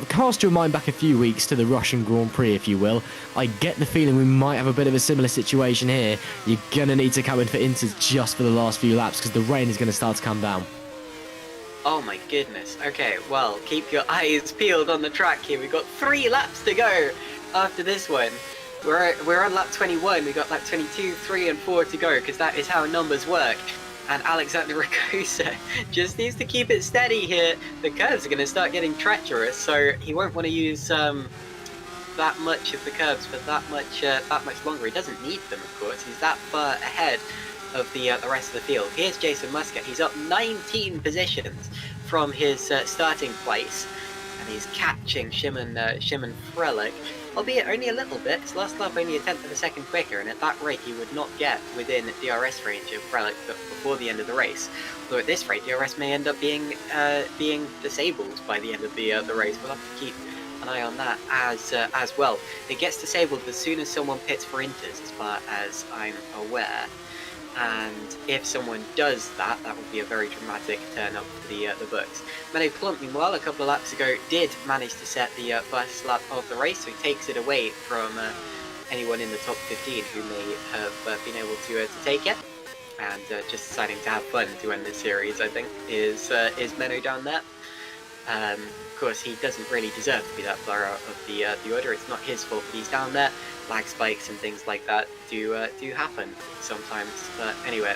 cast your mind back a few weeks to the Russian Grand Prix, if you will. I get the feeling we might have a bit of a similar situation here. You're going to need to come in for inters just for the last few laps, because the rain is going to start to come down. Oh my goodness. Okay, well, keep your eyes peeled on the track here. We've got 3 laps to go after this one. We're on lap 21. We've got lap 22, 3 and 4 to go, because that is how numbers work. And Alexander Ragosa just needs to keep it steady here. The curves are going to start getting treacherous, so he won't want to use that much of the curves for that much longer. He doesn't need them, of course. He's that far ahead of the rest of the field. Here's Jason Muscat. He's up 19 positions from his starting place, and he's catching Shimon Frelick. Albeit only a little bit. His last lap only a tenth of a second quicker, and at that rate he would not get within DRS range of Frelick before the end of the race. Though at this rate, DRS may end up being disabled by the end of the race. We'll have to keep an eye on that as well. It gets disabled as soon as someone pits for inters, as far as I'm aware. And if someone does that, that would be a very dramatic turn up for the books. Menno Plump, meanwhile, a couple of laps ago, did manage to set the first lap of the race, so he takes it away from anyone in the top 15 who may have been able to take it. And just deciding to have fun to end this series, I think, is Menno down there. Of course, he doesn't really deserve to be that far out of the order. It's not his fault that he's down there. Lag spikes and things like that do happen sometimes. But anyway,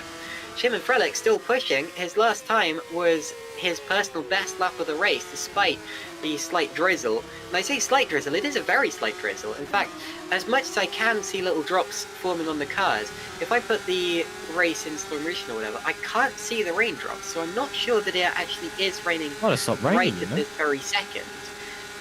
Shimon Frelick still pushing. His last time was his personal best lap of the race, despite the slight drizzle. And I say slight drizzle, it is a very slight drizzle. In fact, as much as I can see little drops forming on the cars, if I put the race in slow motion or whatever, I can't see the raindrops, so I'm not sure that it actually is raining right at this very second.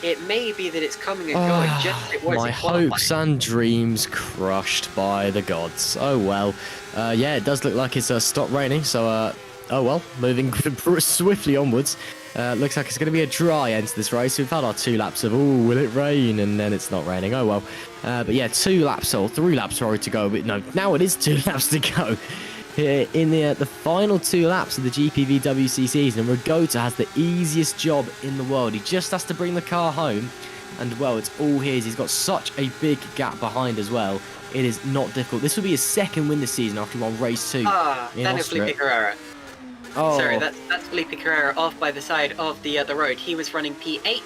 It may be that it's coming and going just as it was. My hopes and dreams crushed by the gods. Oh well. Yeah, it does look like it's stopped raining, so oh well, moving swiftly onwards. Looks like it's going to be a dry end to this race. We've had our 2 laps of, oh, will it rain? And then it's not raining. Oh well. But yeah, 2 laps or 3 laps sorry to go. But no, now it is 2 laps to go. Here in the final 2 laps of the GPVWC season, Ragota has the easiest job in the world. He just has to bring the car home, and well, it's all his. He's got such a big gap behind as well. It is not difficult. This will be his 2nd win this season after he won race 2 in Austria. Felipe Carrera. Oh. Sorry, that's Felipe Carrera off by the side of the road. He was running P8,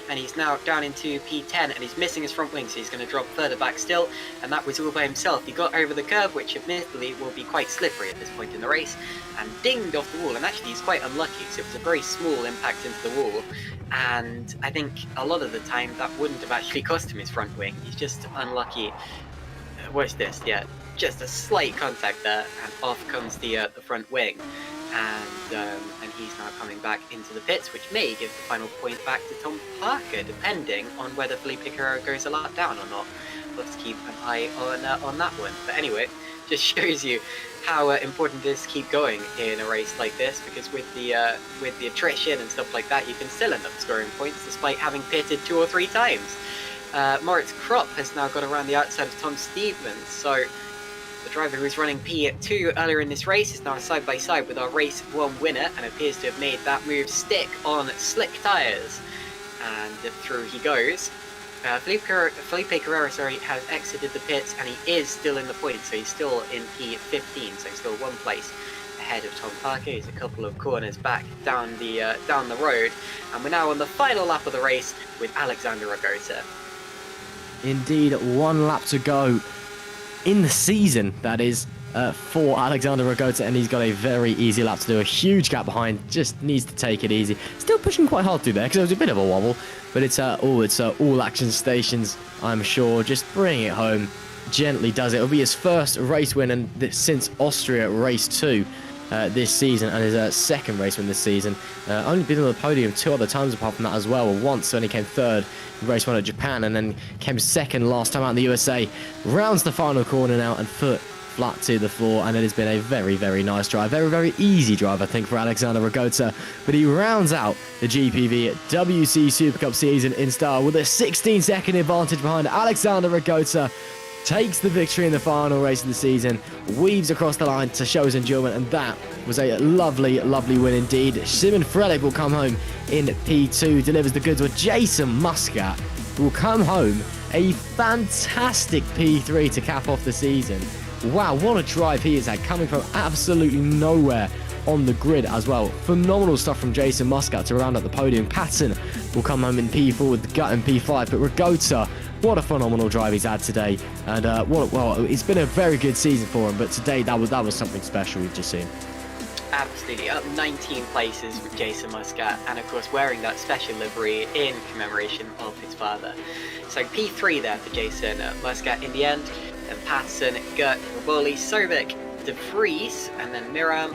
and he's now down into P10, and he's missing his front wing, so he's going to drop further back still, and that was all by himself. He got over the curve, which admittedly will be quite slippery at this point in the race, and dinged off the wall, and actually he's quite unlucky, so it was a very small impact into the wall, and I think a lot of the time that wouldn't have actually cost him his front wing. He's just unlucky. What's this? Yeah, just a slight contact there, and off comes the front wing. And he's now coming back into the pits, which may give the final point back to Tom Parker, depending on whether Felipe Carrera goes a lap down or not. We'll have to keep an eye on that one. But anyway, just shows you how important it is to keep going in a race like this, because with the attrition and stuff like that, you can still end up scoring points despite having pitted 2 or 3 times. Moritz Kropp has now got around the outside of Tom Stevens, so the driver who was running P2 earlier in this race is now side by side with our race 1 winner, and appears to have made that move stick on slick tyres. And through he goes. Felipe Carrera, has exited the pits, and he is still in the points, so he's still in P15, so he's still 1 place ahead of Tom Parker. He's a couple of corners back down the road, and we're now on the final lap of the race with Alexander Ragota. Indeed, 1 lap to go in the season, that is, for Alexander Ragota, and he's got a very easy lap to do. A huge gap behind, just needs to take it easy. Still pushing quite hard through there because it was a bit of a wobble, but it's all action stations, I'm sure. Just bring it home, gently does it. It'll be his first race win and since Austria race 2 this season, and his 2nd race win this season. Only been on the podium 2 other times apart from that as well. Once only came 3rd in race 1 at Japan, and then came 2nd last time out in the USA. Rounds the final corner now and foot flat to the floor, and it has been a very, very nice drive. Very, very easy drive, I think, for Alexander Ragota. But he rounds out the GPVWC Supercup season in style with a 16-second advantage behind Alexander Ragota. Takes the victory in the final race of the season, weaves across the line to show his enjoyment, and that was a lovely, lovely win indeed. Shimon Frelick will come home in P2, delivers the goods with Jason Muscat, who will come home a fantastic P3 to cap off the season. Wow, what a drive he has had, coming from absolutely nowhere on the grid as well. Phenomenal stuff from Jason Muscat to round up the podium. Patton will come home in P4 with the gut in P5, but Ragota, what a phenomenal drive he's had today, and it's been a very good season for him, but today that was something special we've just seen. Absolutely, up 19 places with Jason Muscat, and of course wearing that special livery in commemoration of his father. So P3 there for Jason Muscat in the end, then Patterson, Gert, Raboli, Sobek, De Vries, and then Miram.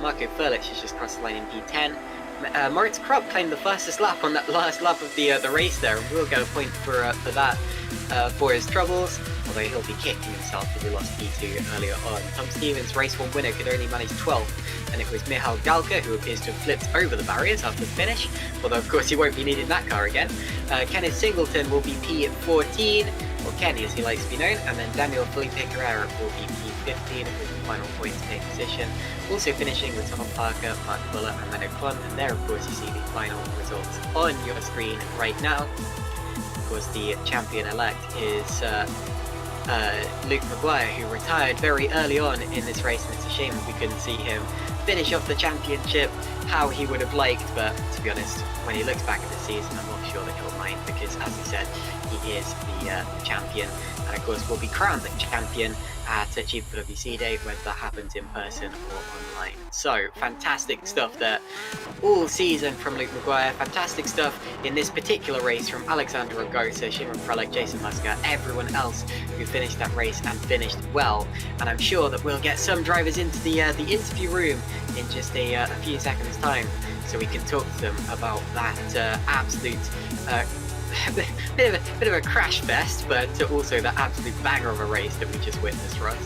Marco Furlich has just crossed the line in P10. Moritz Kropp claimed the fastest lap on that last lap of the race there, and we'll get a point for that for his troubles, although he'll be kicking himself if he lost P2 earlier on. Tom Stevens, race 1 winner, could only manage 12th, and it was Michal Galka who appears to have flipped over the barriers after the finish, although of course he won't be needing that car again. Kenneth Singleton will be P14, or Kenny as he likes to be known, and then Daniel Felipe Carrera will be P15 with the final points take position. Also finishing with Tom Parker, Mark Buller and Menno Klon, and there of course you see the final results on your screen right now. Of course the champion-elect is Luke Maguire, who retired very early on in this race, and it's a shame we couldn't see him finish off the championship how he would have liked, but to be honest, when he looks back at the season, I'm not sure that he'll mind, because as he said, he is the champion, and of course will be crowned the champion at GPVWC Day, whether that happens in person or online. So fantastic stuff there all season from Luke Maguire, fantastic stuff in this particular race from Alexander Ragosa, Shimon Frelick, Jason Musker, everyone else who finished that race and finished well. And I'm sure that we'll get some drivers into the interview room in just a few seconds time, so we can talk to them about that absolute bit of a crash fest, but also that absolute banger of a race that we just witnessed, Russ.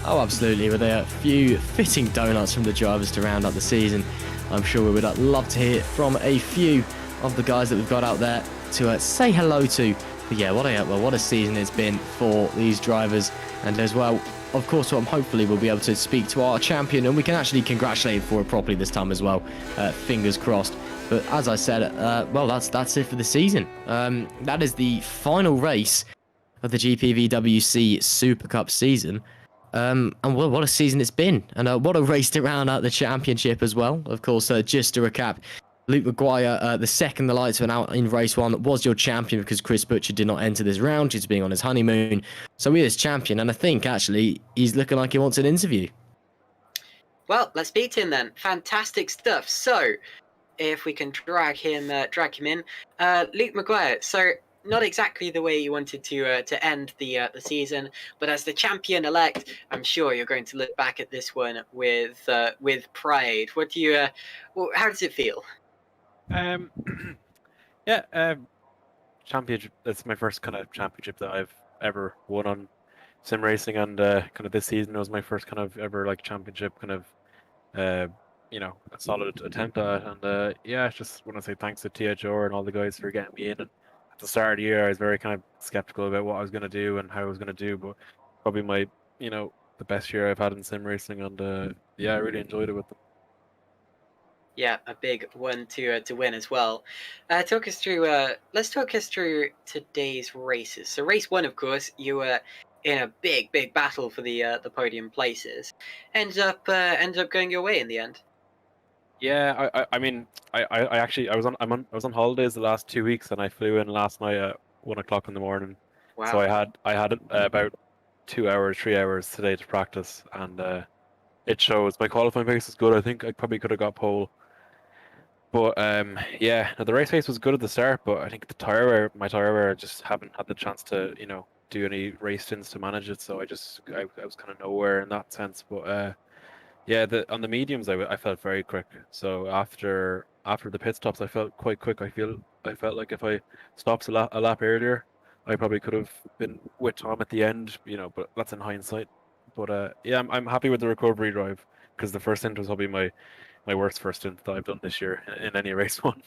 Oh, absolutely. With a few fitting donuts from the drivers to round up the season, I'm sure we would love to hear from a few of the guys that we've got out there to say hello to. But yeah, what a season it's been for these drivers, and as well, of course, hopefully we'll be able to speak to our champion, and we can actually congratulate him for it properly this time as well. Fingers crossed. But as I said, well, that's it for the season. That is the final race of the GPVWC Supercup season. And what a season it's been, and what a race to round out the championship as well. Of course, just to recap, Luke Maguire, the second the lights went out in race one, was your champion because Chris Butcher did not enter this round due to being on his honeymoon. So he is champion, and I think actually he's looking like he wants an interview. Well, let's speak to him then. Fantastic stuff. So, if we can drag him in, Luke Maguire. So, not exactly the way you wanted to end the season, but as the champion elect, I'm sure you're going to look back at this one with pride. What do you? How does it feel? Championship. That's my first kind of championship that I've ever won on sim racing, and kind of this season was my first kind of ever like championship kind of a solid attempt at it. And I just want to say thanks to THR and all the guys for getting me in. And at the start of the year, I was very kind of skeptical about what I was going to do and how I was going to do, but probably my the best year I've had in sim racing, and I really enjoyed it with them. Yeah, a big one to win as well. Let's talk us through today's races. So race one, of course, you were in a big battle for the podium places. Ended up going your way in the end. Yeah, I was on holidays the last 2 weeks, and I flew in last night at 1 o'clock in the morning. Wow. So I had about 3 hours today to practice, and it shows. My qualifying pace is good. I think I probably could have got pole. But the race pace was good at the start, but I think my tire wear just haven't had the chance to do any race stints to manage it. So I was kind of nowhere in that sense. But on the mediums I felt very quick. So after the pit stops, I felt quite quick. I felt like if I stopped a lap earlier, I probably could have been with Tom at the end. But that's in hindsight. But I'm happy with the recovery drive, because the first stint was probably my worst first stint that I've done this year in any race one.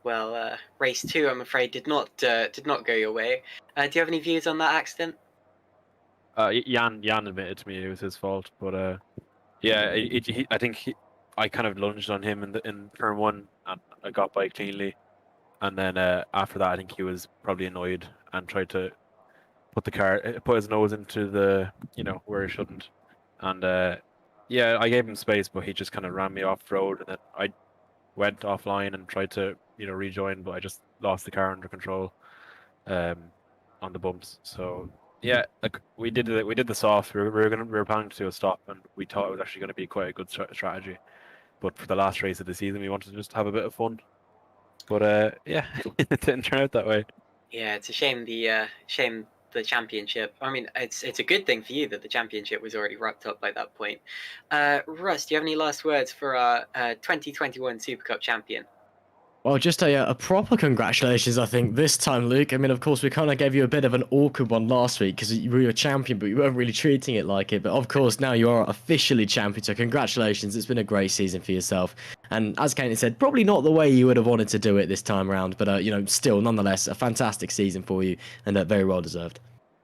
Well, race two, I'm afraid, did not go your way. Do you have any views on that accident? Jan admitted to me it was his fault, but I think I kind of lunged on him in turn one, and I got by cleanly, and then after that I think he was probably annoyed and tried to put his nose into the where he shouldn't, and I gave him space, but he just kind of ran me off the road, and then I went offline and tried to rejoin, but I just lost the car under control on the bumps. So we did the soft. We were planning to do a stop, and we thought it was actually going to be quite a good strategy. But for the last race of the season, we wanted to just have a bit of fun. But it didn't turn out that way. Yeah, it's a shame the championship. I mean, it's a good thing for you that the championship was already wrapped up by that point. Russ, do you have any last words for our 2021 Supercup champion? Well, just a proper congratulations, I think, this time, Luke. I mean, of course, we kind of gave you a bit of an awkward one last week because you were a champion, but you weren't really treating it like it. But of course, now you are officially champion, so congratulations. It's been a great season for yourself. And as Kanan said, probably not the way you would have wanted to do it this time around, but, still, nonetheless, a fantastic season for you, and very well deserved.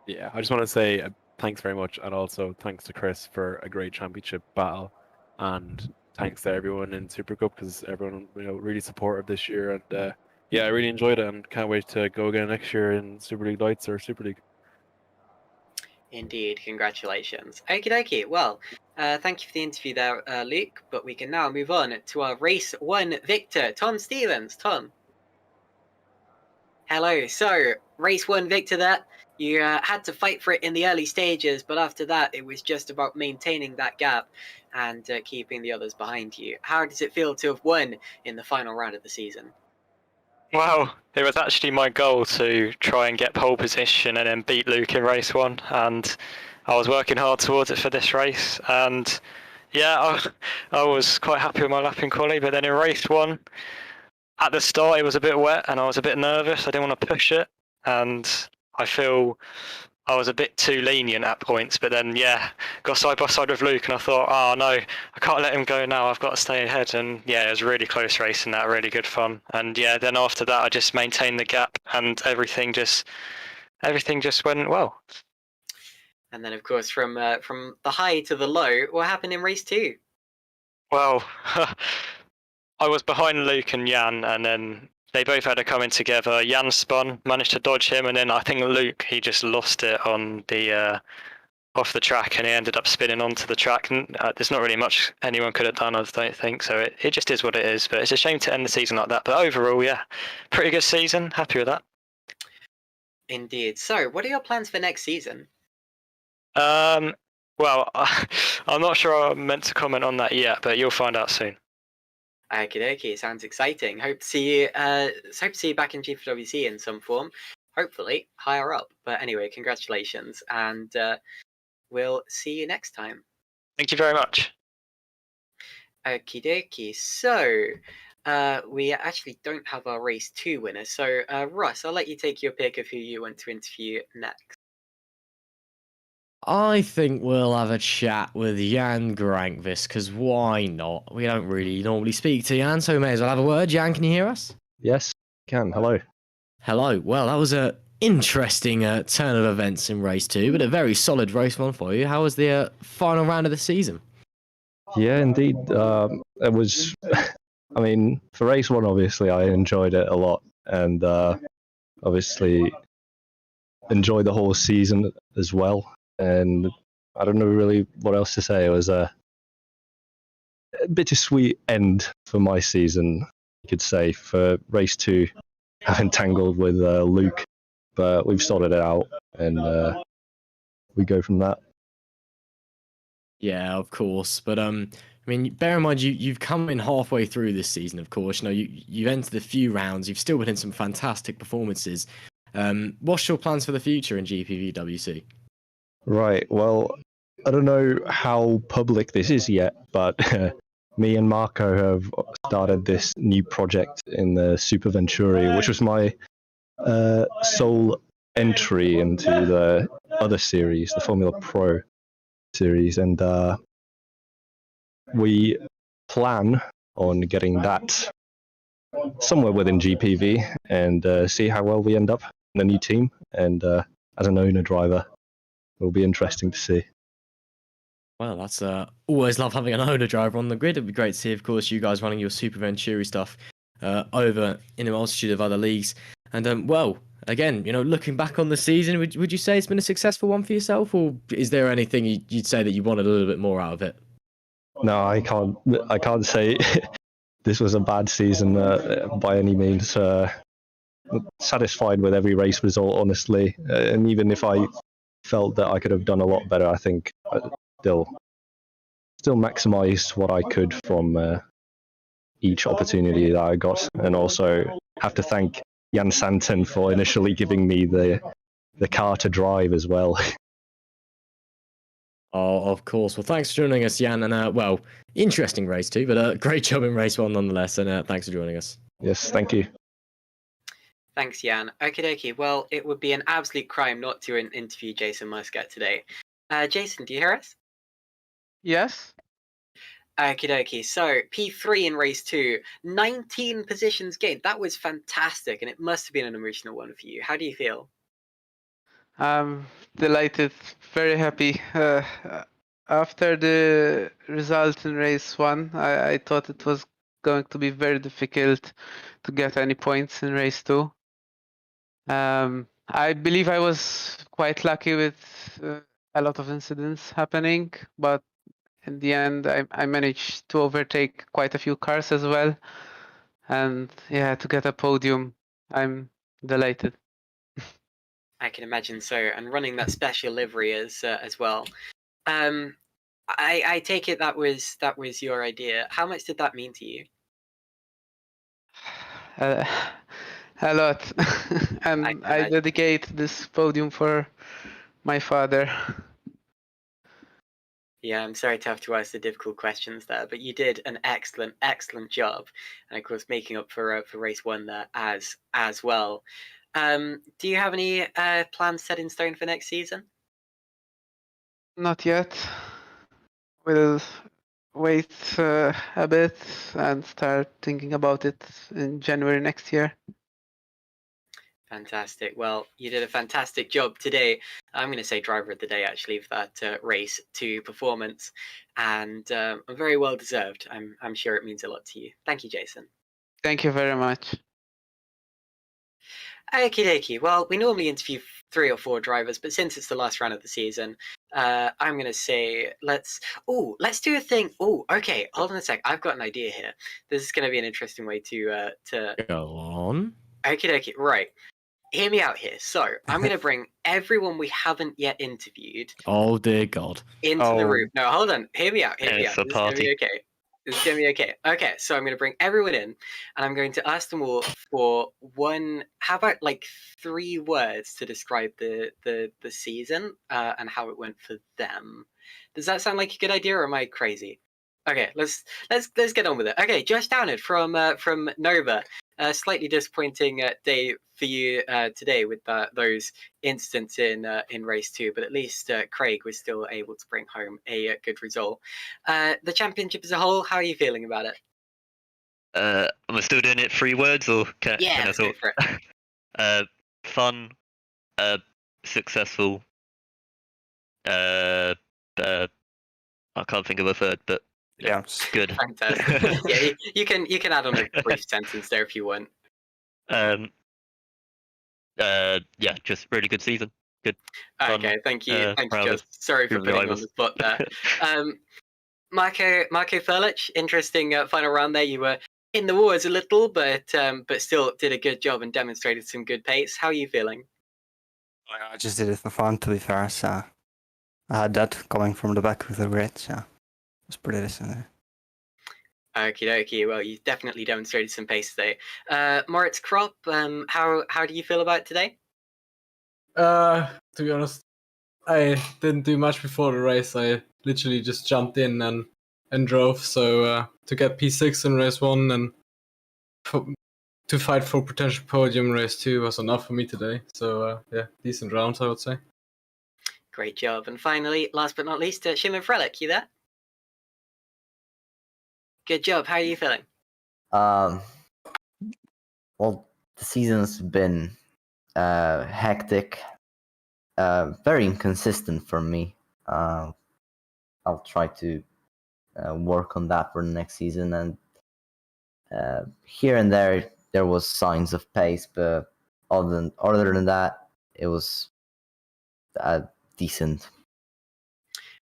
Yeah, I just want to say thanks very much, and also thanks to Chris for a great championship battle, and thanks to everyone in Supercup, because everyone really supportive this year, and I really enjoyed it, and can't wait to go again next year in Super League Lights or Super League. Indeed, congratulations. Okie dokie. Well, thank you for the interview there, Luke. But we can now move on to our race 1 victor, Tom Stevens. Tom. Hello. So, race 1 victor there. You had to fight for it in the early stages, but after that, it was just about maintaining that gap and keeping the others behind you. How does it feel to have won in the final round of the season? Well, it was actually my goal to try and get pole position and then beat Luke in race 1, and I was working hard towards it for this race. And yeah, I was quite happy with my lapping quality, but then in race 1, at the start it was a bit wet and I was a bit nervous. I didn't want to push it, and I feel I was a bit too lenient at points. But then got side by side with Luke and I thought, oh no, I can't let him go now, I've got to stay ahead. And it was a really close race and that, really good fun. And then after that I just maintained the gap and everything just went well. And then of course from the high to the low, what happened in race 2? Well, I was behind Luke and Jan, and then they both had a coming together. Jan spun, managed to dodge him, and then I think Luke, he just lost it on the off the track, and he ended up spinning onto the track. And there's not really much anyone could have done, I don't think. So it just is what it is. But it's a shame to end the season like that. But overall, pretty good season. Happy with that. Indeed. So, what are your plans for next season? Well, I'm not sure I'm meant to comment on that yet, but you'll find out soon. Okie dokie, sounds exciting. Hope to see you back in GPVWC in some form. Hopefully higher up. But anyway, congratulations, and we'll see you next time. Thank you very much. Okie dokie. So we actually don't have our race 2 winner. So Russ, I'll let you take your pick of who you want to interview next. I think we'll have a chat with Jan Grankvis, because why not? We don't really normally speak to Jan, so we may as well have a word. Jan, can you hear us? Yes, can. Hello. Hello. Well, that was an interesting turn of events in race 2, but a very solid race 1 for you. How was the final round of the season? Yeah, indeed. It was, I mean, for race 1, obviously, I enjoyed it a lot, and obviously enjoyed the whole season as well. And I don't know really what else to say. It was a bittersweet end for my season, you could say, for race 2, having tangled with Luke. But we've sorted it out, and we go from that. Yeah, of course. But I mean, bear in mind you've come in halfway through this season. Of course, you've entered a few rounds. You've still put in some fantastic performances. What's your plans for the future in GPVWC? Right. Well, I don't know how public this is yet, but me and Marco have started this new project in the Super Venturi, which was my sole entry into the other series, the Formula Pro series, and we plan on getting that somewhere within GPV and see how well we end up in the new team. And as an owner driver, it'll be interesting to see. Well, that's always love having an owner driver on the grid. It'd be great to see, of course, you guys running your Super Venturi stuff over in a multitude of other leagues. And well, again, looking back on the season, would you say it's been a successful one for yourself, or is there anything you'd say that you wanted a little bit more out of it? No, I can't say this was a bad season by any means. Satisfied with every race result, honestly, and even if I felt that I could have done a lot better, I think I still maximised what I could from each opportunity that I got, and also have to thank Jan Santen for initially giving me the car to drive as well. Oh, of course. Well, thanks for joining us, Jan, and well, interesting race 2, but great job in race 1 nonetheless, and thanks for joining us. Yes, thank you. Thanks, Jan. Okie dokie. Well, it would be an absolute crime not to interview Jason Muscat today. Jason, do you hear us? Yes. Okie dokie. So, P3 in race 2, 19 positions gained. That was fantastic, and it must have been an emotional one for you. How do you feel? I'm delighted, very happy. After the result in race 1, I thought it was going to be very difficult to get any points in race 2. I believe I was quite lucky with a lot of incidents happening, but in the end, I managed to overtake quite a few cars as well. And yeah, to get a podium, I'm delighted. I can imagine so, and running that special livery as well. I take it that was your idea. How much did that mean to you? Uh, a lot. I And can I imagine. dedicate this podium for my father. Yeah, I'm sorry to have to ask the difficult questions there, but you did an excellent job, and of course making up for race one there as well. Do you have any plans set in stone for next season? Not yet. We'll wait a bit and start thinking about it in January next year. Fantastic. Well, you did a fantastic job today. I'm going to say driver of the day actually for that race to performance, and very well deserved. I'm sure it means a lot to you. Thank you, Jason. Thank you very much. Okie dokie. Well, we normally interview 3 or 4 drivers, but since it's the last round of the season, I'm going to say let's do a thing. Oh, okay. Hold on a sec. I've got an idea here. This is going to be an interesting way to. Go on. Okie dokie. Right. Hear me out here. So I'm going to bring everyone we haven't yet interviewed Oh dear God. into the room. No, hold on. Hear me out. Hear me It's out. a This is going to be party. okay. This is going to be okay. Okay, so I'm going to bring everyone in, and I'm going to ask them all for one. How about like 3 words to describe the season and how it went for them? Does that sound like a good idea, or am I crazy? Okay, let's get on with it. Okay, Josh Downard from Nova. Slightly disappointing day for you today with those incidents in race 2, but at least Craig was still able to bring home a good result. The championship as a whole, how are you feeling about it? Am I still doing it 3 words or Yeah, can I let's go talk? for it. Fun, successful. Uh, I can't think of a third, but Yeah. good. Fantastic. Yeah, you can add on a brief sentence there if you want. Yeah, just really good season. Good. Fun, Okay, thank you, proud Josh. of Sorry for group putting you on drivers. the spot there. Marco Furlich, interesting final round there. You were in the wars a little, but still did a good job and demonstrated some good pace. How are you feeling? I just did it for fun, to be fair. So I had that coming from the back with the grid. So it was pretty decent. Okie dokie. Well, you definitely demonstrated some pace today. Moritz Krop, how do you feel about today? To be honest, I didn't do much before the race. I literally just jumped in and drove. So to get P6 in race 1 and to fight for potential podium race 2 was enough for me today. So yeah, decent round, I would say. Great job. And finally, last but not least, Shimon Frelich, you there? Good job. How are you feeling? Well, the season's been hectic, very inconsistent for me. I'll try to work on that for the next season, and here and there was signs of pace, but other than that, it was decent.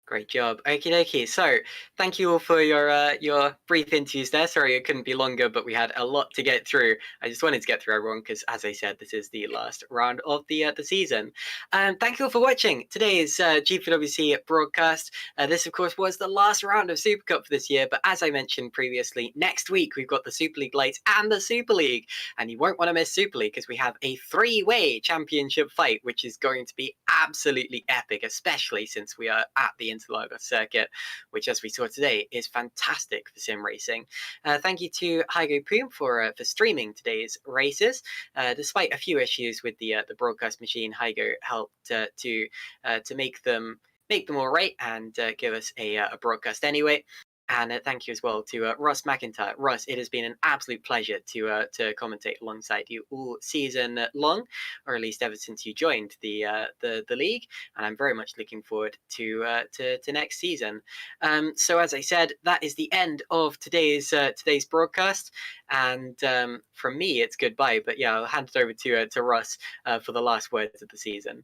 Great job. Okie dokie. So, thank you all for your brief interviews there. Sorry it couldn't be longer, but we had a lot to get through. I just wanted to get through everyone because, as I said, this is the last round of the season. Thank you all for watching today's GPWC broadcast. This, of course, was the last round of Supercup for this year, but as I mentioned previously, next week we've got the Super League Lights and the Super League, and you won't want to miss Super League because we have a 3-way championship fight, which is going to be absolutely epic, especially since we are at the Interlagos circuit, which, as we saw today, is fantastic for sim racing. Thank you to Heigo Poom for streaming today's races. Despite a few issues with the broadcast machine, Heigo helped to make them all right and give us a broadcast anyway. And thank you as well to Russ McIntyre. Russ, it has been an absolute pleasure to commentate alongside you all season long, or at least ever since you joined the league. And I'm very much looking forward to next season. So as I said, that is the end of today's broadcast. And from me, it's goodbye. But yeah, I'll hand it over to Russ for the last words of the season.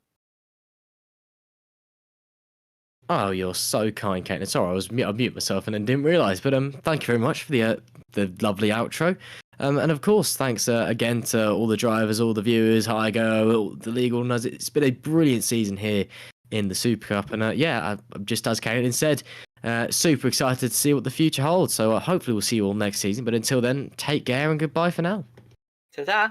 Oh, you're so kind, Caitlin. Sorry, I mute myself and then didn't realise. But thank you very much for the lovely outro. And of course, thanks again to all the drivers, all the viewers, Heigo, all the legal nuts. It's been a brilliant season here in the Super Cup. And just as Caitlin said, super excited to see what the future holds. So hopefully we'll see you all next season. But until then, take care and goodbye for now. Ta-da!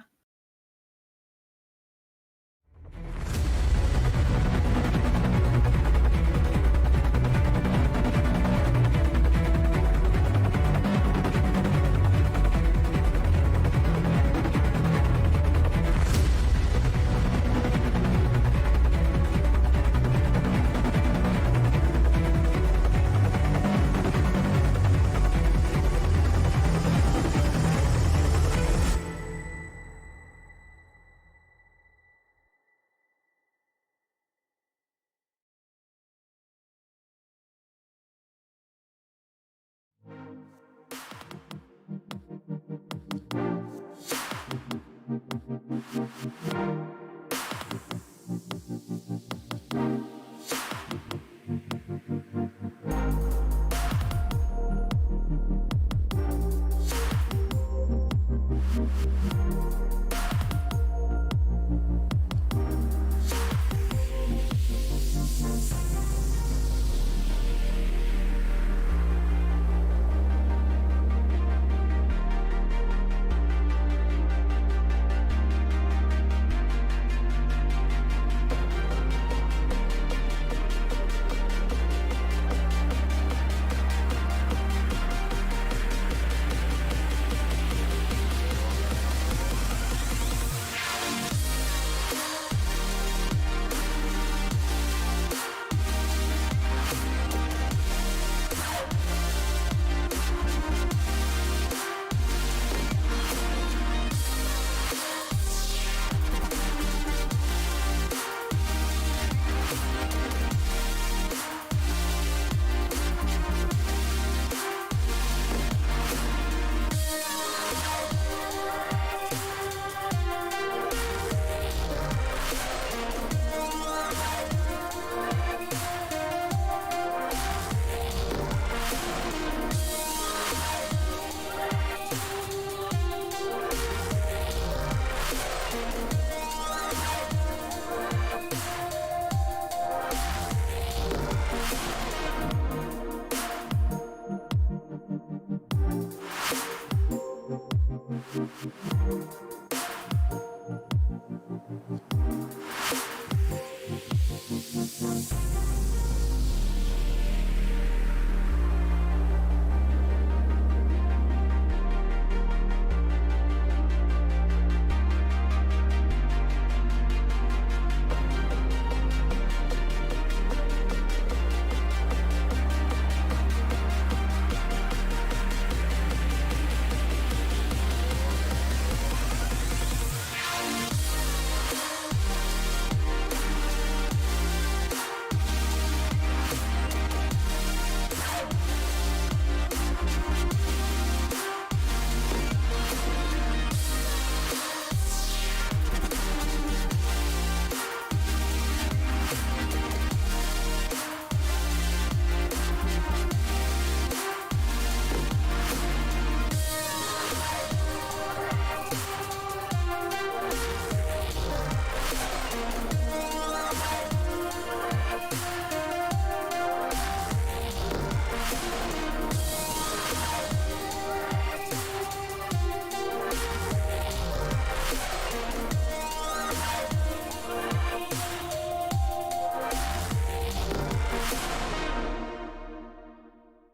Thank you.